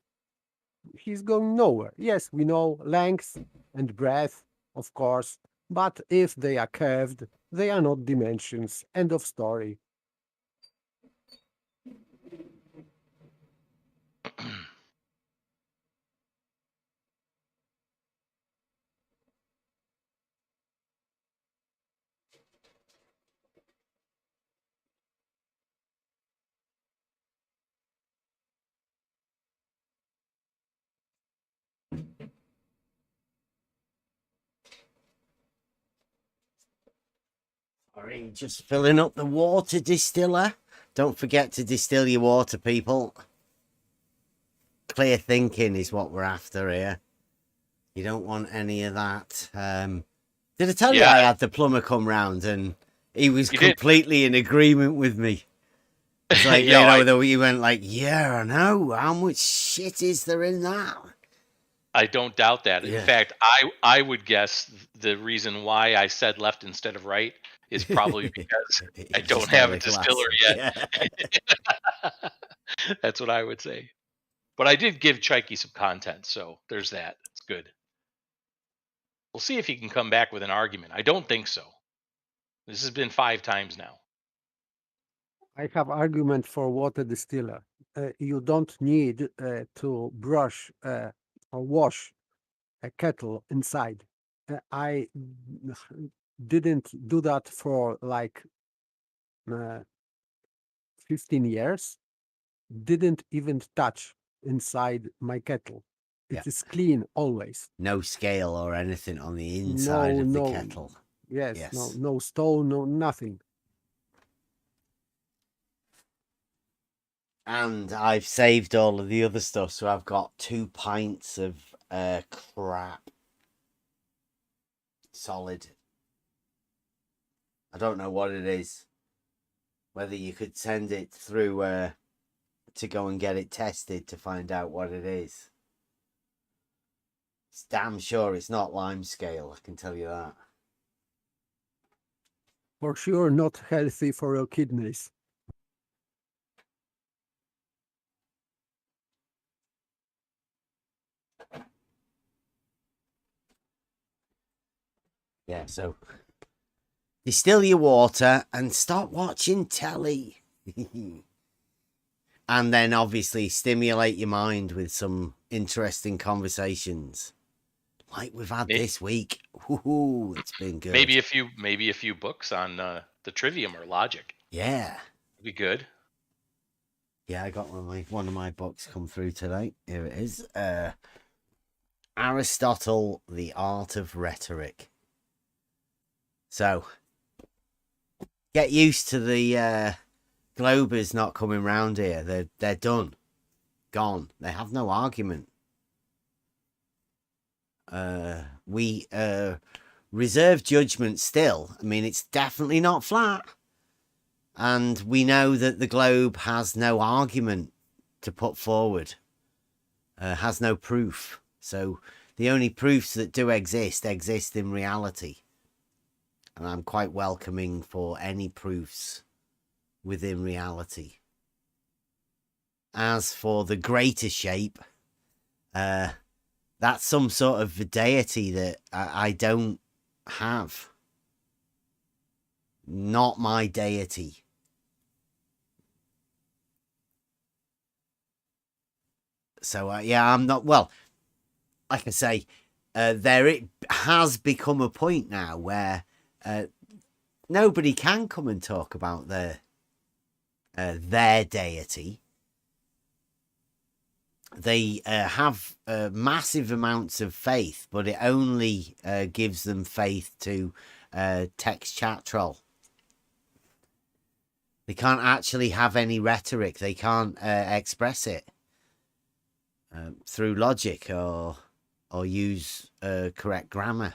He's going nowhere. Yes, we know length and breadth, of course, but if they are curved, they are not dimensions. End of story. Sorry, just filling up the water distiller. Don't forget to distill your water, people. Clear thinking is what we're after here. You don't want any of that. Did I tell you I had the plumber come round and he was completely in agreement with me? It's like, he went like, yeah, I know. How much shit is there in that? I don't doubt that. In fact, I would guess the reason why I said left instead of right is probably because I don't have a distiller yet. Yeah. That's what I would say. But I did give Chaiki some content, so there's that. It's good. We'll see if he can come back with an argument. I don't think so. This has been 5 times now. I have argument for water distiller. You don't need to brush or wash a kettle inside. I didn't do that for like 15 years. Didn't even touch inside my kettle. It is clean always. No scale or anything on the inside of the kettle. Yes. No stone, no nothing. And I've saved all of the other stuff, so I've got 2 pints of crap. Solid. I don't know what it is. Whether you could send it through to go and get it tested to find out what it is. It's damn sure it's not lime scale, I can tell you that. For sure not healthy for your kidneys. Yeah, so distill your water and stop watching telly. And then obviously stimulate your mind with some interesting conversations like we've had this week. Ooh, it's been good. Maybe a few books on the trivium or logic. Yeah. It'd be good. Yeah, I got one of my books come through today. Here it is. Aristotle, The Art of Rhetoric. So, get used to the Globers not coming round here. They're done. Gone. They have no argument. We reserve judgment still. I mean, it's definitely not flat. And we know that the globe has no argument to put forward. Has no proof. So the only proofs that do exist in reality. And I'm quite welcoming for any proofs within reality. As for the greater shape, that's some sort of deity that I don't have. Not my deity. So, I'm not, well, like I say, it has become a point now where nobody can come and talk about their deity. They have massive amounts of faith, but it only gives them faith to text chat troll. They can't actually have any rhetoric. They can't express it through logic or use correct grammar.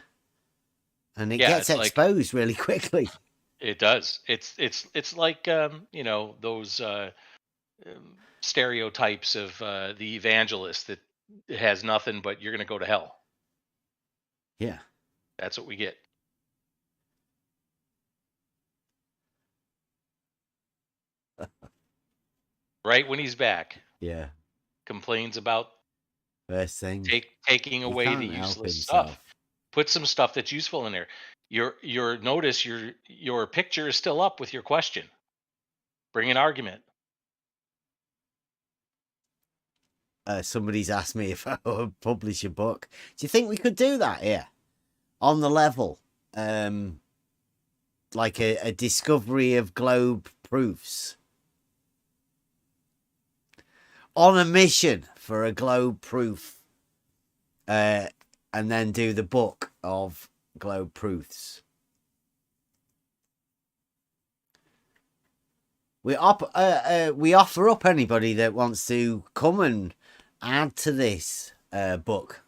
And it gets exposed really quickly. It does. It's like those stereotypes of the evangelist that has nothing but you're going to go to hell. Yeah, that's what we get. Right when he's back. Yeah. Complains about first thing taking away the useless stuff. Put some stuff that's useful in there. Your notice your picture is still up with your question. Bring an argument. Somebody's asked me if I would publish a book. Do you think we could do that here on the level? Like a discovery of globe proofs. On a mission for a globe proof. And then do the book of globe proofs. we offer up anybody that wants to come and add to this book.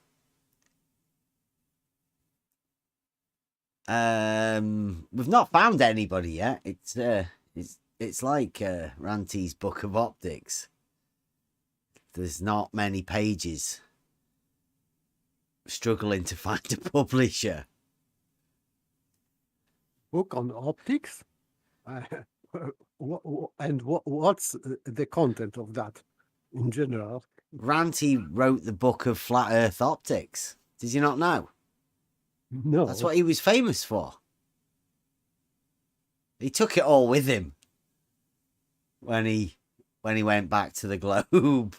We've not found anybody yet. It's like Ranti's Book of Optics. There's not many pages. Struggling to find a publisher. Book on optics? What's the content of that in general? Ranti wrote the book of flat earth optics. Did you not know? No. That's what he was famous for. He took it all with him when he went back to the globe.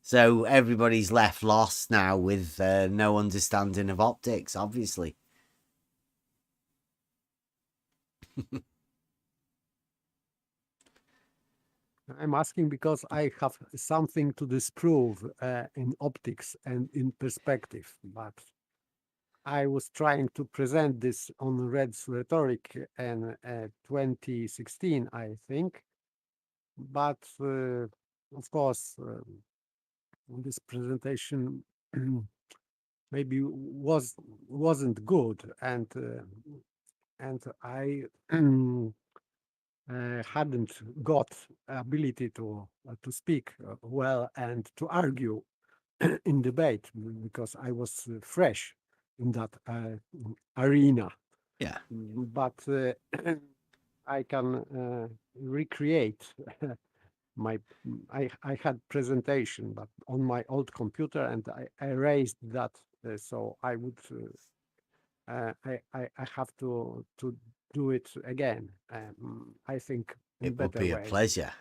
So everybody's left lost now with no understanding of optics, obviously. I'm asking because I have something to disprove in optics and in perspective, but I was trying to present this on Red's Rhetoric in 2016, I think. But of course, this presentation maybe wasn't good, and I hadn't got ability to speak well and to argue in debate because I was fresh in that arena. Yeah. But I can recreate I had presentation, but on my old computer, and I erased that. So I would I have to do it again. I think it would be a pleasure,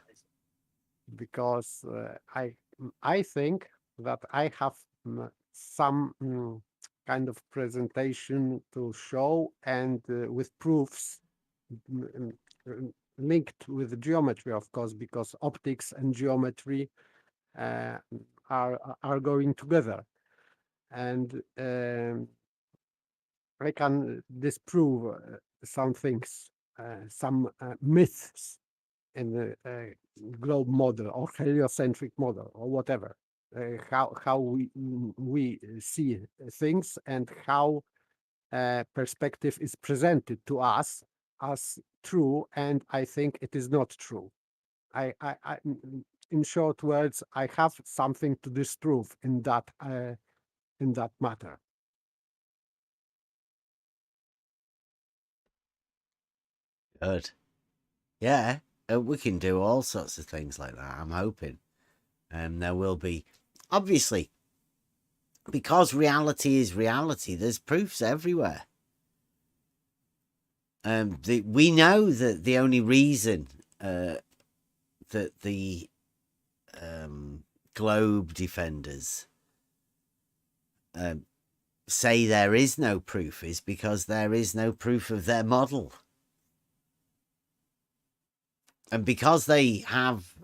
because I think that I have some kind of presentation to show, and with proofs linked with geometry, of course, because optics and geometry are going together, and I can disprove some things, some myths in the globe model or heliocentric model or whatever, how we see things and how perspective is presented to us as true, and I think it is not true. I in short words, I have something to disprove in that matter. Good. Yeah, we can do all sorts of things like that, I'm hoping. And there will be, obviously, because reality is reality, there's proofs everywhere. We know that the only reason that the globe defenders say there is no proof is because there is no proof of their model. And because they have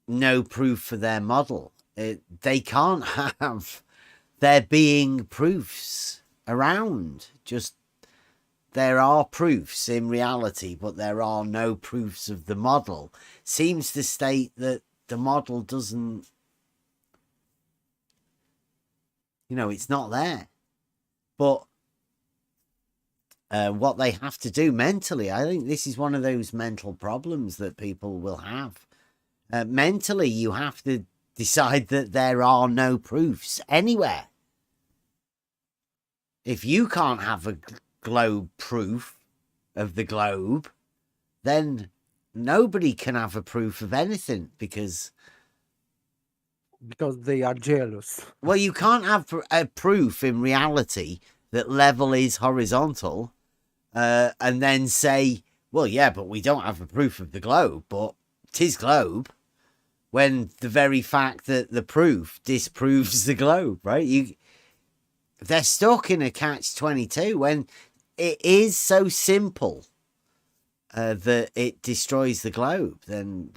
no proof for their model, they can't have there being proofs around. Just there are proofs in reality, but there are no proofs of the model. Seems to state that the model doesn't, it's not there. But what they have to do mentally, I think this is one of those mental problems that people will have. Mentally, you have to decide that there are no proofs anywhere. If you can't have a globe proof of the globe, then nobody can have a proof of anything because they are jealous. Well, you can't have a proof in reality that level is horizontal and then say, well, yeah, but we don't have a proof of the globe, but 'tis globe, when the very fact that the proof disproves the globe, right? They're stuck in a catch-22 when it is so simple that it destroys the globe. Then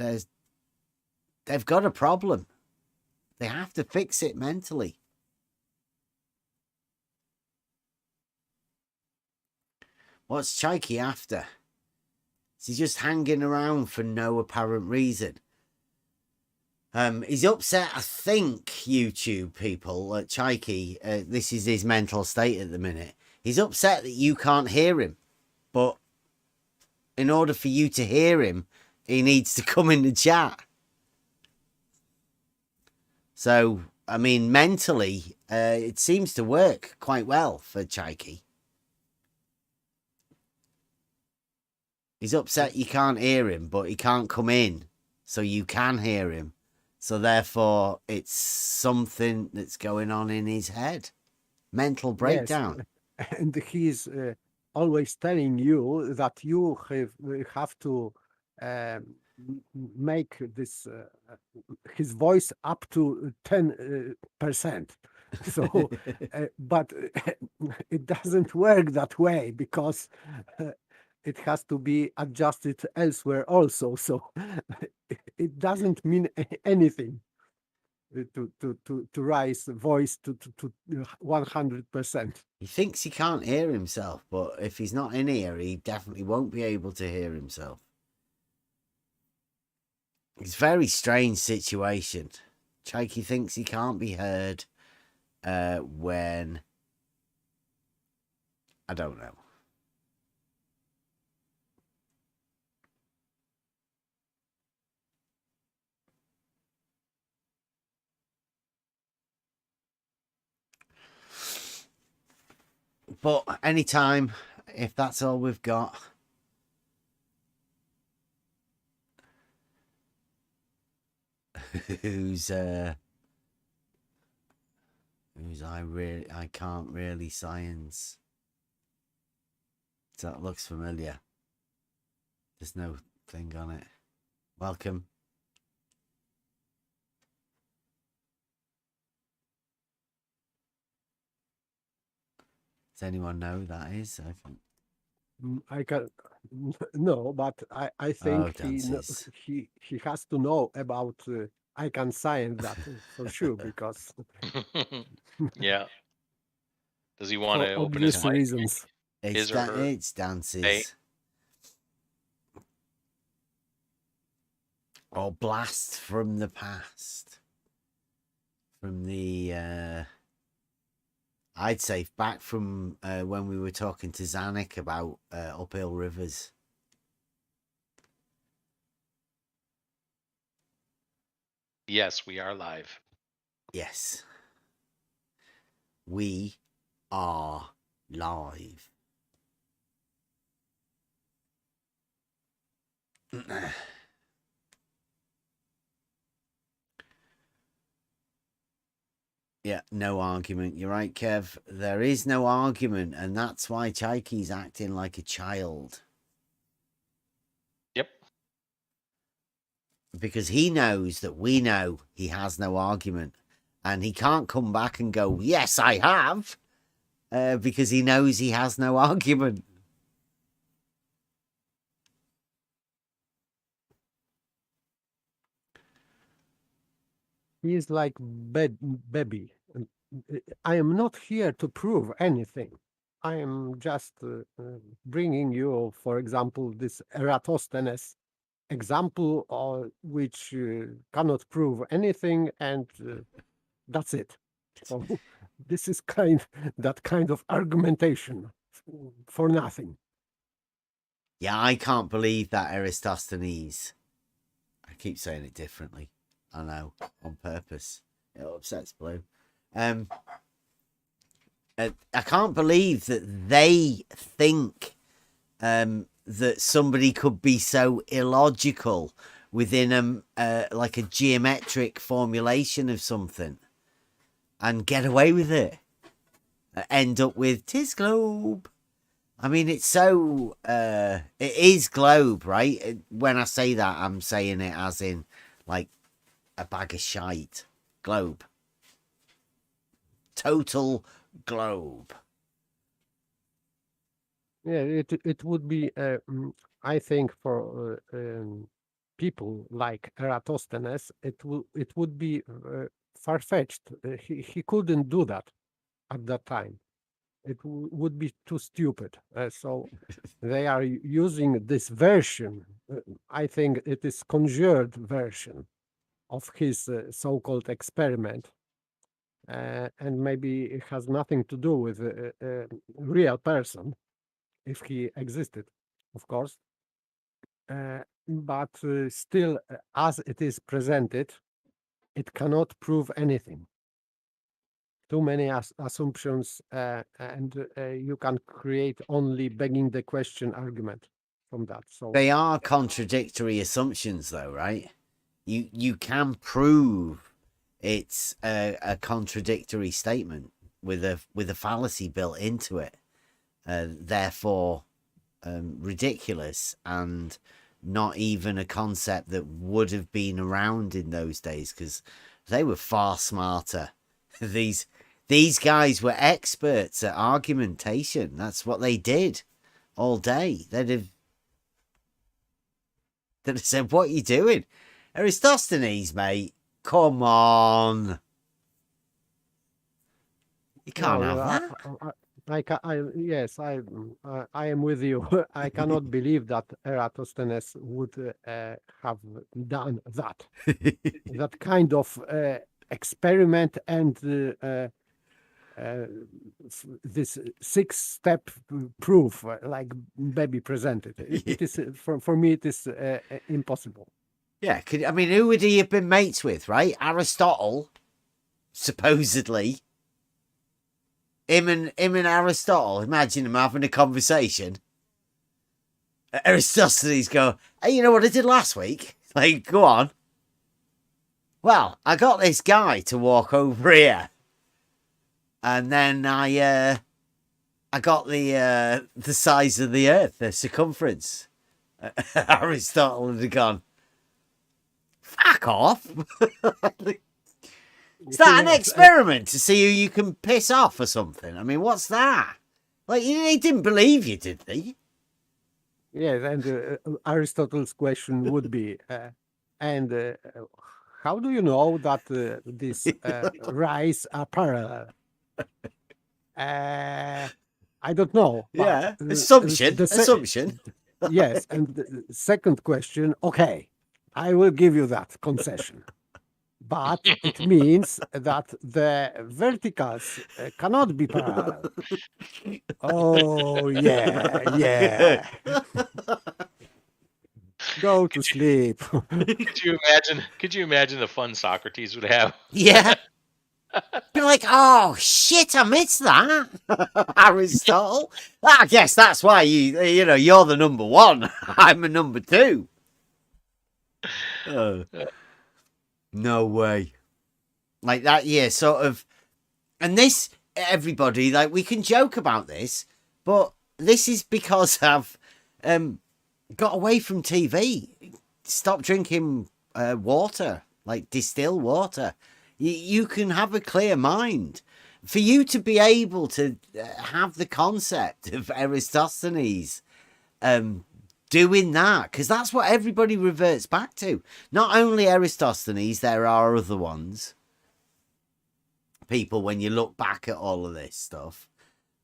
they've got a problem. They have to fix it mentally. What's Chaiki after? He's just hanging around for no apparent reason. He's upset, I think, YouTube people, Chaiki, this is his mental state at the minute. He's upset that you can't hear him. But in order for you to hear him, he needs to come in the chat. So, I mean, mentally, it seems to work quite well for Chaiki. He's upset you can't hear him, but he can't come in, so you can hear him. So therefore, it's something that's going on in his head. Mental breakdown. Yes. And he's always telling you that you have to make this his voice up to 10%. So, but it doesn't work that way, because it has to be adjusted elsewhere also. So it doesn't mean anything to raise the voice to 100%. He thinks he can't hear himself, but if he's not in here, he definitely won't be able to hear himself. It's a very strange situation. Chaiki thinks he can't be heard when... I don't know. But anytime, if that's all we've got... who's I can't really science. That looks familiar. There's no thing on it. Welcome. Does anyone know who that is? I can no, but I think he has to know about I can science that for sure, because yeah. Does he want to open obvious his mic? reasons? It's dances. Hey. Or blast from the past. From the I'd say back from when we were talking to Zanuck about uphill rivers. Yes, we are live. Yes. We are live. Yeah, no argument. You're right, Kev. There is no argument, and that's why Chaiki's acting like a child. Yep. Because he knows that we know he has no argument, and he can't come back and go, yes, I have, because he knows he has no argument. He is like baby. I am not here to prove anything. I am just bringing you, for example, this Eratosthenes example, which cannot prove anything, and that's it. So this is that kind of argumentation for nothing. Yeah, I can't believe that Eratosthenes. I keep saying it differently. I know, on purpose. It upsets Blue. I can't believe that they think that somebody could be so illogical within like a geometric formulation of something and get away with it. End up with "'tis globe." I mean, it's so it is globe, right? When I say that, I'm saying it as in like a bag of shite. Globe. Total globe. Yeah, it would be, I think, for people like Eratosthenes, it would be far-fetched. He couldn't do that at that time. it would be too stupid. So they are using this version. I think it is conjured version of his so-called experiment. And maybe it has nothing to do with a real person, if he existed, of course. But still, as it is presented, it cannot prove anything. Too many assumptions, and you can create only begging the question argument from that. So they are contradictory assumptions, though, right? You can prove it's a contradictory statement with a fallacy built into it, therefore ridiculous and not even a concept that would have been around in those days, because they were far smarter. These guys were experts at argumentation. That's what they did all day. They'd have said, "What are you doing, Eratosthenes, mate? Come on, you can't have that." I am with you. I cannot believe that Eratosthenes would have done that. That kind of experiment and this 6-step proof, like Baby presented. It is for me. It is impossible. Yeah, who would he have been mates with, right? Aristotle, supposedly. Him and Aristotle, imagine him having a conversation. Eratosthenes go, "Hey, you know what I did last week? Like, go on." "Well, I got this guy to walk over here. And then I got the size of the earth, the circumference." Aristotle had gone, "Fuck off." Is that an experiment to see who you can piss off or something? I mean, what's that? Like, he didn't believe you, did he? Yes, and Aristotle's question would be, how do you know that these rays are parallel? I don't know. But, Yeah, assumption. Yes, and the second question, okay, I will give you that concession. But it means that the verticals cannot be parallel. Oh, yeah. Go to sleep. Could you imagine the fun Socrates would have? Yeah. Be like, "Oh shit, I missed that." Aristotle. I guess that's why you're the number one. I'm a number two. No way. Like that, yeah, sort of. And this, everybody, like, we can joke about this, but this is because I've got away from TV. Stop drinking water, like distilled water. You can have a clear mind. For you to be able to have the concept of Eratosthenes doing that, because that's what everybody reverts back to. Not only Eratosthenes, there are other ones. People, when you look back at all of this stuff,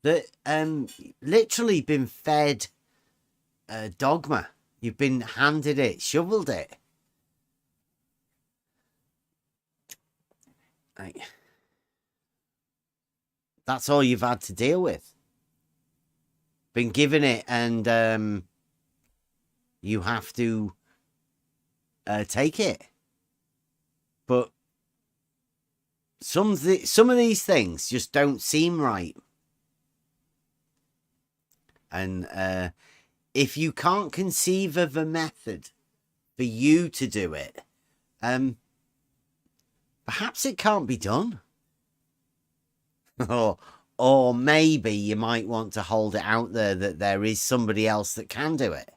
that literally been fed dogma. You've been handed it, shoveled it. Like, that's all you've had to deal with. Been given it, and you have to take it. But some of these things just don't seem right. And if you can't conceive of a method for you to do it, perhaps it can't be done. Or maybe you might want to hold it out there that there is somebody else that can do it.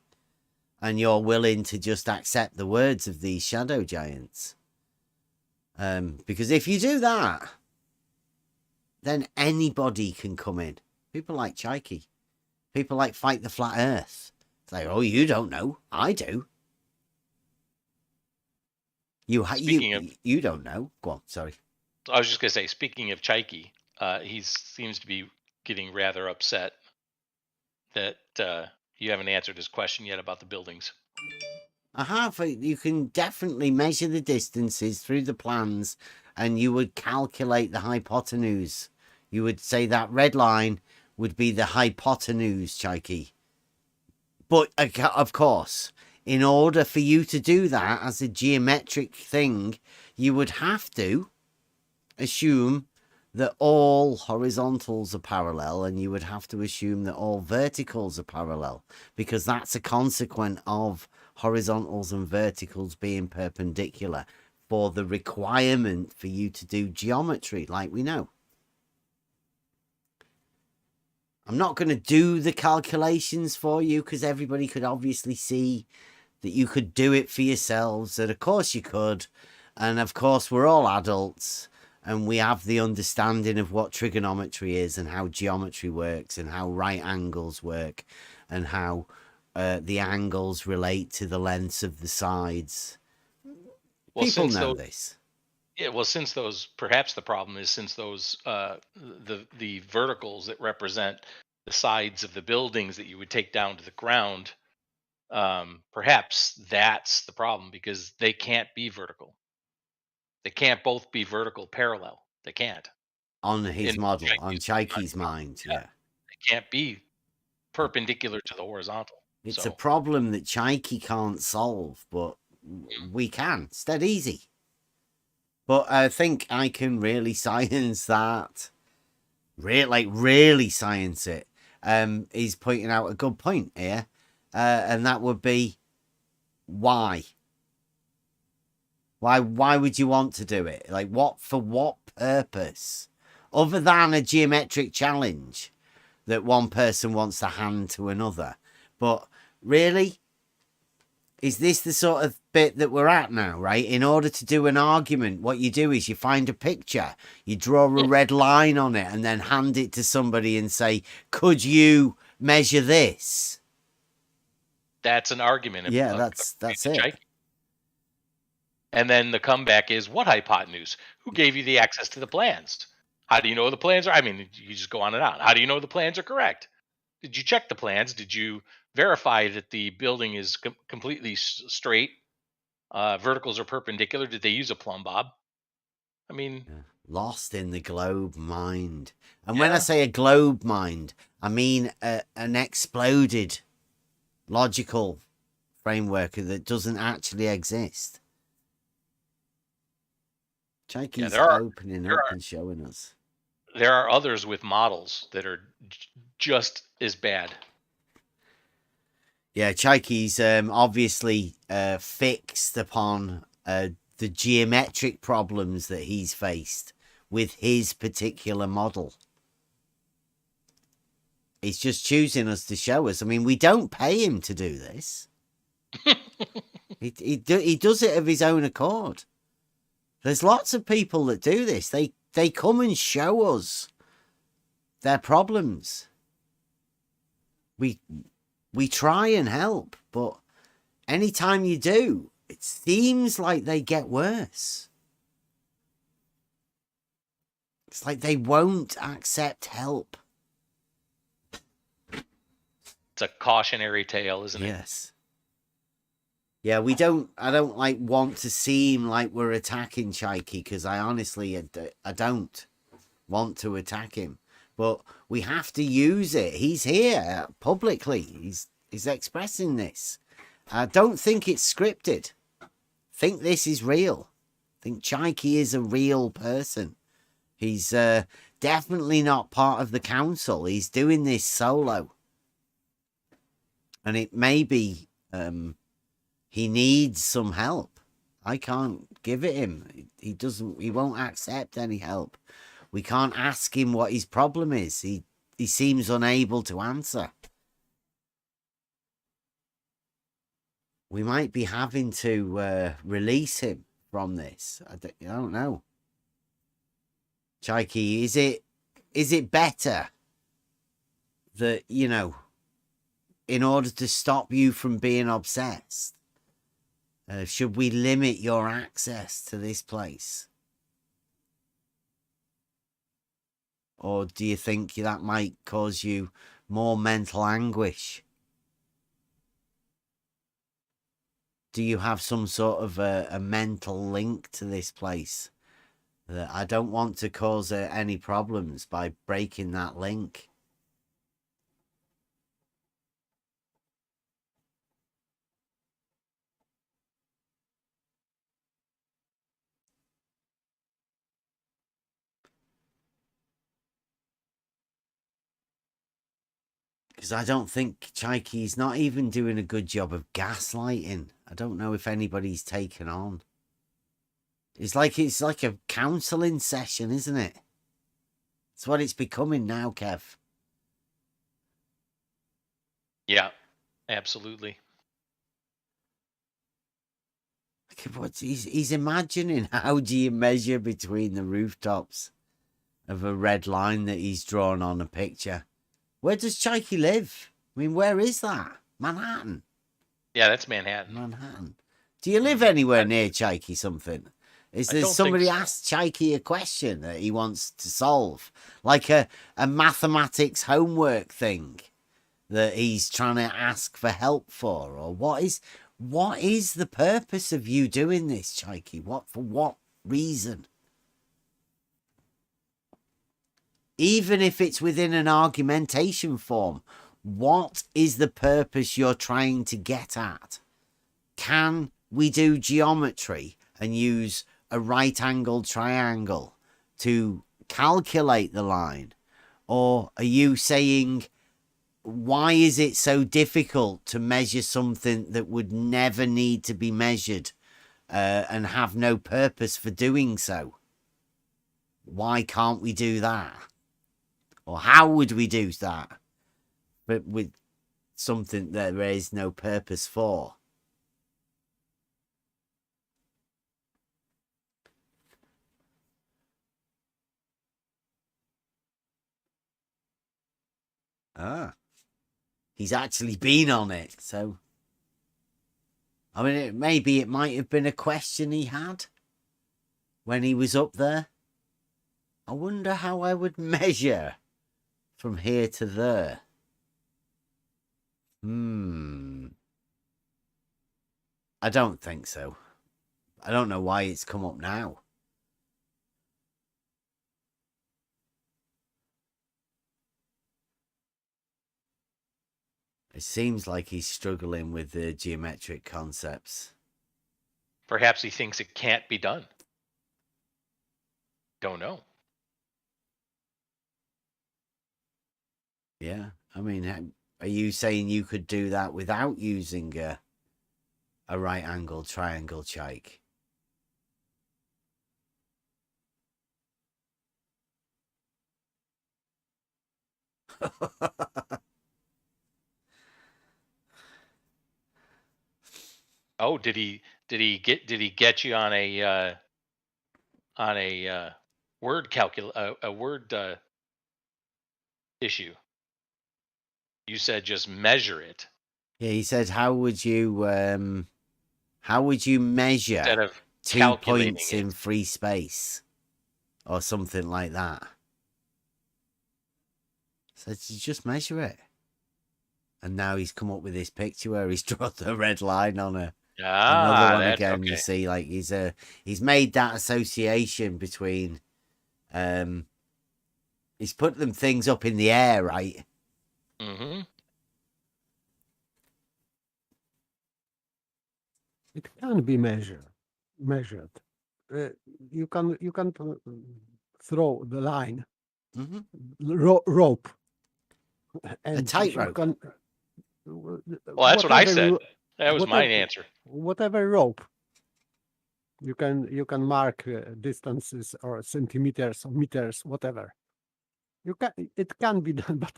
And you're willing to just accept the words of these shadow giants. Because if you do that, then anybody can come in. People like Chaiki. People like Fight the Flat Earth. It's like, "Oh, you don't know. I do." You don't know. Go on, sorry. I was just going to say, speaking of Chaiki, he seems to be getting rather upset that you haven't answered his question yet about the buildings. I have. You can definitely measure the distances through the plans, and you would calculate the hypotenuse. You would say that red line would be the hypotenuse, Chaiki. But of course, in order for you to do that as a geometric thing, you would have to assume that all horizontals are parallel, and you would have to assume that all verticals are parallel, because that's a consequence of horizontals and verticals being perpendicular for the requirement for you to do geometry, like we know. I'm not going to do the calculations for you, because everybody could obviously see that you could do it for yourselves, that of course you could, and of course we're all adults, and we have the understanding of what trigonometry is, and how geometry works, and how right angles work, and how the angles relate to the lengths of the sides. Well, people know this. Yeah, well, since those, perhaps the problem is, since those the verticals that represent the sides of the buildings that you would take down to the ground, perhaps that's the problem, because they can't be vertical. They can't both be vertical parallel. They can't. On his model, on Chaiki's mind, yeah. They can't be perpendicular to the horizontal. It's a problem that Chaiki can't solve, but we can. It's dead easy. But I think I can really science that. Really science it. He's pointing out a good point here. And that would be why? Why would you want to do it? Like, for what purpose? Other than a geometric challenge that one person wants to hand to another. But really, is this the sort of bit that we're at now, right? In order to do an argument, what you do is you find a picture, you draw a red line on it, and then hand it to somebody and say, could you measure this? That's an argument. Yeah, that's it. And then the comeback is, what hypotenuse? Who gave you the access to the plans? How do you know the plans are? I mean, you just go on and on. How do you know the plans are correct? Did you check the plans? Did you verify that the building is completely straight? Verticals are perpendicular. Did they use a plumb bob? I mean, lost in the globe mind. And when I say a globe mind, I mean an exploded logical framework that doesn't actually exist. Chaiki's opening up and showing us. There are others with models that are just as bad. Yeah, Chaiki's obviously fixed upon the geometric problems that he's faced with his particular model. He's just choosing us to show us. I mean, we don't pay him to do this. He does it of his own accord. There's lots of people that do this. They come and show us their problems. We try and help, but anytime you do, it seems like they get worse. It's like they won't accept help. It's a cautionary tale, isn't it? Yes. Yeah, I don't want to seem like we're attacking Chaiki, because I honestly, I don't want to attack him. But we have to use it. He's here publicly. He's expressing this. I don't think it's scripted. I think this is real. I think Chaiki is a real person. He's definitely not part of the council. He's doing this solo. And it may be he needs some help. I can't give it him. He won't accept any help. We can't ask him what his problem is. He seems unable to answer. We might be having to release him from this. I don't know. Chaiki, is it better that, in order to stop you from being obsessed, should we limit your access to this place? Or do you think that might cause you more mental anguish? Do you have some sort of a mental link to this place? That I don't want to cause any problems by breaking that link. Because I don't think Chaikey's not even doing a good job of gaslighting. I don't know if anybody's taken on. It's like a counselling session, isn't it? It's what it's becoming now, Kev. Yeah, absolutely. He's imagining how do you measure between the rooftops of a red line that he's drawn on a picture. Where does Chaikey live? I mean, where is that? Manhattan. Yeah, that's Manhattan. Manhattan. Do you live anywhere near Chaikey something? Is there somebody asked Chaikey a question that he wants to solve? Like a mathematics homework thing that he's trying to ask for help for? Or what is the purpose of you doing this, Chaikey? For what reason? Even if it's within an argumentation form, what is the purpose you're trying to get at? Can we do geometry and use a right-angled triangle to calculate the line? Or are you saying, why is it so difficult to measure something that would never need to be measured and have no purpose for doing so? Why can't we do that? Or how would we do that? But with something that there is no purpose for. He's actually been on it, so I mean, maybe it might have been a question he had when he was up there. I wonder how I would measure from here to there. I don't think so. I don't know why it's come up now. It seems like he's struggling with the geometric concepts. Perhaps he thinks it can't be done. Don't know. Yeah, I mean, are you saying you could do that without using a right-angle triangle, Chaik? Oh, did he get you on a word issue? You said just measure it. Yeah, he said, how would you measure instead of 2 points in free space or something like that? So you just measure it. And now he's come up with this picture where he's drawn a red line on another one again. Okay. You see, like he's made that association between he's put them things up in the air, right? Mm-hmm. It can be measured. You can throw the line, rope, and a tightrope. Well, that's what I said. That was my answer. Whatever rope. You can mark distances or centimeters or meters, whatever. It can be done, but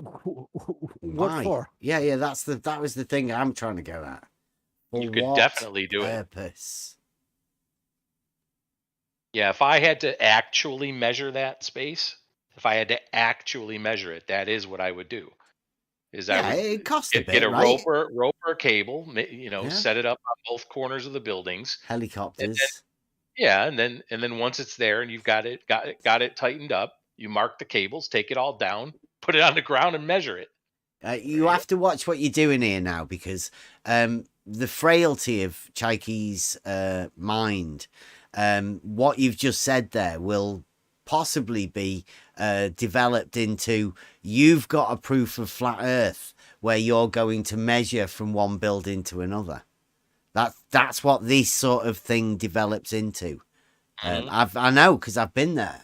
what for? Yeah. That was the thing I'm trying to go at. You could definitely do purpose? Yeah, if I had to actually measure that space, that is what I would do. It costs a bit, get a right? rope or cable, set it up on both corners of the buildings. Helicopters. And then once it's there and you've got it tightened up, You mark the cables, take it all down, put it on the ground, and measure it. You have to watch what you're doing here now, because the frailty of Chaiki's mind, what you've just said there will possibly be developed into, you've got a proof of flat Earth where you're going to measure from one building to another. That's what this sort of thing develops into. I know, because I've been there.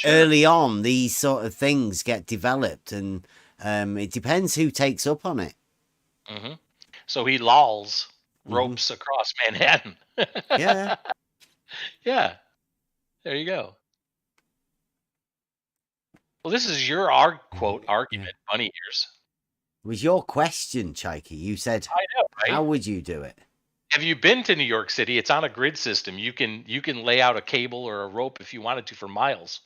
Early on, these sort of things get developed, and it depends who takes up on it. So he lolls ropes across Manhattan. Yeah. Yeah. There you go. Well, this is your quote argument, bunny ears. It was your question, Chaiki. You said, I know, right? How would you do it? Have you been to New York City? It's on a grid system. You can lay out a cable or a rope if you wanted to for miles.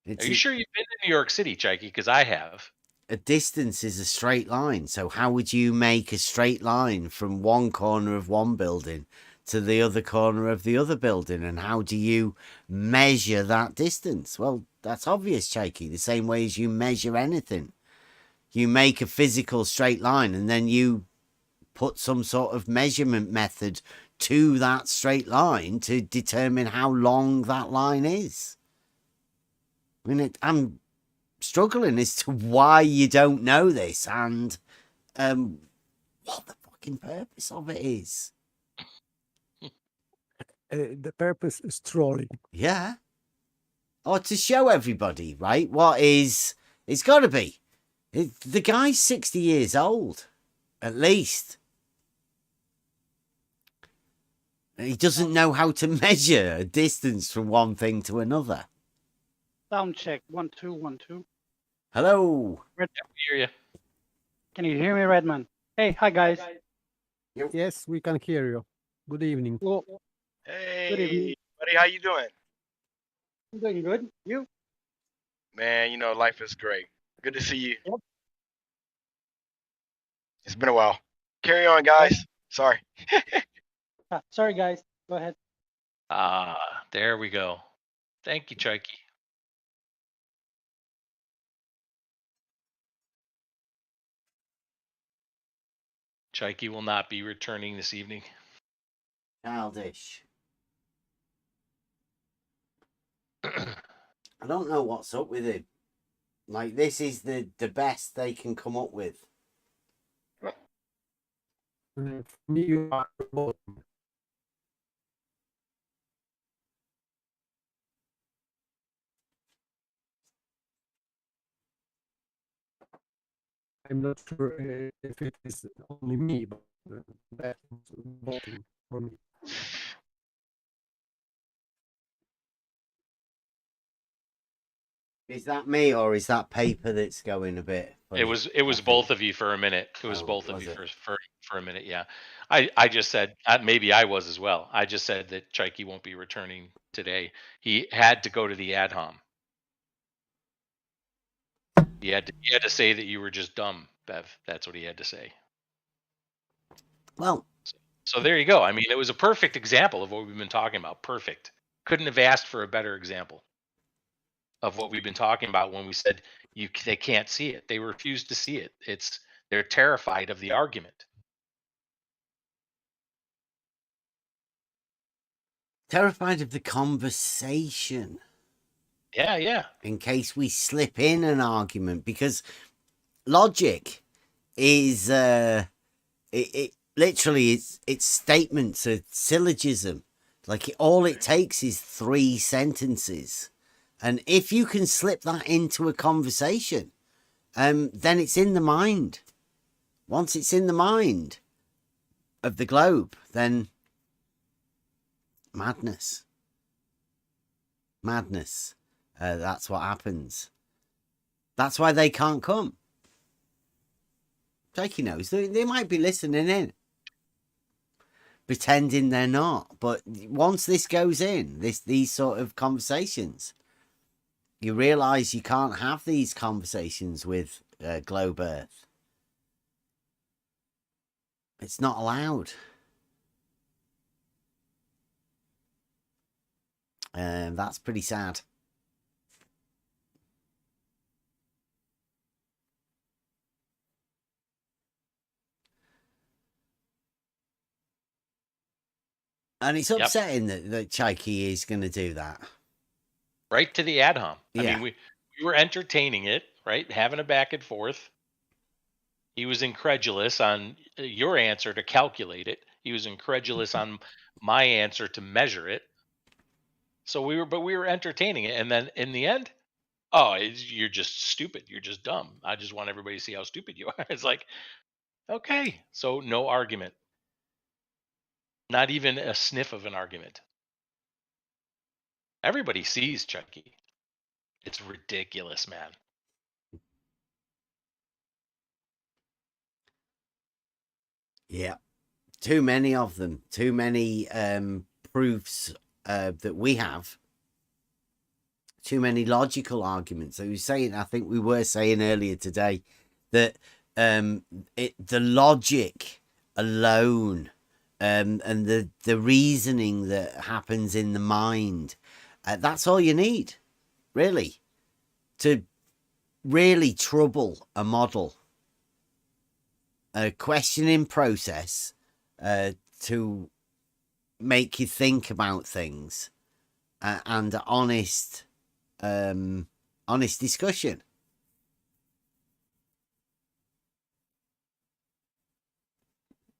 Are you sure you've been to New York City, Chaiki? Because I have. A distance is a straight line. So how would you make a straight line from one corner of one building to the other corner of the other building? And how do you measure that distance? Well, that's obvious, Chaiki. The same way as you measure anything. You make a physical straight line, and then you put some sort of measurement method to that straight line to determine how long that line is. I mean, I'm struggling as to why you don't know this, and what the fucking purpose of it is. The purpose is trolling. Yeah. Or to show everybody, right? It's got to be. The guy's 60 years old, at least. He doesn't know how to measure a distance from one thing to another. Sound check. 1 2 1 2. Hello. I hear you. Can you hear me, Redman? Hey, hi guys. Yes, we can hear you. Good evening. Well, Hey, good evening. buddy, how you doing? I'm doing good. You? Man, life is great. Good to see you. Yep. It's been a while. Carry on, guys. Sorry. Sorry, guys. Go ahead. There we go. Thank you, Chaiki. Chaiki will not be returning this evening. Childish. I don't know what's up with him. Like, this is the best they can come up with. Me, you are both. I'm not sure if it is only me, but that's voting for me. Is that me, or is that paper that's going a bit funny? It was both of you for a minute. It was both of you for a minute. Yeah, I just said maybe I was as well. I just said that Chaiki won't be returning today. He had to go to the AdHom. He had to say that you were just dumb, Bev. That's what he had to say. Well, so there you go. I mean, it was a perfect example of what we've been talking about. Perfect. Couldn't have asked for a better example of what we've been talking about when we said they can't see it. They refuse to see it. They're terrified of the argument. Terrified of the conversation. Yeah. In case we slip in an argument, because logic is it literally it's statements, a syllogism. Like all it takes is 3 sentences, and if you can slip that into a conversation, then it's in the mind. Once it's in the mind of the globe, then madness. That's what happens. That's why they can't come. Jakey knows. They might be listening in, pretending they're not. But once this goes in, these sort of conversations, you realise you can't have these conversations with Globe Earth. It's not allowed. That's pretty sad. And it's upsetting that Chaiki is going to do that. Right to the ad hom. Yeah. I mean, we were entertaining it, right? Having a back and forth. He was incredulous on your answer to calculate it. He was incredulous on my answer to measure it. So we were entertaining it, and then in the end, you're just stupid. You're just dumb. I just want everybody to see how stupid you are. It's like, okay, so no argument, not even a sniff of an argument. Everybody sees Chucky. It's ridiculous, man. Yeah, too many of them. Too many proofs that we have. Too many logical arguments. So I think we were saying earlier today that the logic alone and the reasoning that happens in the mind, that's all you need, really, to really trouble a model. A questioning process to make you think about things, and honest discussion.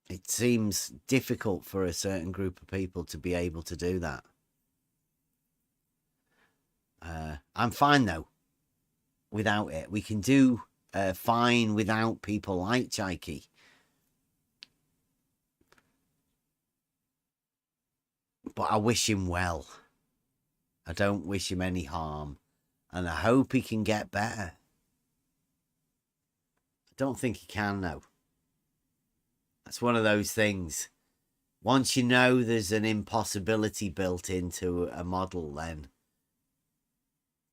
It seems difficult for a certain group of people to be able to do that. I'm fine though without it. We can do fine without people like Chaiki. But I wish him well. I don't wish him any harm. And I hope he can get better. I don't think he can, though. That's one of those things. Once you know there's an impossibility built into a model, then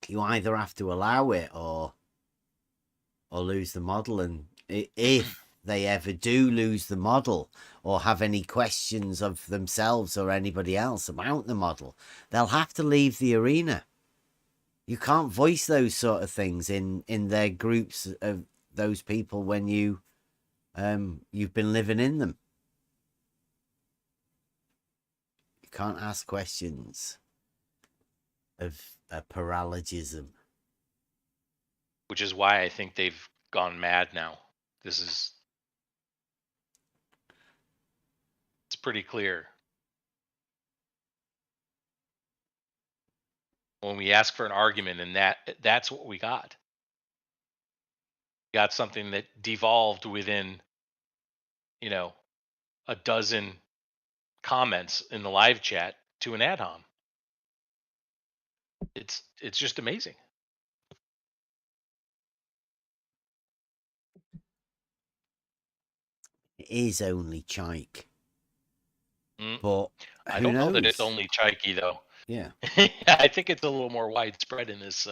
you either have to allow it or lose the model. And if they ever do lose the model or have any questions of themselves or anybody else about the model, they'll have to leave the arena. You can't voice those sort of things in their groups of those people when you've been living in them. You can't ask questions of a paralogism. Which is why I think they've gone mad now. It's pretty clear. When we ask for an argument, and that's what we got. We got something that devolved within, a dozen comments in the live chat to an ad hom. It's just amazing. It is only Chaik. But I don't know that it's only Chaiki, though. Yeah. I think it's a little more widespread in this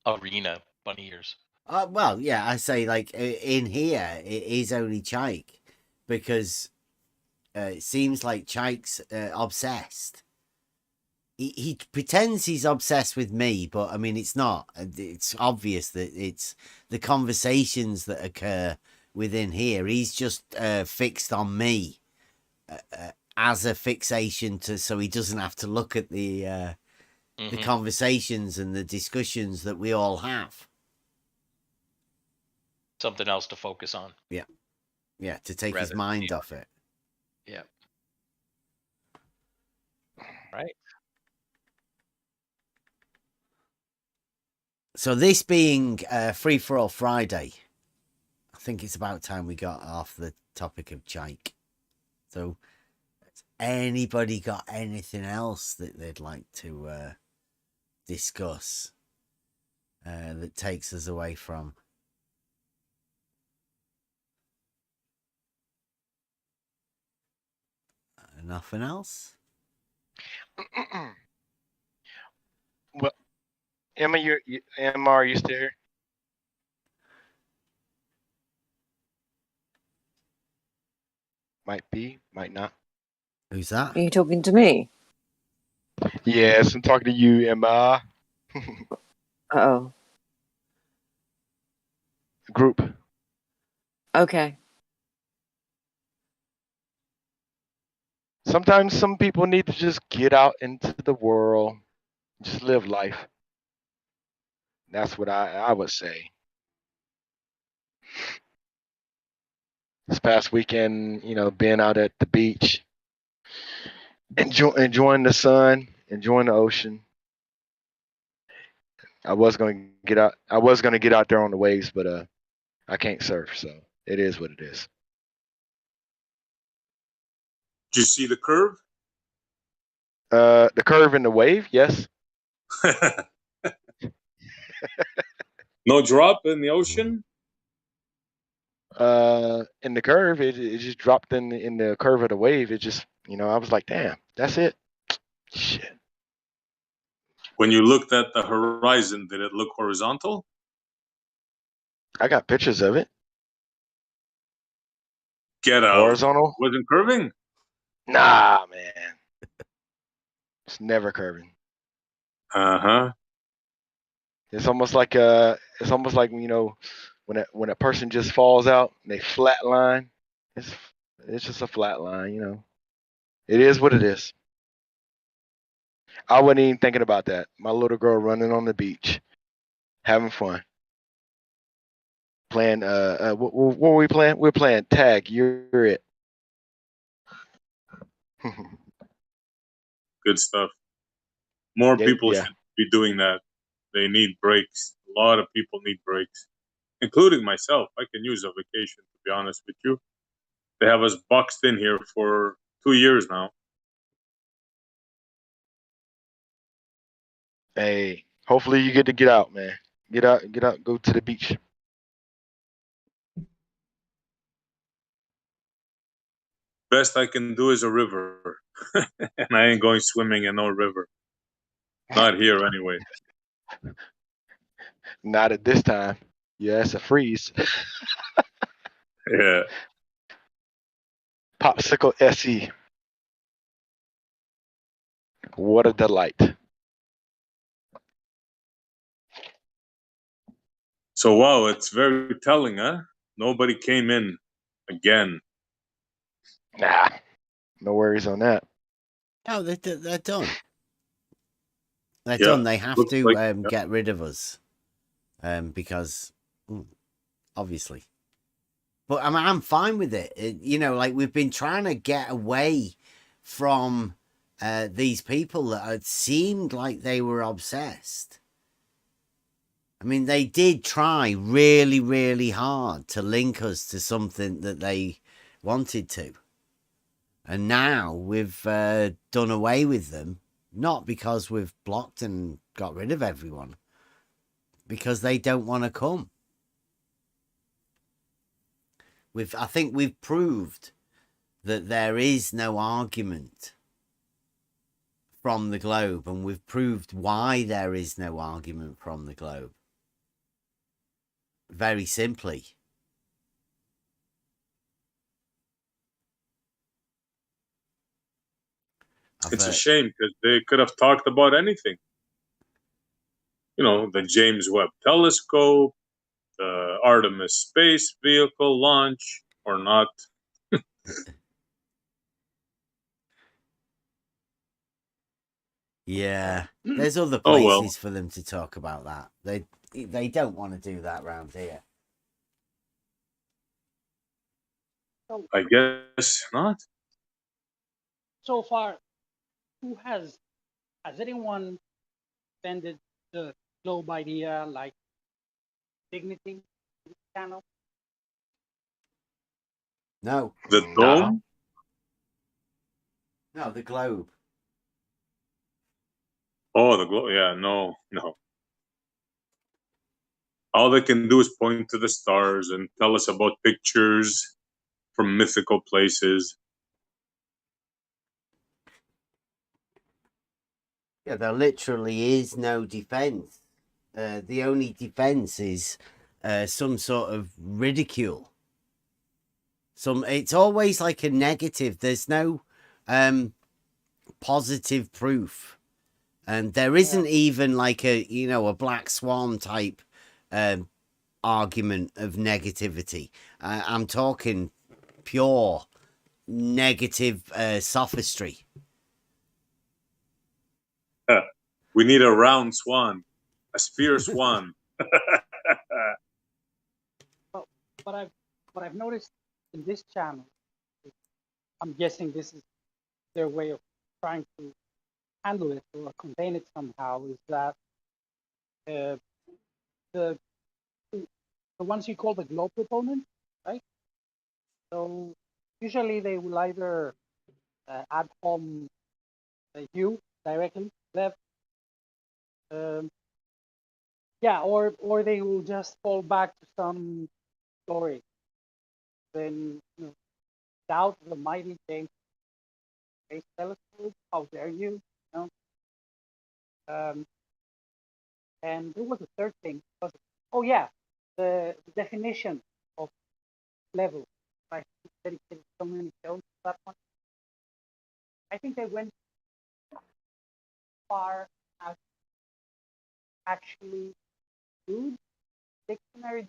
arena, bunny ears. Well, yeah, I say like in here, it is only Chaik because it seems like Chaik's obsessed. He pretends he's obsessed with me, but I mean, it's not. It's obvious that it's the conversations that occur within here. He's just fixed on me as a fixation so he doesn't have to look at the conversations and the discussions that we all have. Something else to focus on. Yeah, to take his mind off it. Yeah. Right. So this being Free For All Friday, I think it's about time we got off the topic of Chaik. So has anybody got anything else that they'd like to discuss that takes us away from? Nothing else? Well, Emma, Emma, are you still here? Might be, might not. Who's that? Are you talking to me? Yes, I'm talking to you, Emma. Uh-oh. Group. Okay. Sometimes some people need to just get out into the world, just live life. That's what I would say. This past weekend, being out at the beach, enjoying the sun, enjoying the ocean. I was gonna get out. I was gonna get out there on the waves, but I can't surf, so it is what it is. Did you see the curve? The curve in the wave, yes. No drop in the ocean? In the curve, it just dropped in the curve of the wave. It just, I was like, damn, that's it. Shit. When you looked at the horizon, did it look horizontal? I got pictures of it. Get out. Horizontal? Wasn't curving? Nah, man. It's never curving. Uh-huh. It's almost like when a person just falls out and they flat line. It's just a flat line, It is what it is. I wasn't even thinking about that. My little girl running on the beach, having fun. Playing what were we playing? We're playing tag. You're it. Good stuff. More people yeah. should be doing that. They need breaks. A lot of people need breaks, including myself. I can use a vacation, to be honest with you. They have us boxed in here for 2 years now. Hey, hopefully you get to get out, man. Get out, go to the beach. Best I can do is a river. And I ain't going swimming in no river. Not here anyway. Not at this time. Yeah, it's a freeze. Yeah. Popsicle SE. What a delight. So, wow, it's very telling, huh? Nobody came in again. Nah, no worries on that. No, they're done. They're Yeah, done. They have looks to like- yeah. get rid of us because, obviously. But I'm fine with it. Like we've been trying to get away from these people that had seemed like they were obsessed. I mean, they did try really, really hard to link us to something that they wanted to. And now we've done away with them, not because we've blocked and got rid of everyone, because they don't want to come. I think we've proved that there is no argument from the globe, and we've proved why there is no argument from the globe. Very simply. It's a shame because they could have talked about anything. The James Webb Telescope, the Artemis space vehicle launch, or not. Yeah, there's other places for them to talk about that. They don't want to do that round here. I guess not. So far, has anyone defended the globe idea like dignity channel? No. The dome? No, the globe. Oh, the globe. Yeah, no. All they can do is point to the stars and tell us about pictures from mythical places. Yeah, there literally is no defense. The only defense is some sort of ridicule. It's always like a negative. There's no positive proof, and there isn't even like a black swan type argument of negativity. I'm talking pure negative sophistry. We need a round swan, a sphere swan. What I've noticed in this channel, I'm guessing this is their way of trying to handle it or contain it somehow, is that the ones you call the globe proponent, right? So usually they will either add home you directly left, yeah, or they will just fall back to some story. Then doubt the mighty James Space Telescope. How dare you? You know? And there was a third thing. Oh yeah, the definition of level. I dedicated so many shows to that one. I think they went far as actually good dictionary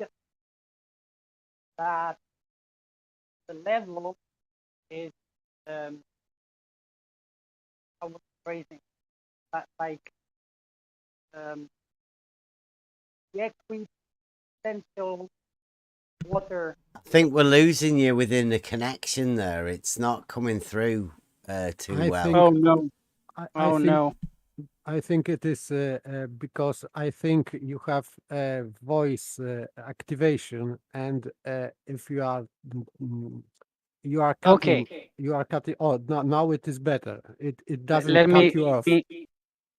that the level is I was phrasing like the equipotential water. I think we're losing you within the connection there. It's not coming through too well. Think, oh no! I think, no! I think it is because I think you have voice activation, and if you are cutting, Okay. you are cutting. Oh, now it is better. It doesn't Let cut you off.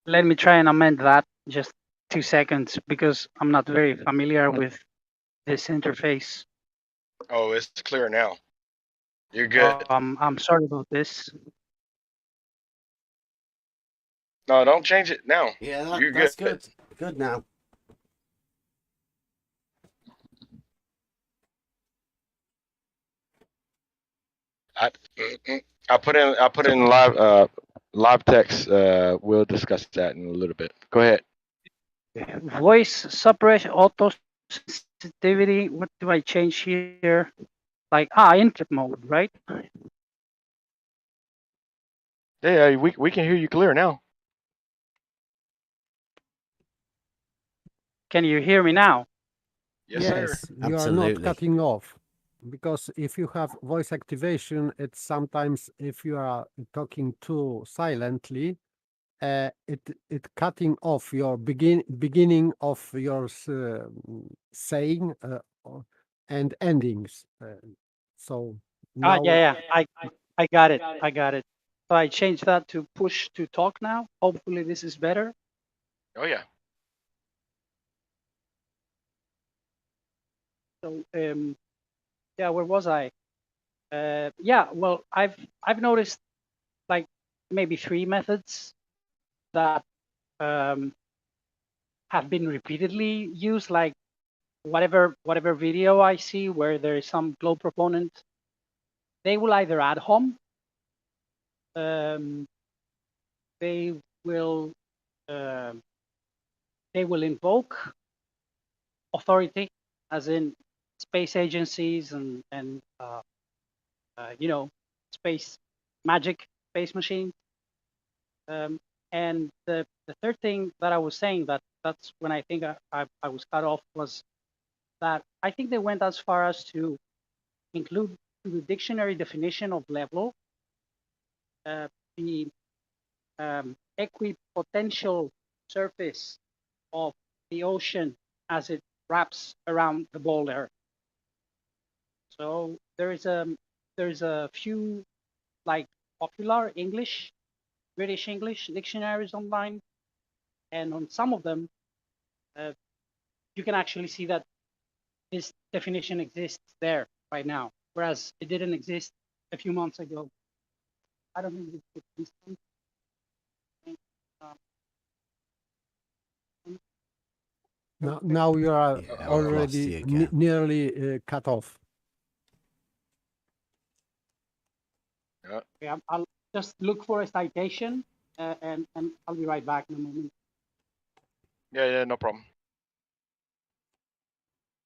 Let me try and amend that. Just 2 seconds, because I'm not very familiar with this interface. Oh, it's clear now. You're good. I'm sorry about this. No, don't change it now. Yeah, You're that's good. Good now. I put in live text. We'll discuss that in a little bit. Go ahead. Voice suppression, auto sensitivity. What do I change here? Like input mode, right? Yeah, we can hear you clear now. Can you hear me now? Yes, sir. You are not cutting off. Because if you have voice activation, it's sometimes if you are talking too silently, it cutting off your beginning of your saying and endings. So now, yeah, I got it. I got it. So I changed that to push to talk now. Hopefully this is better. Oh yeah. So yeah, where was I? Yeah, well, I've noticed like maybe 3 methods that have been repeatedly used, like whatever video I see where there is some globe proponent, they will either add hom, they will invoke authority, as in space agencies and space magic, space machine. And the third thing that I was saying, that's when I think I was cut off, was that I think they went as far as to include the dictionary definition of level the equipotential surface of the ocean as it wraps around the ball Earth. So there's a few like popular British English dictionaries online, and on some of them you can actually see that this definition exists there right now, whereas it didn't exist a few months ago. I don't think it's this one. Now you are already nearly cut off. Yeah, I'll just look for a citation and I'll be right back in a moment. Yeah, no problem.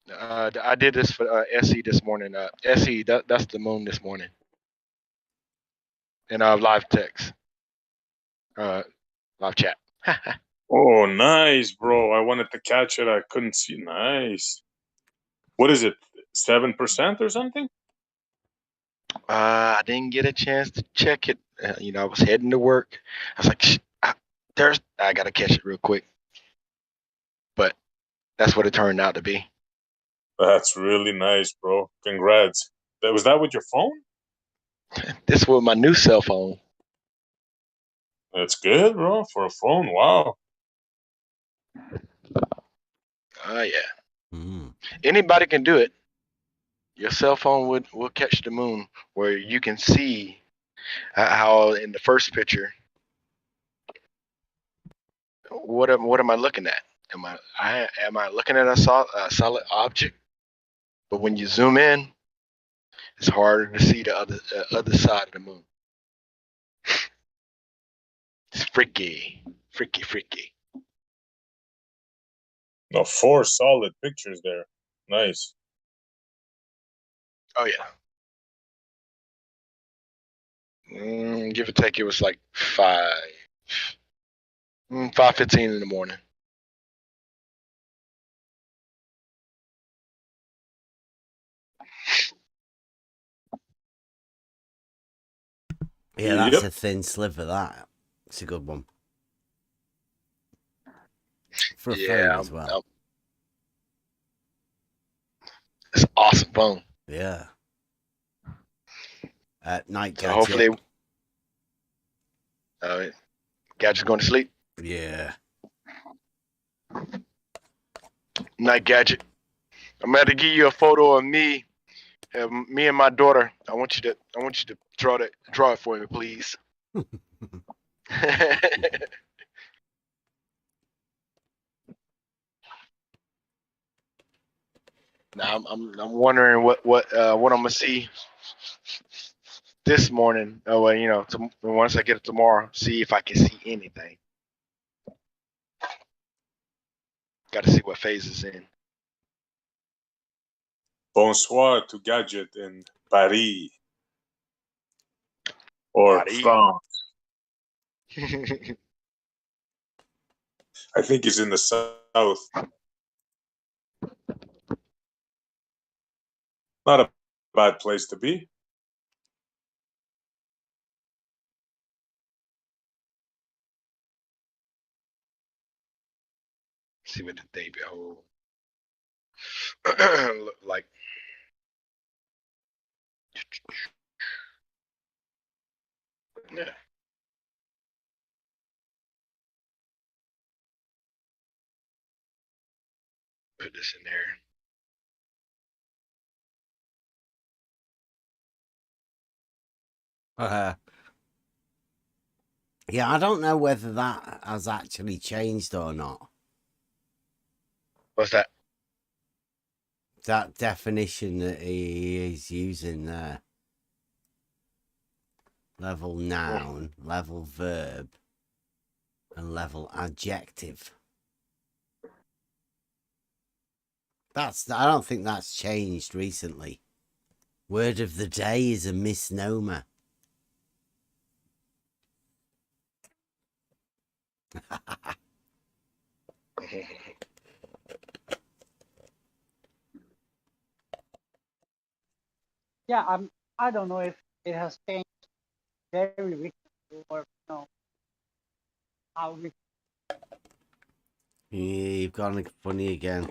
I did this for SE this morning. SE, that's the moon this morning. in our live text, live chat. Oh, nice, bro. I wanted to catch it. I couldn't see. Nice. What is it? 7% or something? I didn't get a chance to check it. I was heading to work. I was like, I gotta catch it real quick. But that's what it turned out to be. That's really nice, bro. Congrats. Was that with your phone? This was my new cell phone. That's good, bro. For a phone, wow. Oh yeah. Mm. Anybody can do it. Your cell phone will catch the moon, where you can see how in the first picture. What am I looking at? Am I looking at a solid object? But when you zoom in, it's harder to see the other side of the moon. It's freaky. No, 4 solid pictures there. Nice. Oh yeah. Give or take, it was like 5:15 in the morning. Yeah, that's Yep. a thin sliver, that. It's a good one. For a phone as well. It's an awesome phone. Yeah. Night So gadget. hopefully, Gadget's going to sleep. Yeah. Night Gadget. I'm going to give you a photo of me and my daughter. I want you to draw it for me, please. Now I'm wondering what I'm gonna see this morning. Oh well, once I get it tomorrow, see if I can see anything. Got to see what phase it's in. Bonsoir to Gadget in Paris. Or Paris. France. I think he's in the south. Not a bad place to be. See what the day behold. Look like. Yeah. Put this in there. Yeah, I don't know whether that has actually changed or not. What's that? That definition that he is using there. Level noun, level verb, and level adjective. I don't think that's changed recently. Word of the day is a misnomer. Yeah, I don't know if it has changed very recently or how recently. You've gone funny again.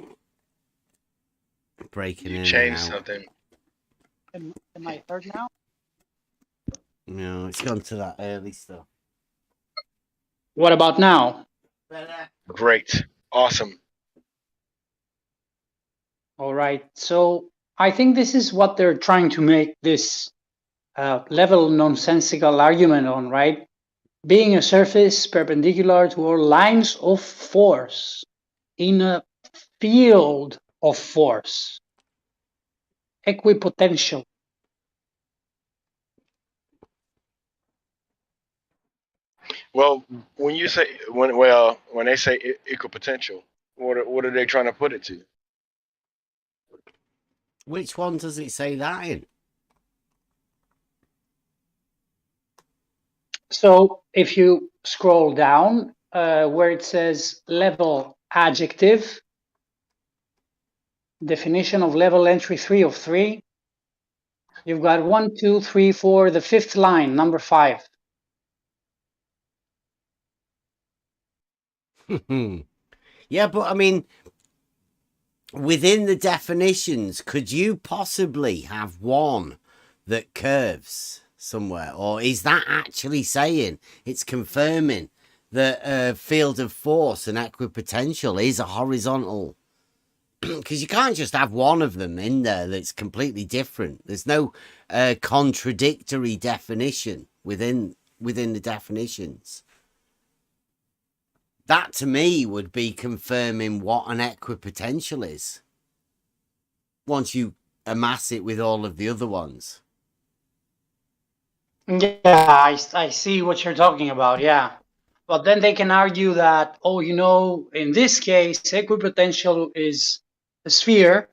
Breaking in and changed out. something. Am I heard now? No, it's gone to that early stuff. What about now? Better. Great. Awesome. All right. So I think this is what they're trying to make this level nonsensical argument on, right? Being a surface perpendicular to all lines of force in a field of force, equipotential. Well, when they say equipotential, what are they trying to put it to? Which one does it say that in? So if you scroll down where it says level adjective, definition of level entry 3 of 3, you've got 1, 2, 3, 4, the fifth line, number 5. Yeah, but I mean, within the definitions, could you possibly have one that curves somewhere? Or is that actually saying, it's confirming that a field of force and equipotential is a horizontal? Because you can't just have one of them in there that's completely different. There's no contradictory definition within the definitions. That to me would be confirming what an equipotential is once you amass it with all of the other ones. Yeah, I see what you're talking about, yeah. But then they can argue that, oh, you know, in this case, equipotential is a sphere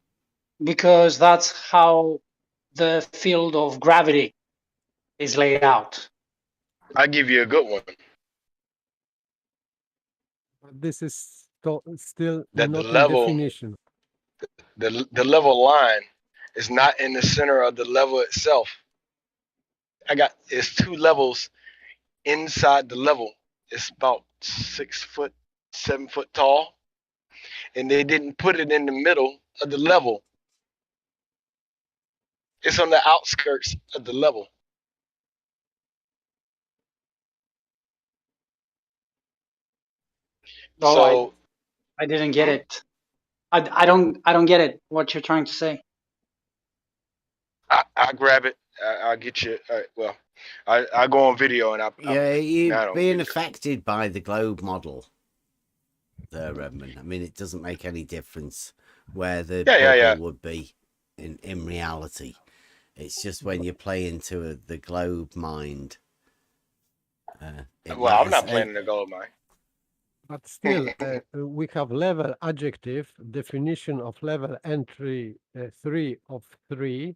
because that's how the field of gravity is laid out. I'll give you a good one. This is still That not the in level, definition. the level line is not in the center of the level itself. It's 2 levels inside the level. It's about 6 foot, 7 foot tall, and they didn't put it in the middle of the level. It's on the outskirts of the level. Oh, So I didn't get it. I don't get it. What you're trying to say? I grab it. I'll get you. All right, well, I go on video and You're being affected by the globe model there, Redmond. I mean, it doesn't make any difference where the bubble would be in reality. It's just when you play into the globe mind. Well, I'm not playing in the globe mind. But still, we have level adjective, definition of level entry 3 of 3.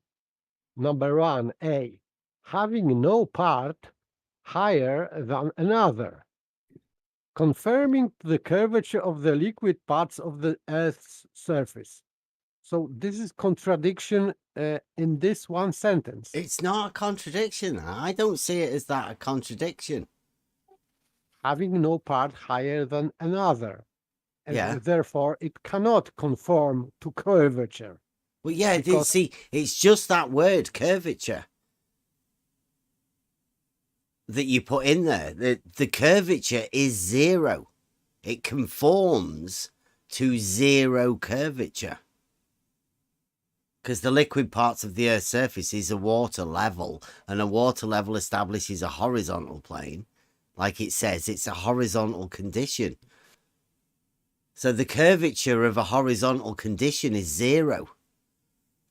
Number 1, A, having no part higher than another, confirming the curvature of the liquid parts of the Earth's surface. So this is contradiction in this one sentence. It's not a contradiction. I don't see it as that a contradiction. Having no part higher than another. And yeah. Therefore, it cannot conform to curvature. Well, yeah, see, it's just that word, curvature, that you put in there. The curvature is 0. It conforms to 0 curvature. Because the liquid parts of the Earth's surface is a water level, and a water level establishes a horizontal plane. Like it says, it's a horizontal condition. So the curvature of a horizontal condition is 0.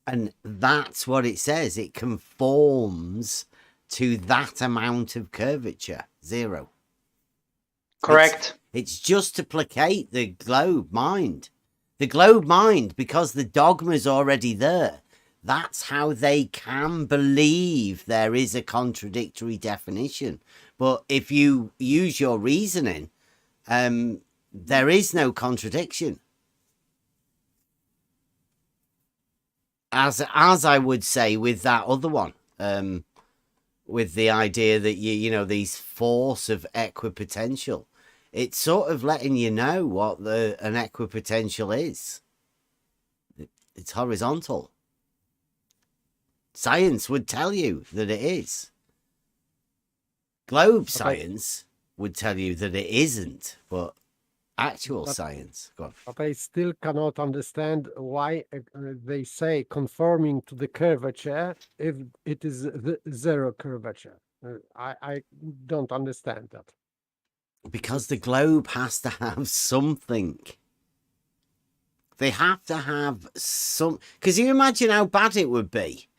And that's what it says. It conforms to that amount of curvature, 0. Correct. It's just to placate the globe mind. The globe mind, because the dogma's already there. That's how they can believe there is a contradictory definition. But if you use your reasoning, there is no contradiction. As I would say with that other one, with the idea that you know these force of equipotential, it's sort of letting you know what an equipotential is. It's horizontal. Science would tell you that it is. Globe science would tell you that it isn't, but actual science. Go on. But I still cannot understand why they say conforming to the curvature if it is the 0 curvature. I don't understand that. Because the globe has to have something. They have to have some. Because you imagine how bad it would be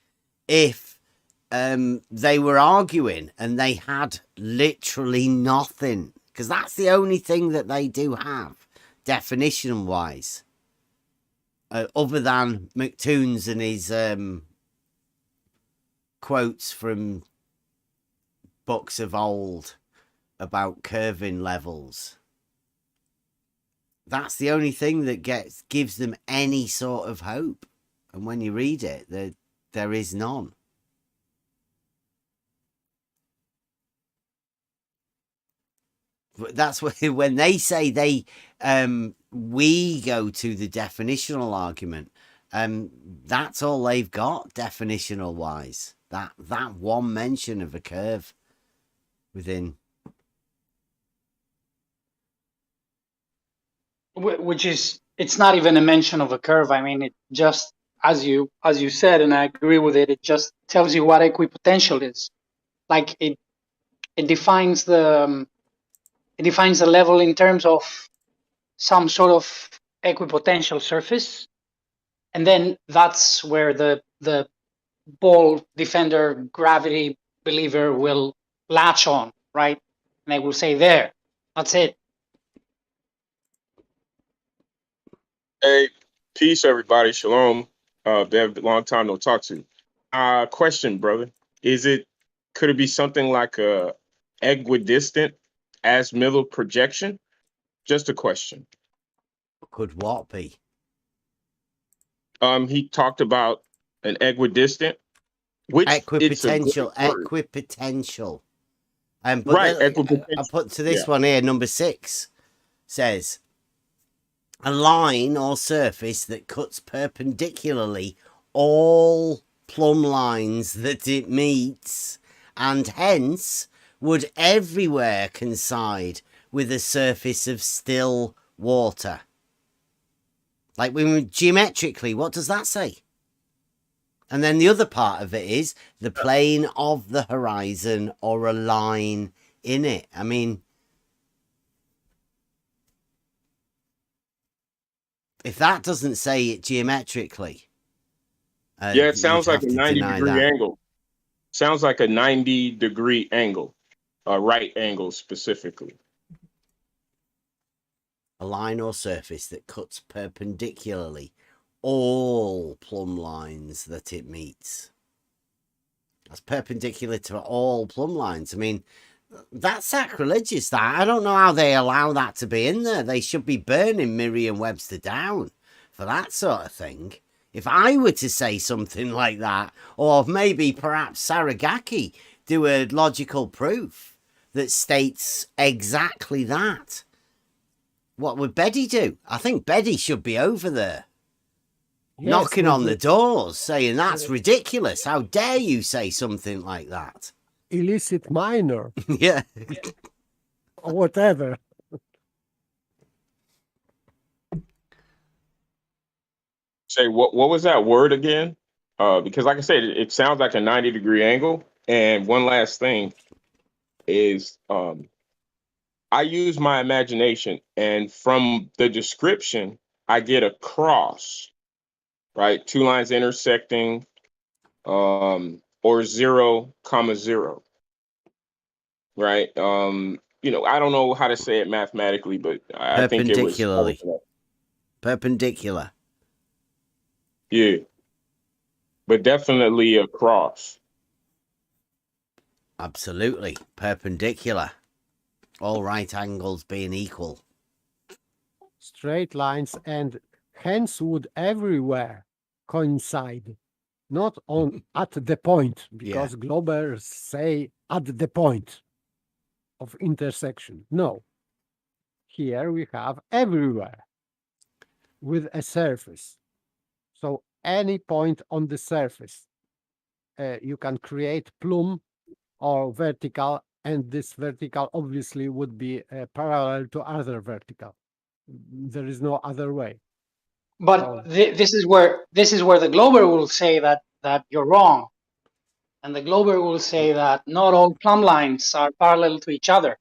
if they were arguing and they had literally nothing. Because that's the only thing that they do have, definition-wise. Other than McToon's and his quotes from books of old about curving levels. That's the only thing that gives them any sort of hope. And when you read it, there is none. That's when they say we go to the definitional argument. That's all they've got definitional wise. That one mention of a curve within, which is, it's not even a mention of a curve. I mean, it just, as you said, and I agree with it, it just tells you what equipotential is. Like it defines the level in terms of some sort of equipotential surface, and then that's where the ball defender gravity believer will latch on, right? And they will say, there, that's it. Hey, peace, everybody. Shalom. Been a long time no talk to. Question, brother. Could it be something like a equidistant azimuthal projection? Just a question. could what be? He talked about an equidistant, which Equipotential. But right, then, I put to this one here, number 6 says a line or surface that cuts perpendicularly all plumb lines that it meets, and hence would everywhere coincide with a surface of still water. Like when geometrically, what does that say? And then the other part of it is the plane of the horizon or a line in it. I mean, if that doesn't say it geometrically, yeah, it sounds like a 90-degree angle. Sounds like a 90-degree angle, a right angle specifically. A line or surface that cuts perpendicularly all plumb lines that it meets. That's perpendicular to all plumb lines. I mean, that's sacrilegious. That I don't know how they allow that to be in there. They should be burning Merriam-Webster down for that sort of thing. If I were to say something like that, or maybe perhaps Saragaki do a logical proof that states exactly that, what would Beddy do? I think Beddy should be over there. Yes, knocking on the doors saying that's ridiculous. How dare you say something like that? Illicit minor. Yeah. Or whatever. Say what was that word again? Because like I said, it sounds like a 90-degree angle. And one last thing is I use my imagination, and from the description, I get a cross. Right, 2 lines intersecting, or 0,0. Right, you know, I don't know how to say it mathematically, but I think it was perpendicular. Yeah, but definitely a cross. Absolutely perpendicular. All right angles being equal. Straight lines and hence would everywhere coincide, not on at the point, because Globers say at the point of intersection. No, here we have everywhere with a surface. So any point on the surface, you can create plumb or vertical, and this vertical obviously would be parallel to other vertical. There is no other way. But this is where the Glober will say that you're wrong, and the Glober will say that not all plumb lines are parallel to each other.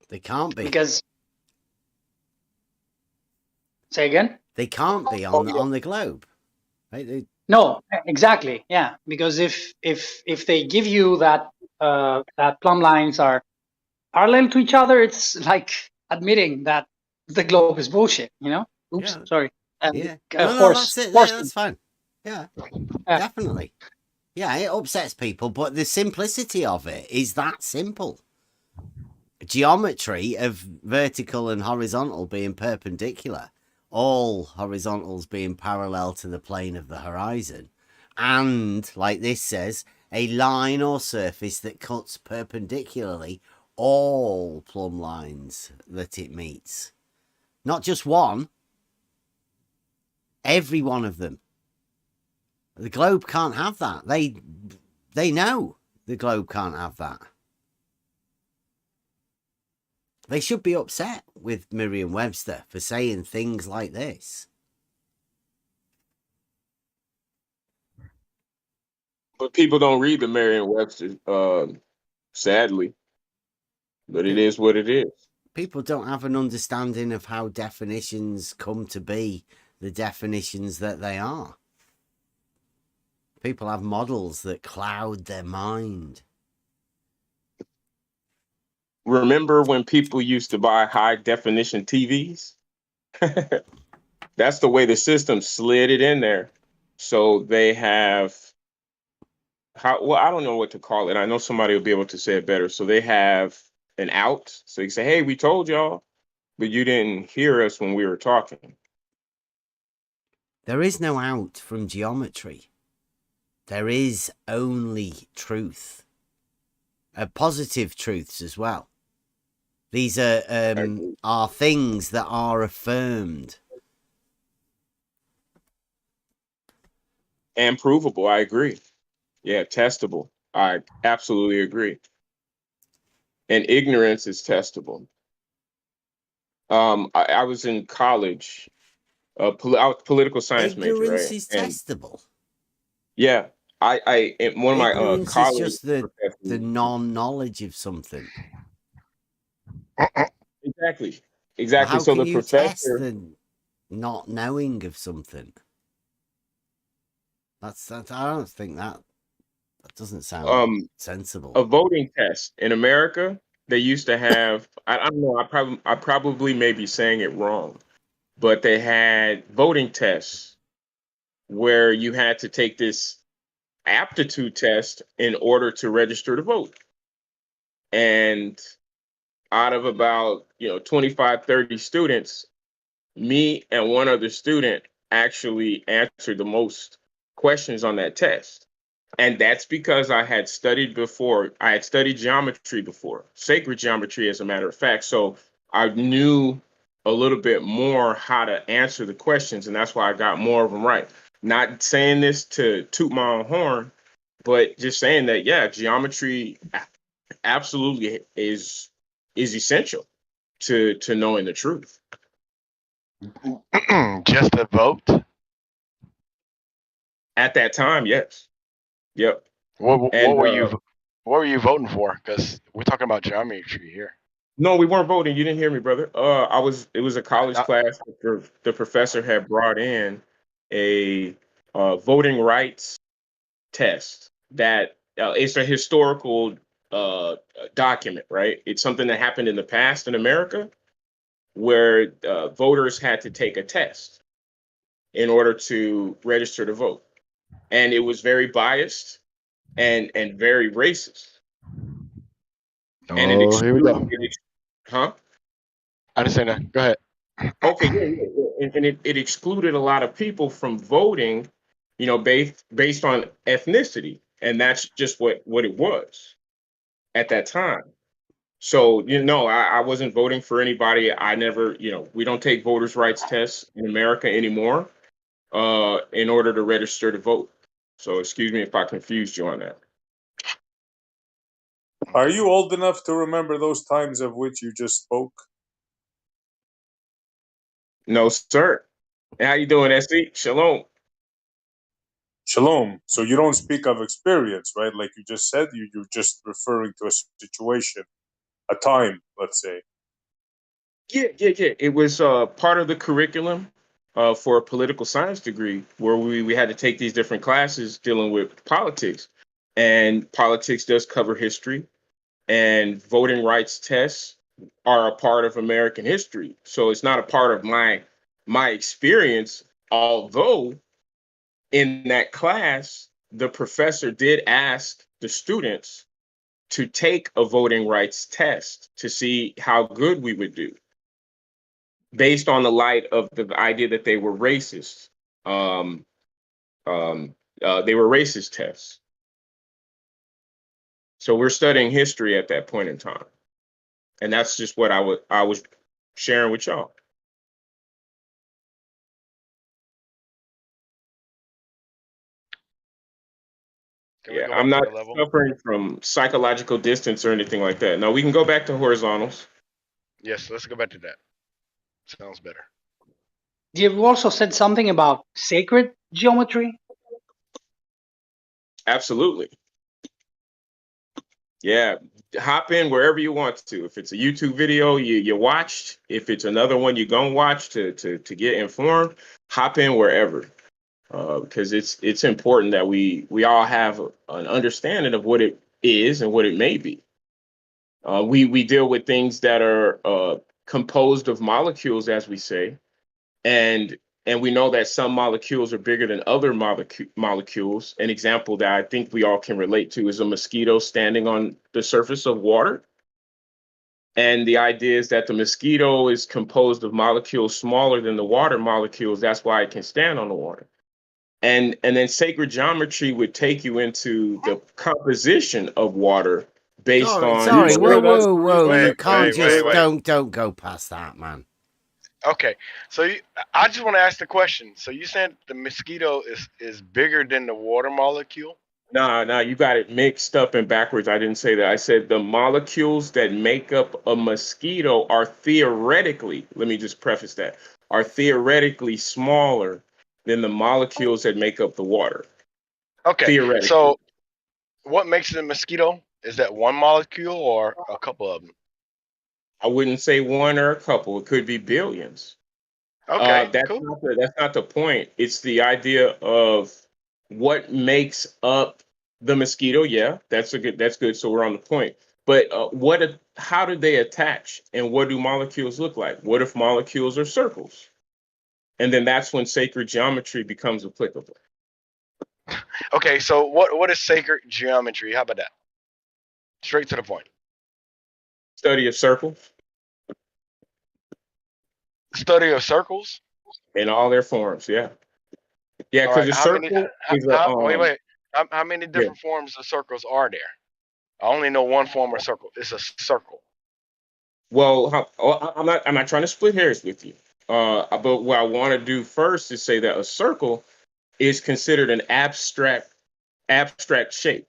They can't be, because. Say again. They can't be on the globe, right? No, exactly. Yeah, because if they give you that that plumb lines are parallel to each other, it's like admitting that the globe is bullshit. You know. Oops, sorry. No, that's it. That's fine. Yeah, definitely. Yeah, it upsets people, but the simplicity of it is that simple. geometry of vertical and horizontal being perpendicular, all horizontals being parallel to the plane of the horizon, and, like this says, a line or surface that cuts perpendicularly all plumb lines that it meets. Not just one, every one of them. The globe can't have that. They know the globe can't have that. They should be upset with Merriam-Webster for saying things like this. But people don't read the Merriam-Webster, sadly. But it is what it is. People don't have an understanding of how definitions come to be the definitions that they are. People have models that cloud their mind. Remember when people used to buy high definition TVs? That's the way the system slid it in there. So they have well, I don't know what to call it. I know somebody will be able to say it better. So they have an out. So you say, hey, we told y'all, but you didn't hear us when we were talking. There is no out from geometry. There is only truth. Positive truths as well. These are things that are affirmed. And provable, I agree. Yeah, testable. I absolutely agree. And ignorance is testable. I was in college, I was a political science major, right? Ignorance is testable. Yeah, I one of my college is just the non-knowledge of something. Exactly. Well, how so can the you professor test the not knowing of something? That's I don't think that doesn't sound sensible. A voting test in America, they used to have. I don't know. I probably may be saying it wrong, but they had voting tests where you had to take this aptitude test in order to register to vote. And out of about 25, 30 students, me and one other student actually answered the most questions on that test. And that's because I had studied before. I had studied geometry before, sacred geometry, as a matter of fact. So I knew a little bit more how to answer the questions, and that's why I got more of them right. Not saying this to toot my own horn, but just saying that, yeah, geometry absolutely is essential to knowing the truth. Just a vote? At that time, yes. Yep. What were you voting for? Because we're talking about geometry here. No, we weren't voting. You didn't hear me, brother. It was a college class. The professor had brought in a voting rights test that it's a historical document, right? It's something that happened in the past in America where voters had to take a test in order to register to vote. And it was very biased and very racist. And here we go. Huh? I understand that. Go ahead. Okay, yeah. And it excluded a lot of people from voting, based on ethnicity. And that's just what it was at that time. So, I wasn't voting for anybody. I never, we don't take voters' rights tests in America anymore in order to register to vote. So excuse me if I confused you on that. Are you old enough to remember those times of which you just spoke? No, sir. How you doing, SE? Shalom. Shalom. So you don't speak of experience, right? Like you just said, you're just referring to a situation, a time, let's say. Yeah. It was part of the curriculum for a political science degree where we had to take these different classes dealing with politics. And politics does cover history, and voting rights tests are a part of American history. So it's not a part of my experience, although in that class, the professor did ask the students to take a voting rights test to see how good we would do based on the light of the idea that they were racist. They were racist tests. So we're studying history at that point in time. And that's just what I was sharing with y'all. Yeah, I'm not suffering from psychological distance or anything like that. No, we can go back to horizontals. Yes, let's go back to that. Sounds better. You also said something about sacred geometry. Absolutely. Yeah, hop in wherever you want to. If it's a YouTube video you watched, if it's another one you're gonna watch to get informed, hop in wherever. Because it's important that we all have an understanding of what it is and what it may be. We deal with things that are composed of molecules, as we say, and we know that some molecules are bigger than other molecules. An example that I think we all can relate to is a mosquito standing on the surface of water. And the idea is that the mosquito is composed of molecules smaller than the water molecules. That's why it can stand on the water. And then sacred geometry would take you into the composition of water based on. Sorry, whoa! Wait, You can't wait. don't go past that, man. Okay, so I just want to ask the question. So you said the mosquito is bigger than the water molecule? No, you got it mixed up and backwards. I didn't say that. I said the molecules that make up a mosquito are theoretically, let me just preface that, are theoretically smaller than the molecules that make up the water. Okay, theoretically. So what makes it a mosquito? Is that one molecule or a couple of them? I wouldn't say one or a couple. It could be billions. Okay, that's cool. That's not the point. It's the idea of what makes up the mosquito. Yeah, that's good. So we're on the point. But how do they attach, and what do molecules look like? What if molecules are circles? And then that's when sacred geometry becomes applicable. Okay, so what is sacred geometry? How about that? Straight to the point. Study of circles. Study of circles? In all their forms, yeah. Yeah, because a circle is wait. How many different forms of circles are there? I only know one form of circle. It's a circle. Well, I'm not trying to split hairs with you. But what I want to do first is say that a circle is considered an abstract shape.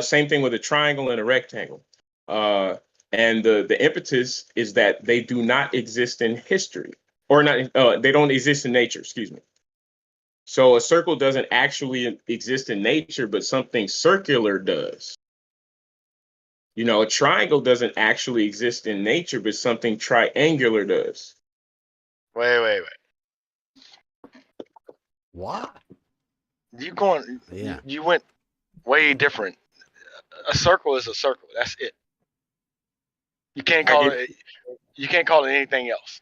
Same thing with a triangle and a rectangle. And the impetus is that they do not exist in history, or not. They don't exist in nature. Excuse me. So a circle doesn't actually exist in nature, but something circular does. You know, a triangle doesn't actually exist in nature, but something triangular does. Wait. What? You went way different. A circle is a circle. That's it. You can't call it. You can't call it anything else.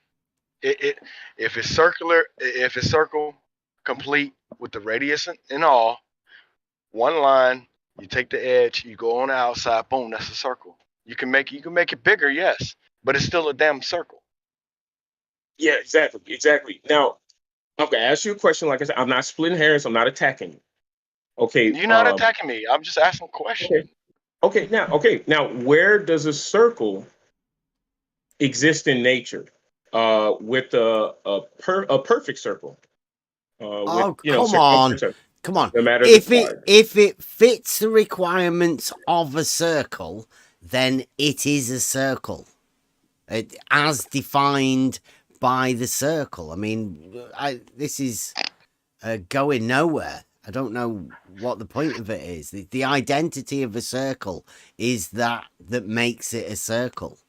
If it's circular, if it's circle, complete with the radius and all, one line. You take the edge. You go on the outside. Boom. That's a circle. You can make it bigger, yes, but it's still a damn circle. Yeah, exactly. Now, I'm gonna ask you a question. Like I said, I'm not splitting hairs. I'm not attacking you. Okay. You're not attacking me. I'm just asking a question. Okay. Now, where does a circle exist in nature? With a perfect circle. Come on. No matter if it fits the requirements of a circle, then it is a circle, as defined by the circle. I mean, this is going nowhere. I don't know what the point of it is. The identity of a circle is that makes it a circle.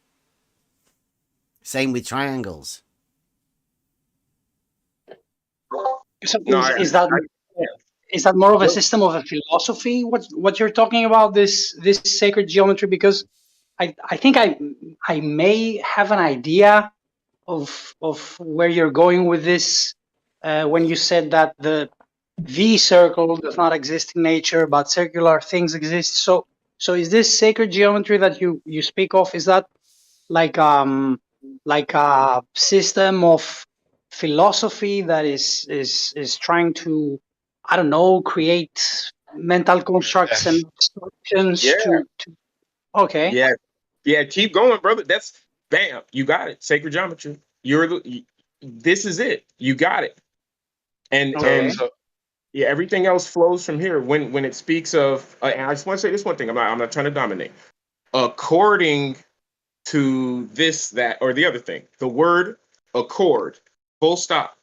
Same with triangles. So is that more of a system of a philosophy? What you're talking about, this sacred geometry? Because I think I may have an idea of where you're going with this when you said that the V circle does not exist in nature, but circular things exist. So So is this sacred geometry that you speak of, is that like a system of philosophy that is trying to, I don't know, create mental constructs Yes. and abstractions Yeah, to okay. yeah, yeah. Keep going, brother. That's bam. You got it. Sacred geometry. This is it. You got it. And So Okay. and so yeah, everything else flows from here. When it speaks of, and I just want to say this one thing. I'm not trying to dominate. According to this, that, or the other thing, the word accord, full stop.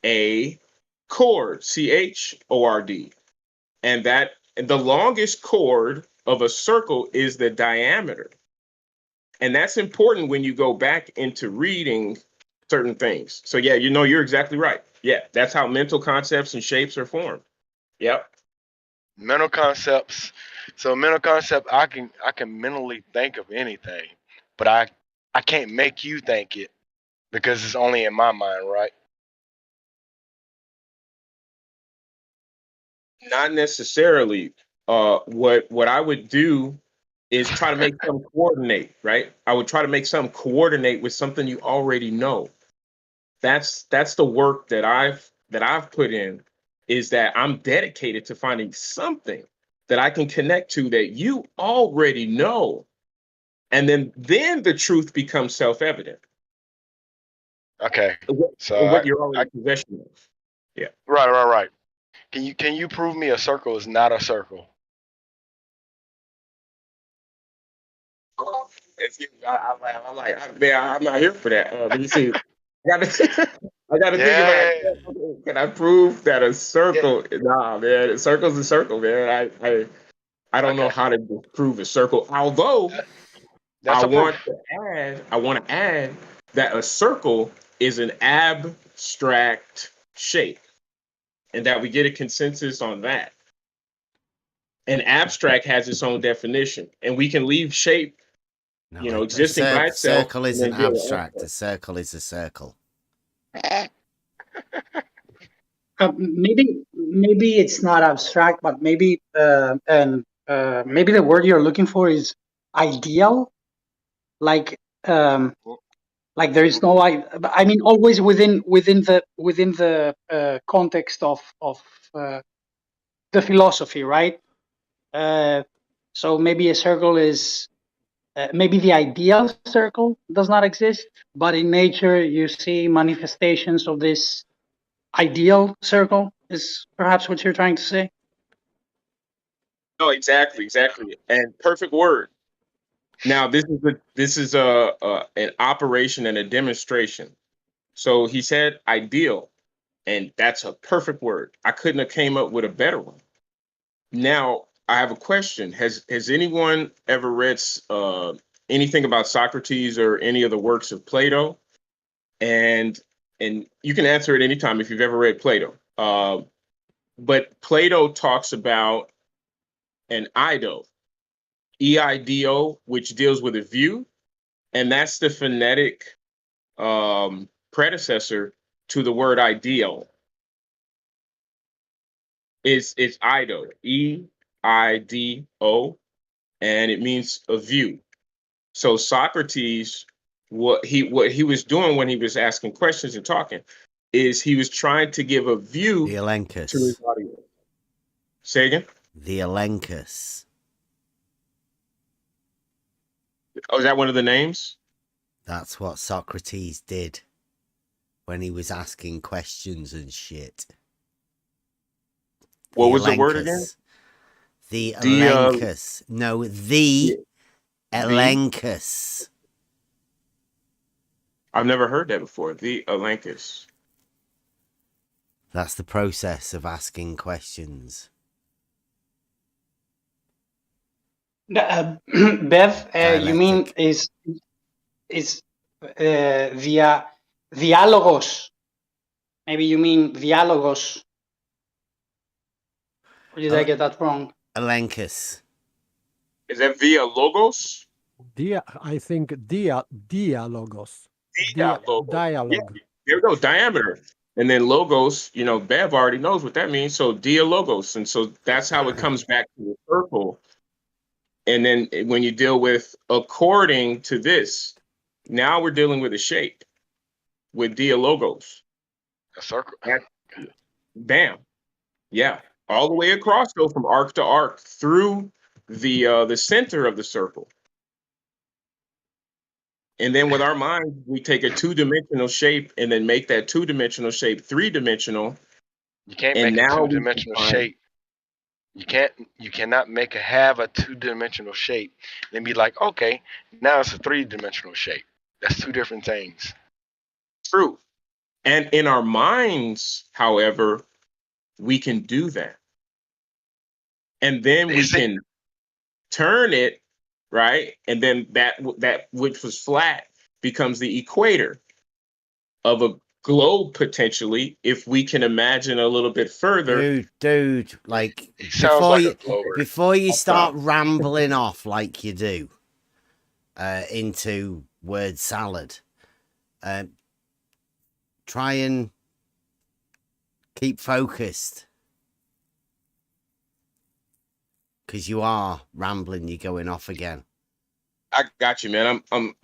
A chord, chord, and the longest chord of a circle is the diameter. And that's important when you go back into reading certain things. So yeah, you're exactly right. Yeah, that's how mental concepts and shapes are formed. Yep. mental concepts. So mental concept, I can mentally think of anything, but I can't make you think it because it's only in my mind, right? Not necessarily. What I would do is try to make some coordinate, right? I would try to make some coordinate with something you already know. That's the work that I've put in, is that I'm dedicated to finding something that I can connect to that you already know. And then the truth becomes self-evident. Okay. What, So what you're already in possession of. Yeah. right. Can you prove me a circle is not a circle? Man, I'm not here for that. Let me see. I gotta, I gotta think about Yeah. it. Can I prove that a Yeah. circle? Nah, man. A circle's a circle, man. I don't know Okay. how to prove a circle. Although That- That's a proof. I want to add that a circle is an abstract shape, and that we get a consensus on that. An abstract has its own definition, and we can leave shape, No, a existing by itself, circle and isn't then deal with abstract. A abstract. circle is a circle. Maybe it's not abstract, but maybe and maybe the word you're looking for is ideal. Like like there is no I mean always within the context of the philosophy, right? So maybe a circle is maybe the ideal circle does not exist, but in nature you see manifestations of this ideal circle. Is perhaps what you're trying to say? No, exactly, and perfect word. Now, this is an operation and a demonstration. So he said ideal, and that's a perfect word. I couldn't have came up with a better one. Now, I have a question. Has anyone ever read anything about Socrates or any of the works of Plato? And you can answer at any time if you've ever read Plato. But Plato talks about an ido, eido, which deals with a view, and that's the phonetic predecessor to the word ideal. It's ido, eido, and it means a view. So Socrates, what he was doing when he was asking questions and talking, is he was trying to give a view The to his Elenchus. audience. Say again. The Elenchus. Oh, is that one of the names? That's what Socrates did when he was asking questions and shit. What The was the word again? Elenchus. The The Elenchus. No, the the Elenchus. I've never heard that before. The Elenchus. That's the process of asking questions. Bev, you mean Dialectic. is via diálogos? Maybe you mean diálogos. Or did I get that wrong? Elenchus. Is that via logos? I think dialogos. Dialogue. Yeah, Dialogue. there we go. Diameter. And then logos, Bev already knows what that means. So dialogos. And so that's how it comes back to the circle. And then when you deal with according to this, now we're dealing with a shape with dialogos. A circle. Bam. Yeah. All the way across, though, from arc to arc through the center of the circle. And then with our mind, we take a 2-dimensional shape and then make that 2-dimensional shape 3-dimensional. You can't And make a now 2-dimensional shape. You cannot have a 2-dimensional shape and be like, okay, now it's a 3-dimensional shape. That's two different things. True. And in our minds, however, we can do that. And then we can turn it, right? And then that which was flat becomes the equator of a globe, potentially, if we can imagine a little bit further. Dude, like, It sounds like a globe. before you start rambling off like you do into word salad, try and keep focused, because you are rambling. You're going off again. I got you, man. I'm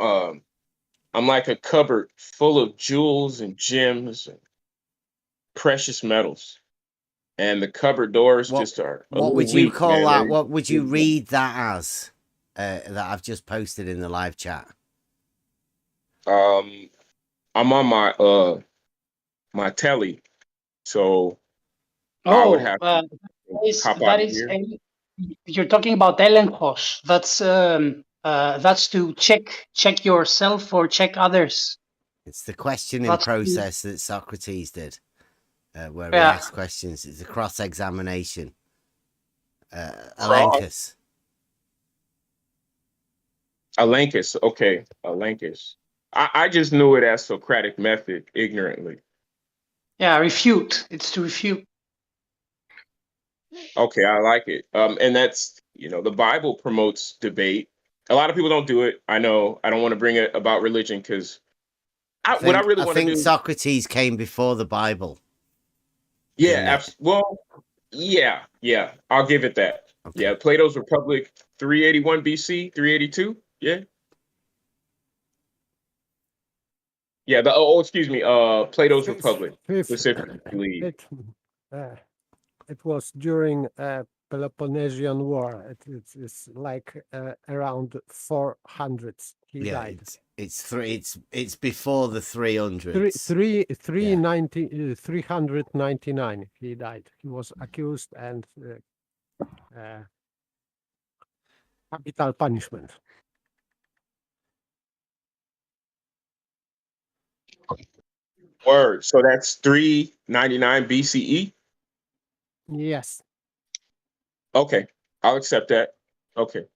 like a cupboard full of jewels and gems and precious metals, and the cupboard doors just are. What would you call that? What would you read that as? That I've just posted in the live chat. I'm on my my telly, so I would have to hop out here. You're talking about elenchos. That's to check yourself or check others. It's the questioning process that Socrates did, where he asked questions. It's a cross-examination. Elenchus. Okay, Elenchus. I just knew it as Socratic method ignorantly. Yeah, refute. It's to refute. Okay, I like it. And that's, the Bible promotes debate. A lot of people don't do it. I know. I don't want to bring it about religion because I think Socrates came before the Bible. Yeah, well, yeah. I'll give it that. Okay. Yeah, Plato's Republic, 381 BC, 382. Yeah. Yeah, excuse me, Plato's Republic, specifically. It was during Peloponnesian War. It's like around 400. He died. It's before the 300s. 399. He died. He was accused and capital punishment. Word. So that's 399 BCE. Yes. Okay, I'll accept that. Okay.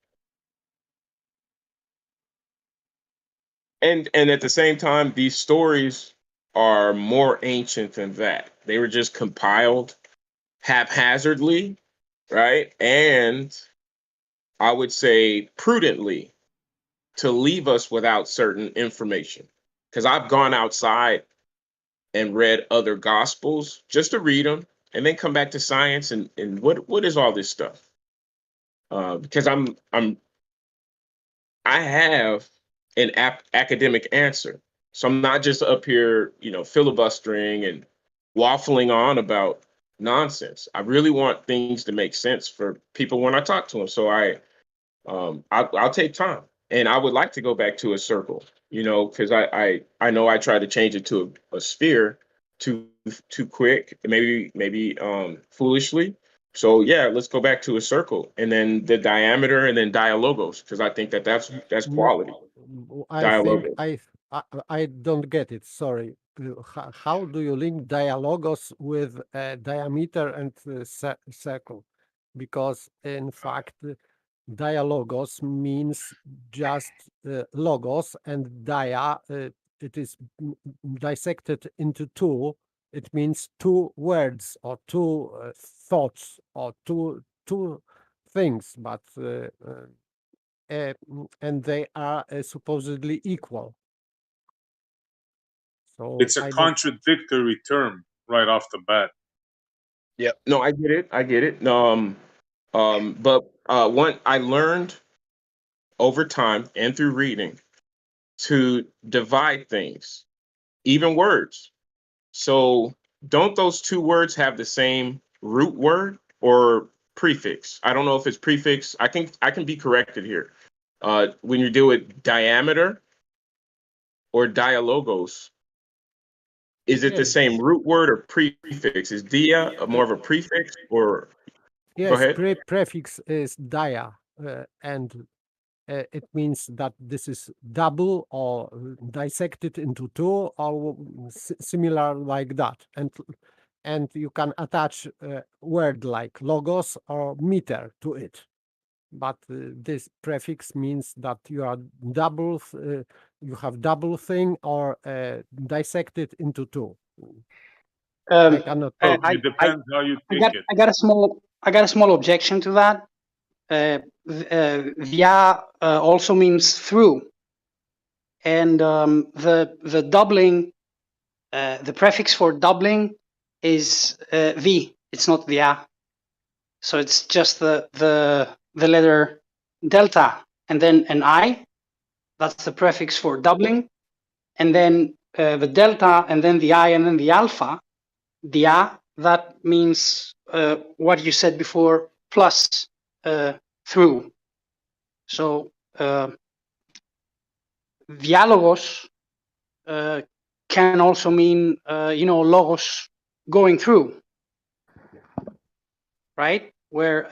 And at the same time, these stories are more ancient than that. They were just compiled haphazardly, right? And I would say prudently to leave us without certain information. Because I've gone outside and read other gospels just to read them and then come back to science and what is all this stuff? Because I have an academic answer. So I'm not just up here, filibustering and waffling on about nonsense. I really want things to make sense for people when I talk to them. So I'll take time, and I would like to go back to a circle, because I know I tried to change it to a sphere too quick, maybe foolishly. So yeah, let's go back to a circle, and then the diameter, and then dialogos, because I think that's quality. I don't get it. Sorry. How do you link dialogos with diameter and circle? Because in fact, dialogos means just logos, and dia it is dissected into two. It means two words or two thoughts or two things, but and they are supposedly equal. So it's a contradictory term right off the bat. Yeah, no, I get it. But one I learned over time and through reading to divide things, even words. So don't those two words have the same root word or prefix? I don't know if it's prefix. I can be corrected here. When you deal with diameter or dialogos, is it the Yes, same root word or prefix? Is dia more of a prefix or? Go yes. ahead. Prefix is dia, and it means that this is double or dissected into two or similar like that, and you can attach a word like logos or meter to it. But this prefix means that you are double, you have double thing or dissected into two. I cannot. So it depends how you take it. I got a small objection to that. Via also means through, and the doubling, the prefix for doubling is v. It's not via, so it's just the letter delta, and then an I. That's the prefix for doubling, and then the delta, and then the I, and then the alpha. Dia, that means what you said before, plus through. So diálogos can also mean, logos going through, right? Where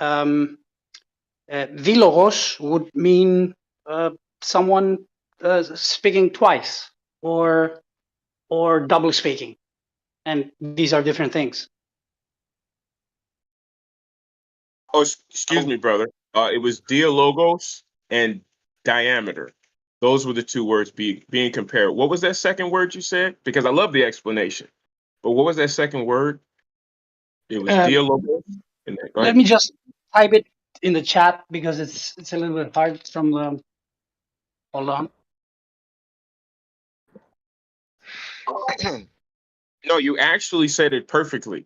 dilogos would mean someone speaking twice or double speaking. And these are different things. Oh, excuse me, brother. It was dialogos and diameter. Those were the two words being compared. What was that second word you said? Because I love the explanation. But what was that second word? It was dialogos. Let me just type it in the chat because it's a little bit hard from the. Hold on. No, you actually said it perfectly.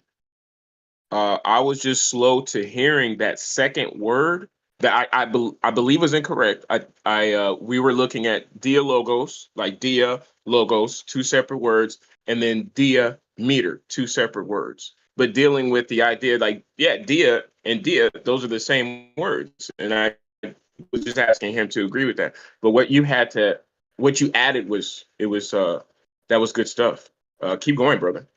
I was just slow to hearing that second word that I believe was incorrect. We were looking at dialogos, like dia logos, two separate words, and then dia meter, two separate words. But dealing with the idea, like, yeah, dia and dia, those are the same words. And I was just asking him to agree with that. But what you added was that was good stuff. Keep going, brother.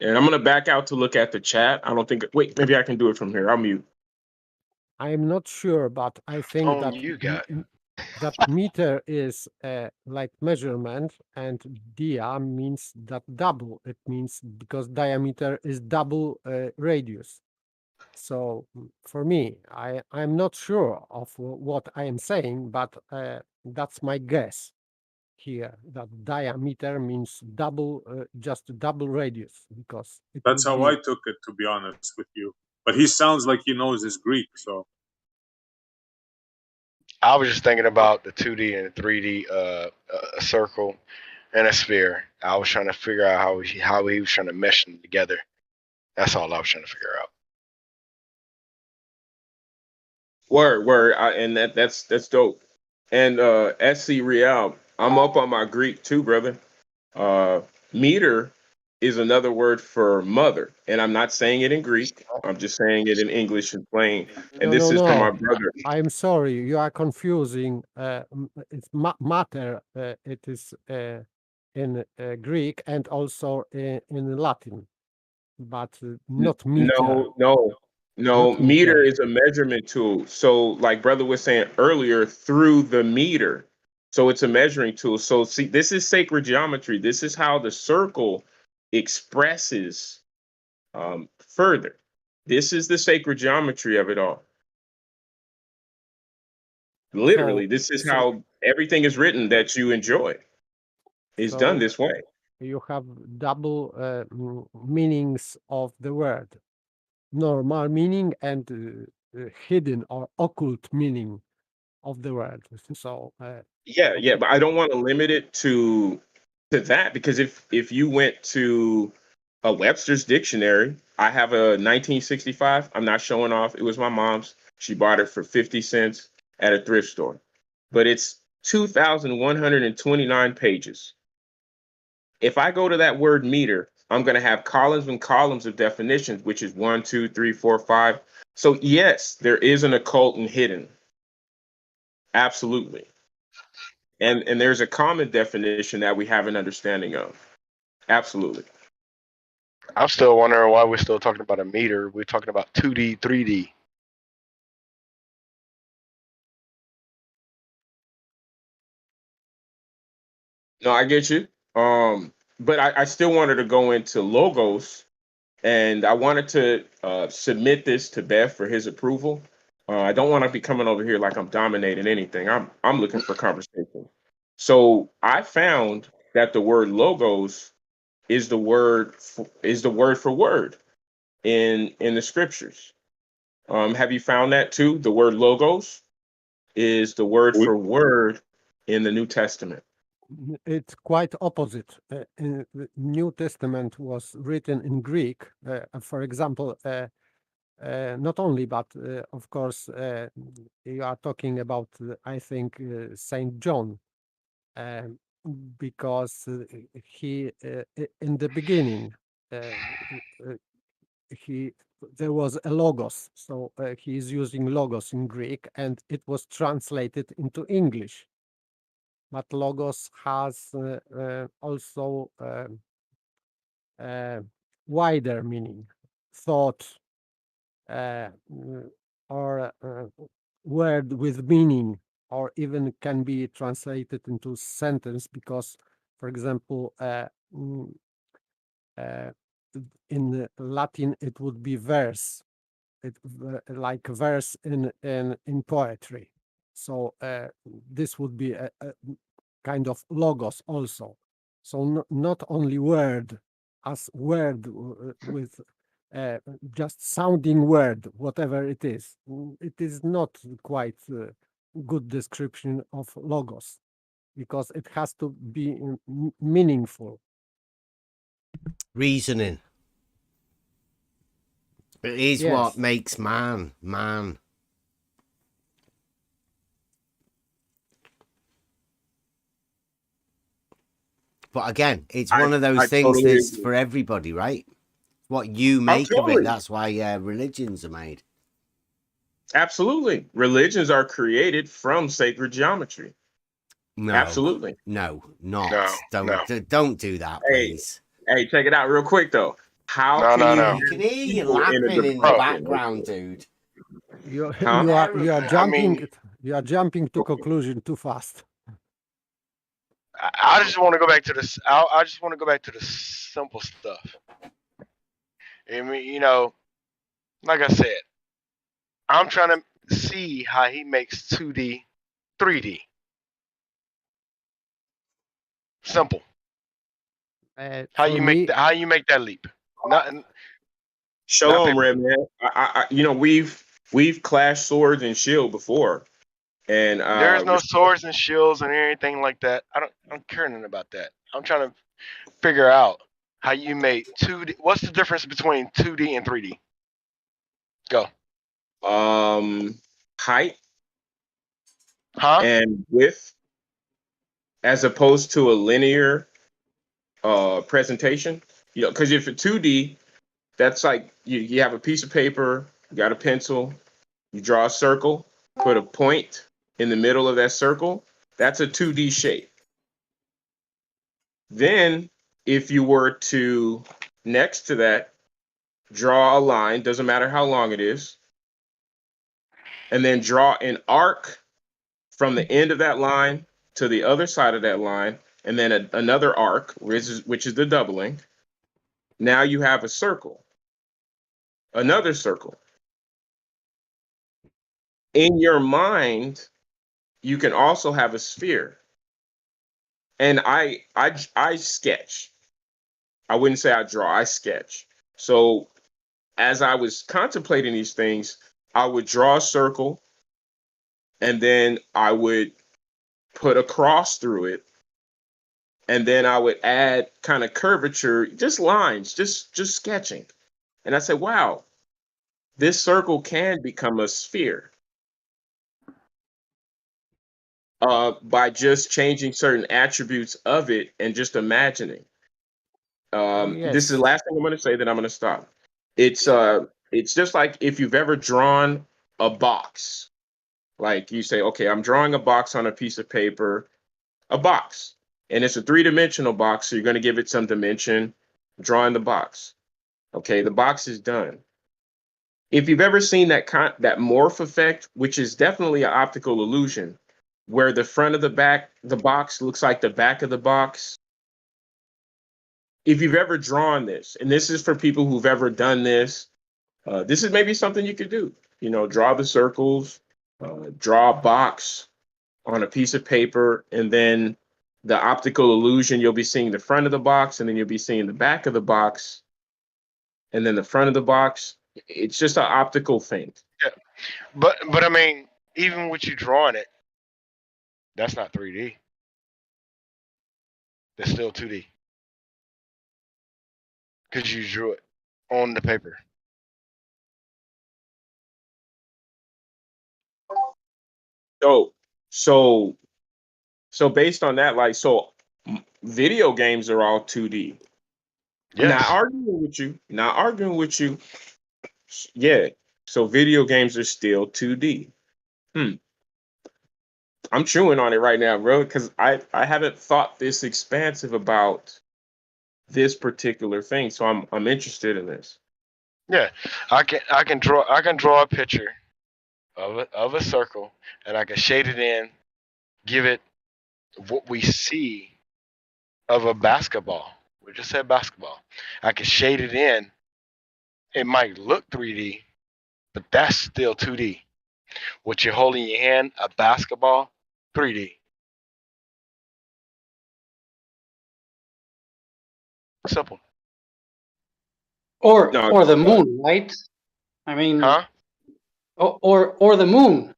And I'm going to back out to look at the chat. I don't think, wait, maybe I can do it from here. I'll mute. I'm not sure, but I think Phone that you got. that meter is like measurement, and dia means that double. It means because diameter is double radius. So for me, I'm not sure of what I am saying, but that's my guess here, that diameter means double, just double radius, because it That's would how be. I took it, to be honest with you. But he sounds like he knows his Greek, so. I was just thinking about the 2D and the 3D, a circle and a sphere. I was trying to figure out how he was trying to mesh them together. That's all I was trying to figure out. Word, and that's dope. And SC Real, I'm up on my Greek too, brother. Meter is another word for mother, and I'm not saying it in Greek. I'm just saying it in English and plain. And this is for my brother. I'm sorry, you are confusing. It's matter. It is in Greek and also in Latin, but not meter. No. Meter is a measurement tool. So, like brother was saying earlier, through the meter. So it's a measuring tool. So see, this is sacred geometry. This is how the circle expresses further. This is the sacred geometry of it all. Literally, this is how everything is written that you enjoy. It's done this way. You have double meanings of the word: normal meaning and hidden or occult meaning of the word. So yeah, but I don't want to limit it to that, because if you went to a Webster's dictionary, I have a 1965. I'm not showing off. It was my mom's. She bought it for 50 cents at a thrift store. but it's 2,129 pages. If I go to that word meter, I'm going to have columns and columns of definitions, which is 1, 2, 3, 4, 5. So yes, there is an occult and hidden. Absolutely. And there's a common definition that we have an understanding of. Absolutely. I'm still wondering why we're still talking about a meter. We're talking about 2D, 3D. No, I get you. But I still wanted to go into logos, and I wanted to submit this to Beth for his approval. I don't want to be coming over here like I'm dominating anything. I'm looking for conversation. So I found that the word logos is the word for word in the scriptures. Have you found that too? The word logos is the word for word in the New Testament. It's quite opposite. In the New Testament was written in Greek, for example, not only, but of course, you are talking about, I think, Saint John, because he, in the beginning, there was a logos, so he is using logos in Greek, and it was translated into English. But logos has also wider meaning, thought, or word with meaning, or even can be translated into sentence, because, for example, in Latin it would be verse, like verse in poetry. So this would be a kind of logos also. So not only word as word with just sounding word, whatever it is. It is not quite a good description of logos, because it has to be meaningful. Reasoning. It is what makes man. But again, it's one of those things totally that's for everybody, right? What you make of it. That's why religions are made. Absolutely. Religions are created from sacred geometry. No. Absolutely. No, not. No, Don't do that, please. Hey, check it out real quick though. How No, can no, you no. You can hear you people in a laughing in the background, dude. You Huh? are jumping. You are jumping to conclusion too fast. I just want to go back to this. I just want to go back to the simple stuff. I mean, you know, like I said, I'm trying to see how he makes 2D, 3D. Simple. How you make that leap? Nothing. Shalom, Red Man. We've clashed swords and shield before, and there's no swords and shields and anything like that. I don't care nothing about that. I'm trying to figure out how you made 2D. What's the difference between 2D and 3D? Go. Height, and width, as opposed to a linear presentation. Because if it's 2D, that's like you have a piece of paper, you got a pencil, you draw a circle, put a point in the middle of that circle. That's a 2D shape. Then, if you were to, next to that, draw a line, doesn't matter how long it is, and then draw an arc from the end of that line to the other side of that line, and then another arc, which is the doubling. Now you have a circle, another circle. In your mind, you can also have a sphere. And I sketch. I wouldn't say I draw, I sketch. So as I was contemplating these things, I would draw a circle, and then I would put a cross through it, and then I would add kind of curvature, just lines, just sketching. And I said, wow, this circle can become a sphere. by just changing certain attributes of it and just imagining. This is the Yes. last thing I'm going to say, then I'm going to stop. It's just like if you've ever drawn a box. Like you say, okay, I'm drawing a box on a piece of paper, a box, and it's a 3-dimensional box. So you're going to give it some dimension, drawing the box. Okay, the box is done. If you've ever seen that morph effect, which is definitely an optical illusion, where the front of the box looks like the back of the box. If you've ever drawn this, and this is for people who've ever done this, this is maybe something you could do. You know, draw the circles, draw a box on a piece of paper, and then the optical illusion, you'll be seeing the front of the box, and then you'll be seeing the back of the box, and then the front of the box. It's just an optical thing. Yeah. But I mean, even with you drawing it, that's not 3D. That's still 2D. Because you drew it on the paper. So based on that, like, video games are all 2D. Yes. Not arguing with you. Yeah. So video games are still 2D. I'm chewing on it right now, bro, because I haven't thought this expansive about this particular thing. So I'm interested in this. Yeah. I can draw a picture of a circle, and I can shade it in, give it what we see of a basketball. We just said basketball. I can shade it in. It might look 3D, but that's still 2D. What you're holding in your hand, a basketball, 3D. Simple. Or No, the moon, right? I mean, Huh? or the moon.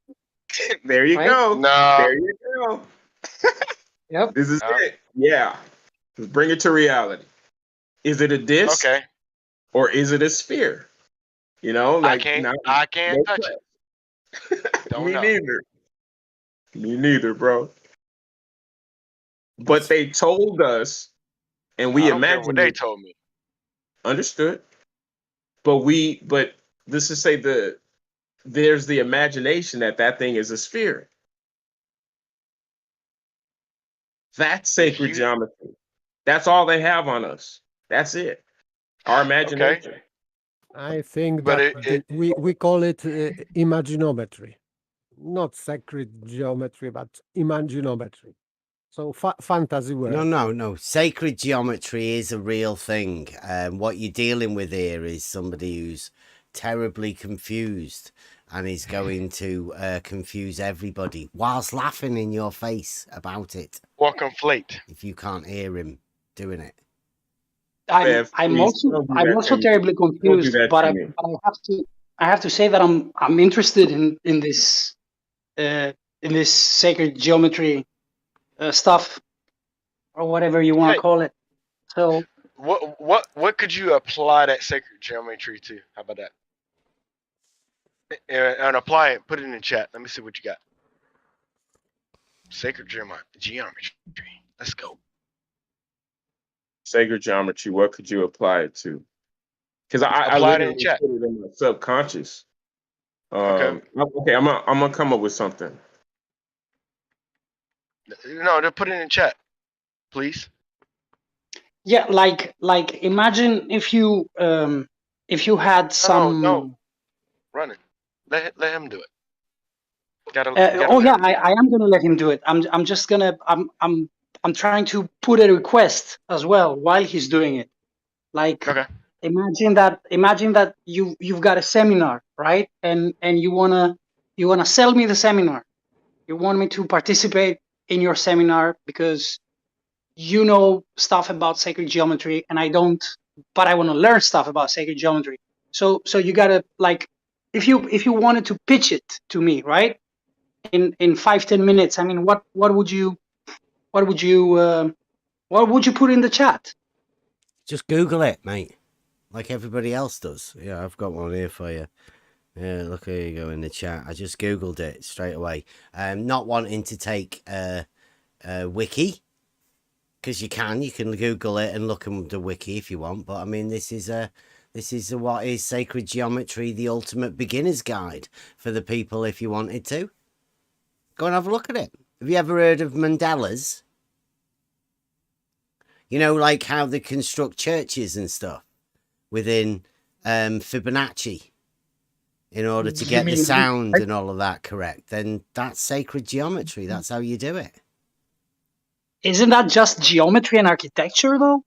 there you Right? go. No. There you go. Yep. This is it. Yeah. Let's bring it to reality. Is it a disc? Okay. Or is it a sphere? You know, like I can't touch it. Don't Me know. neither. Me neither, bro. But they told us, and we I don't care what imagined they it. told me. Understood. But this is say there's the imagination that thing is a sphere. That's sacred geometry. That's all they have on us. That's it. Our imagination. Okay. I think But that we call it imaginometry, not sacred geometry, but imaginometry. So fantasy word. No. Sacred geometry is a real thing. What you're dealing with here is somebody who's terribly confused and is going to confuse everybody whilst laughing in your face about it. Or conflate. If you can't hear him doing it. I'm also terribly confused, but I have to say that I'm interested in this sacred geometry stuff, or whatever you want to call it. So what could you apply that sacred geometry to? How about that? And apply it. Put it in the chat. Let me see what you got. Sacred geometry. Let's go. Sacred geometry. What could you apply it to? Because I literally put it in my subconscious. Okay, I'm gonna come up with something. No, just put it in the chat, please. Yeah, like imagine if you had some. No. Run it. Let him do it. I am gonna let him do it. I'm just gonna I'm trying to put a request as well while he's doing it. Like, imagine that you've got a seminar, right? And you wanna sell me the seminar. You want me to participate in your seminar because you know stuff about sacred geometry and I don't, but I want to learn stuff about sacred geometry. So you gotta, like, if you wanted to pitch it to me, right? In 5-10 minutes, I mean, what would you put in the chat? Just Google it, mate, like everybody else does. Yeah, I've got one here for you. Yeah, look, here you go in the chat. I just Googled it straight away. Not wanting to take wiki, because you can Google it and look at the wiki if you want. But I mean, this is what is Sacred Geometry, the ultimate beginner's guide for the people if you wanted to. Go and have a look at it. Have you ever heard of mandalas? You know, like how they construct churches and stuff within Fibonacci in order to get the sound and all of that correct. Then that's sacred geometry. That's how you do it. Isn't that just geometry and architecture, though?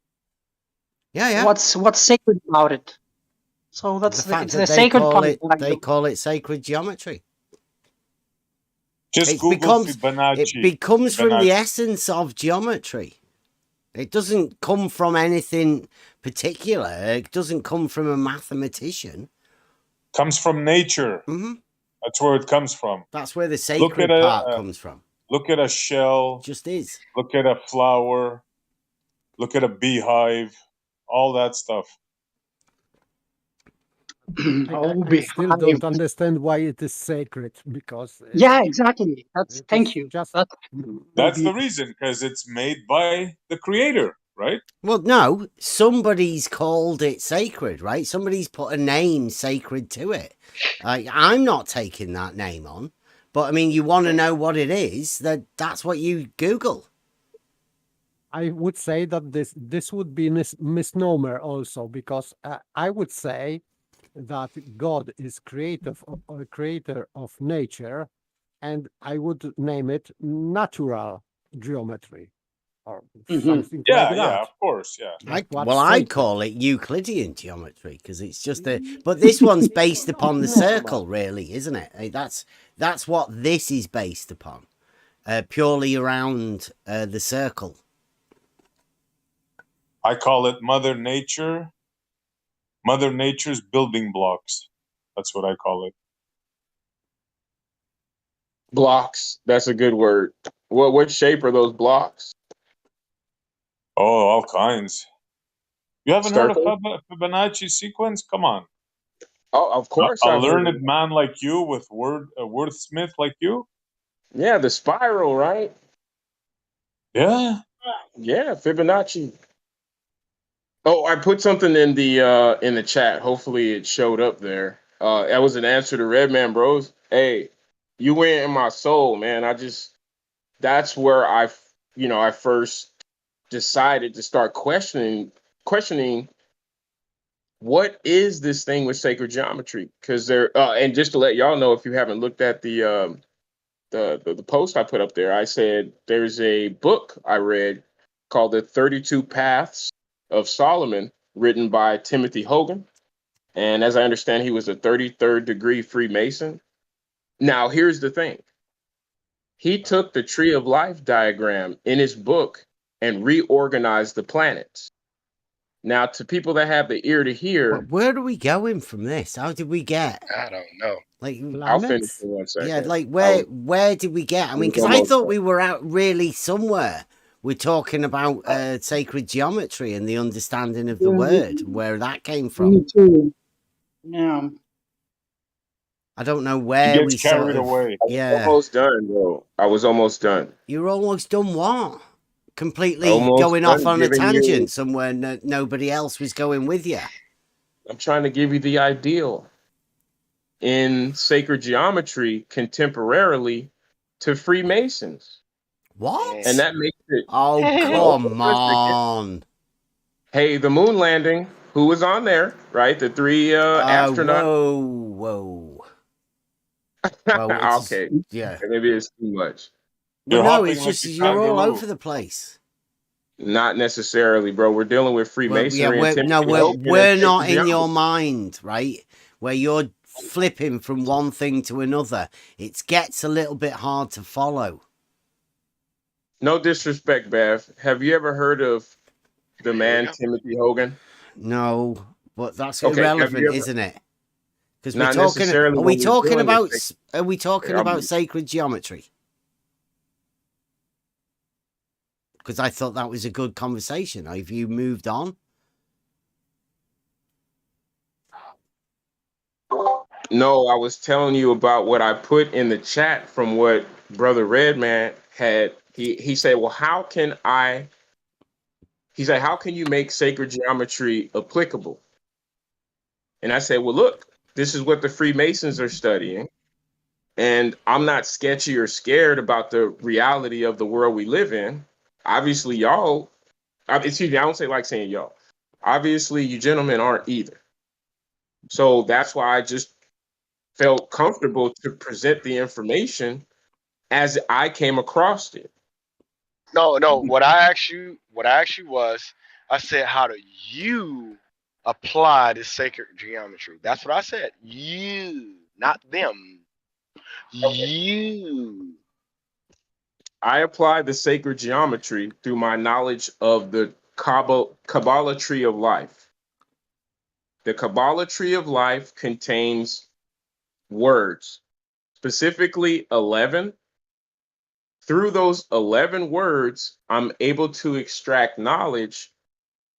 Yeah. What's sacred about it? So that's fact it's the sacred part. They call it sacred geometry. Just Google Fibonacci. It becomes from the essence of geometry. It doesn't come from anything particular. It doesn't come from a mathematician. Comes from nature. Mm-hmm. That's where it comes from. That's where the sacred part comes from. Look at a shell. Just is. Look at a flower. Look at a beehive. All that stuff. I still don't understand why it is sacred, because yeah, exactly. Thank you. That's the reason, because it's made by the creator, right? Well, no, somebody's called it sacred, right? Somebody's put a name sacred to it. I'm not taking that name on, but I mean, you want to know what it is, that's what you Google. I would say that this would be misnomer also, because I would say that God is creator of nature, and I would name it natural geometry or something like that. Yeah, of course, yeah. I call it Euclidean geometry, because it's just but this one's based upon the circle, really, isn't it? That's what this is based upon, purely around the circle. I call it Mother Nature. Mother Nature's building blocks. That's what I call it. Blocks. That's a good word. What shape are those blocks? Oh, all kinds. You haven't heard of Fibonacci sequence? Come on. Oh, of course. A learned man like you with a wordsmith like you? Yeah, the spiral, right? Yeah. Yeah, Fibonacci. Oh, I put something in the chat. Hopefully it showed up there. That was an answer to Redman Bros. Hey, you went in my soul, man. That's where I first decided to start questioning what is this thing with sacred geometry? Because and just to let y'all know, if you haven't looked at the post I put up there, I said there's a book I read called The 32 Paths of Solomon, written by Timothy Hogan. And as I understand, he was a 33rd degree Freemason. Now, here's the thing. He took the Tree of Life diagram in his book and reorganized the planets. Now, to people that have the ear to hear... Where are we going from this? How did we get? I don't know. Like, I'll finish in 1 second. Yeah, like where did we get? I mean, because I thought we were out really somewhere. We're talking about sacred geometry and the understanding of the word, where that came from. Me too. Yeah. I don't know where we carried away. Yeah. Almost done, bro. I was almost done. You're almost done what? Completely going off on a tangent somewhere nobody else was going with you. I'm trying to give you the ideal in sacred geometry contemporarily to Freemasons. What? And that makes it... Oh, come on. Hey, the moon landing, who was on there, right? The 3 astronauts. Whoa. Well, okay. Yeah. Maybe it's too much. But no, it's just you're all over the place. Not necessarily, bro. We're dealing with Freemasonry. We're not in your mind, right? Where you're flipping from one thing to another. It gets a little bit hard to follow. No disrespect, Bev. Have you ever heard of the man Timothy Hogan? No, but that's irrelevant, isn't it? Because we're talking. Are we talking about sacred geometry? Because I thought that was a good conversation. Have you moved on? No, I was telling you about what I put in the chat from what Brother Redman had. He said, well, how can you make sacred geometry applicable? And I said, well, look, this is what the Freemasons are studying. And I'm not sketchy or scared about the reality of the world we live in. Obviously, y'all, excuse me, I don't say like saying y'all. Obviously, you gentlemen aren't either. So that's why I just felt comfortable to present the information as I came across it. No. What I asked you was, I said, how do you apply the sacred geometry? That's what I said. You, not them. You. I apply the sacred geometry through my knowledge of the Kabbalah tree of life. The Kabbalah tree of life contains words, specifically 11. Through those 11 words, I'm able to extract knowledge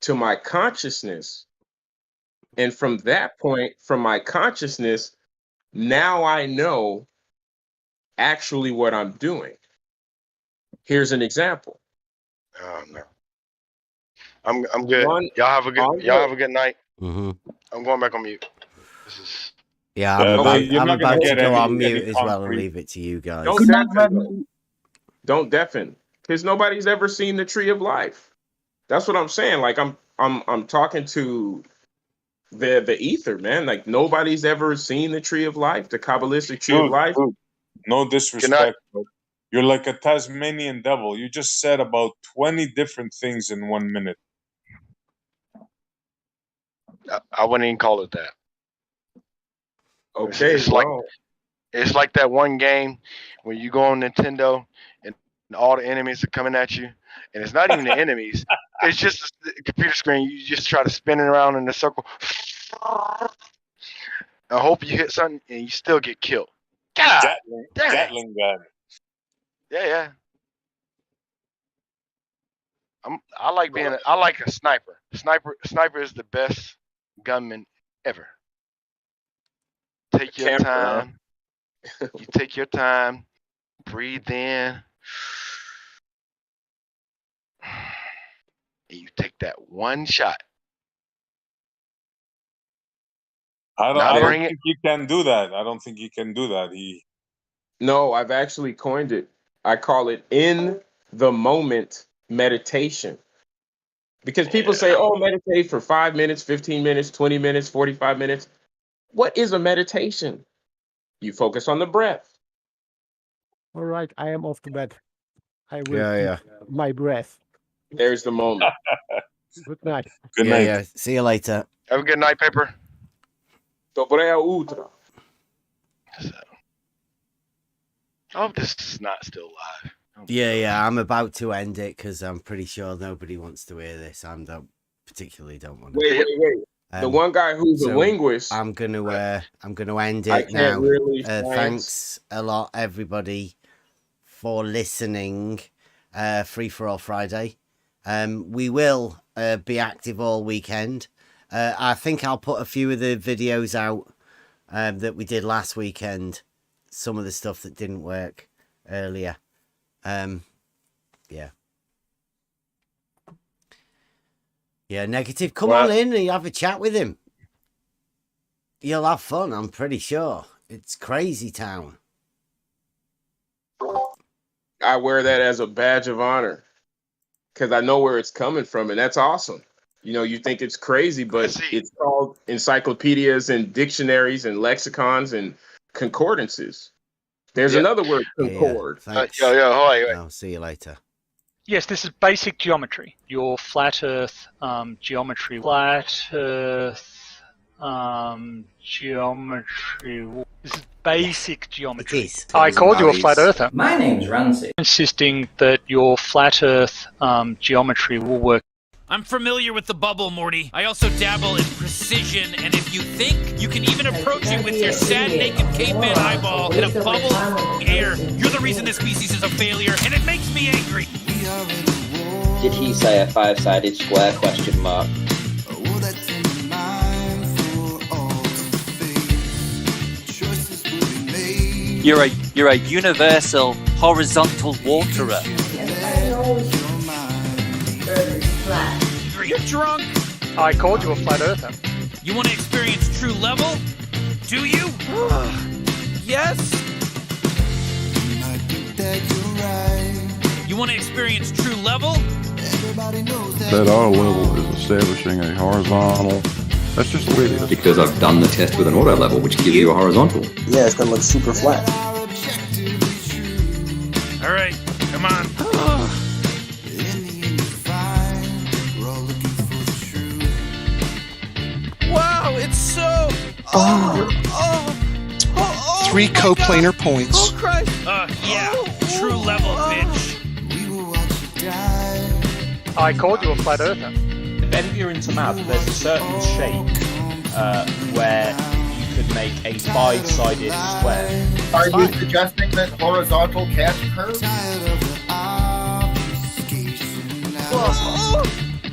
to my consciousness. And from that point, from my consciousness, now I know actually what I'm doing. Here's an example. Oh no. I'm good. Y'all have a good night. Mm-hmm. I'm going back on mute. This is I'm about to go on mute as well and leave it to you guys. Don't deafen, because nobody's ever seen the tree of life. That's what I'm saying. Like I'm talking to the ether, man. Like nobody's ever seen the tree of life, the Kabbalistic tree of life. Dude, no disrespect, but you're like a Tasmanian devil. You just said about 20 different things in 1 minute. I wouldn't even call it that. Okay, it's like that one game when you go on Nintendo and all the enemies are coming at you, and it's not even the enemies. It's just a computer screen. You just try to spin it around in a circle. I hope you hit something and you still get killed. Gatling gun. Yeah. I like a sniper. Sniper is the best gunman ever. Take your time. You take your time. Breathe in. And you take that one shot. I don't think he can do that. I don't think he can do that. No, I've actually coined it. I call it in the moment meditation. Because people say, oh, meditate for 5 minutes, 15 minutes, 20 minutes, 45 minutes. What is a meditation? You focus on the breath. All right, I am off to bed. I will keep my breath. There's the moment. Good night. Good night. Yeah. See you later. Have a good night, Paper. Dobrea utra. I hope this is not still live. Yeah. I'm about to end it because I'm pretty sure nobody wants to hear this. I particularly don't want to. Wait. The one guy who's a linguist. I'm gonna end it now. Really thanks a lot, everybody, for listening. Free for All Friday. We will be active all weekend. I think I'll put a few of the videos out that we did last weekend. Some of the stuff that didn't work earlier. Yeah, Negative. Come on in and you have a chat with him. You'll have fun, I'm pretty sure. It's crazy town. I wear that as a badge of honor because I know where it's coming from, and that's awesome. You know, you think it's crazy, but it's called encyclopedias and dictionaries and lexicons and concordances. There's another word, concord. I'll see you later. Yes, this is basic geometry. Your flat Earth geometry. Flat Earth geometry. This is basic geometry. It is. I called you a flat earther. My name's Ramsey. Insisting that your flat Earth geometry will work. I'm familiar with the bubble, Morty. I also dabble in precision, and if you think you can even approach it with your sad, naked caveman eyeball in a bubble of air, you're the reason this species is a failure, and it makes me angry. Did he say a five-sided square, question mark? You're a universal horizontal waterer. You're drunk. I called you a flat earther. You want to experience true level? Do you? Yes. You want to experience true level? That auto level is establishing a horizontal. That's just the way it is. Because I've done the test with an auto level, which gives you a horizontal. Yeah, it's gonna look super flat. All right, come on. Wow, it's so. Three coplanar points. Oh Christ! Yeah, true level, bitch. I called you a flat earther. If you're into math, there's a certain shape where you could make a 5-sided square. Are you suggesting that horizontal can't curve?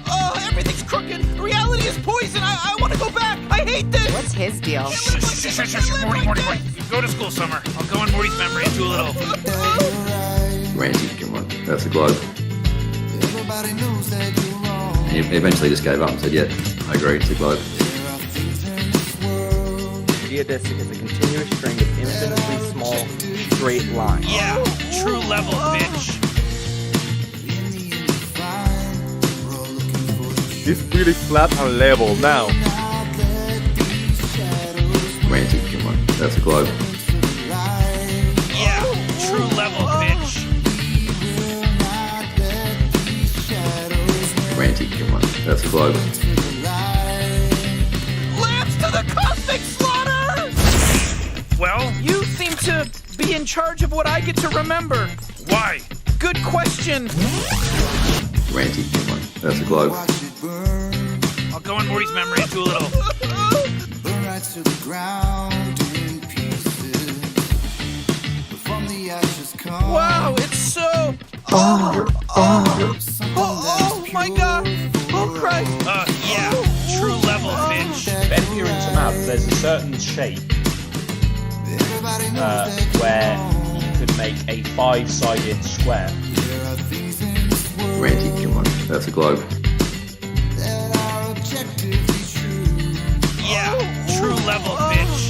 Oh, everything's crooked. Reality is poison. I want to go back. I hate this. What's his deal? Shush. Morty. Go to school, Summer. I'll go in Morty's memory and do a little. Ranty, come on. That's a globe. And he eventually just gave up and said, yeah, I agree, it's a globe. Geodesic is a continuous string of infinitely small, straight lines. Yeah, true level, bitch. It's really flat and level now. Ranty, come on. That's a globe. Yeah, true level, bitch. Ranty, come on. That's a globe. Lance to the cosmic slaughter! Well, you seem to be in charge of what I get to remember. Why? Good question. Ranty, come on. That's a globe. I'll go in Morty's memory and do a little. Wow, it's so. Oh my God! Oh Christ! Yeah, true level, bitch. If you're into math, there's a certain shape where you could make a 5-sided square. Ranty, come on. That's a globe. Yeah, true level, bitch.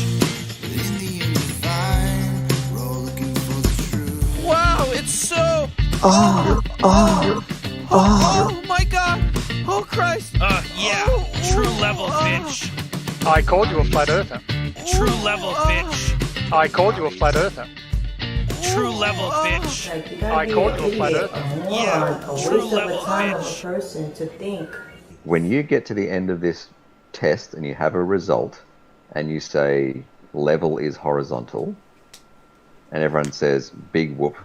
Wow, it's so. Oh my God! Oh Christ! Yeah, true level, bitch. I called you a flat earther. True level, bitch. I called you a flat earther. True level, bitch. I called you a flat earther. Yeah, true level, bitch. Person to think. When you get to the end of this test and you have a result and you say level is horizontal and everyone says big whoop,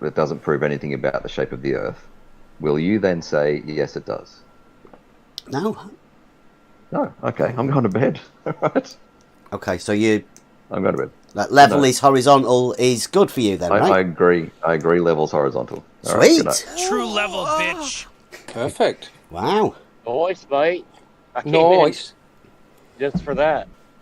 that doesn't prove anything about the shape of the earth, will you then say yes it does? No. No. Okay, I'm going to bed. Right. Okay, so you. I'm going to bed. That level is horizontal is good for you then, right? I agree. I agree. Level's horizontal. All Sweet. Right, true level, bitch. Perfect. Wow. Nice, mate. I came in Nice. just for that.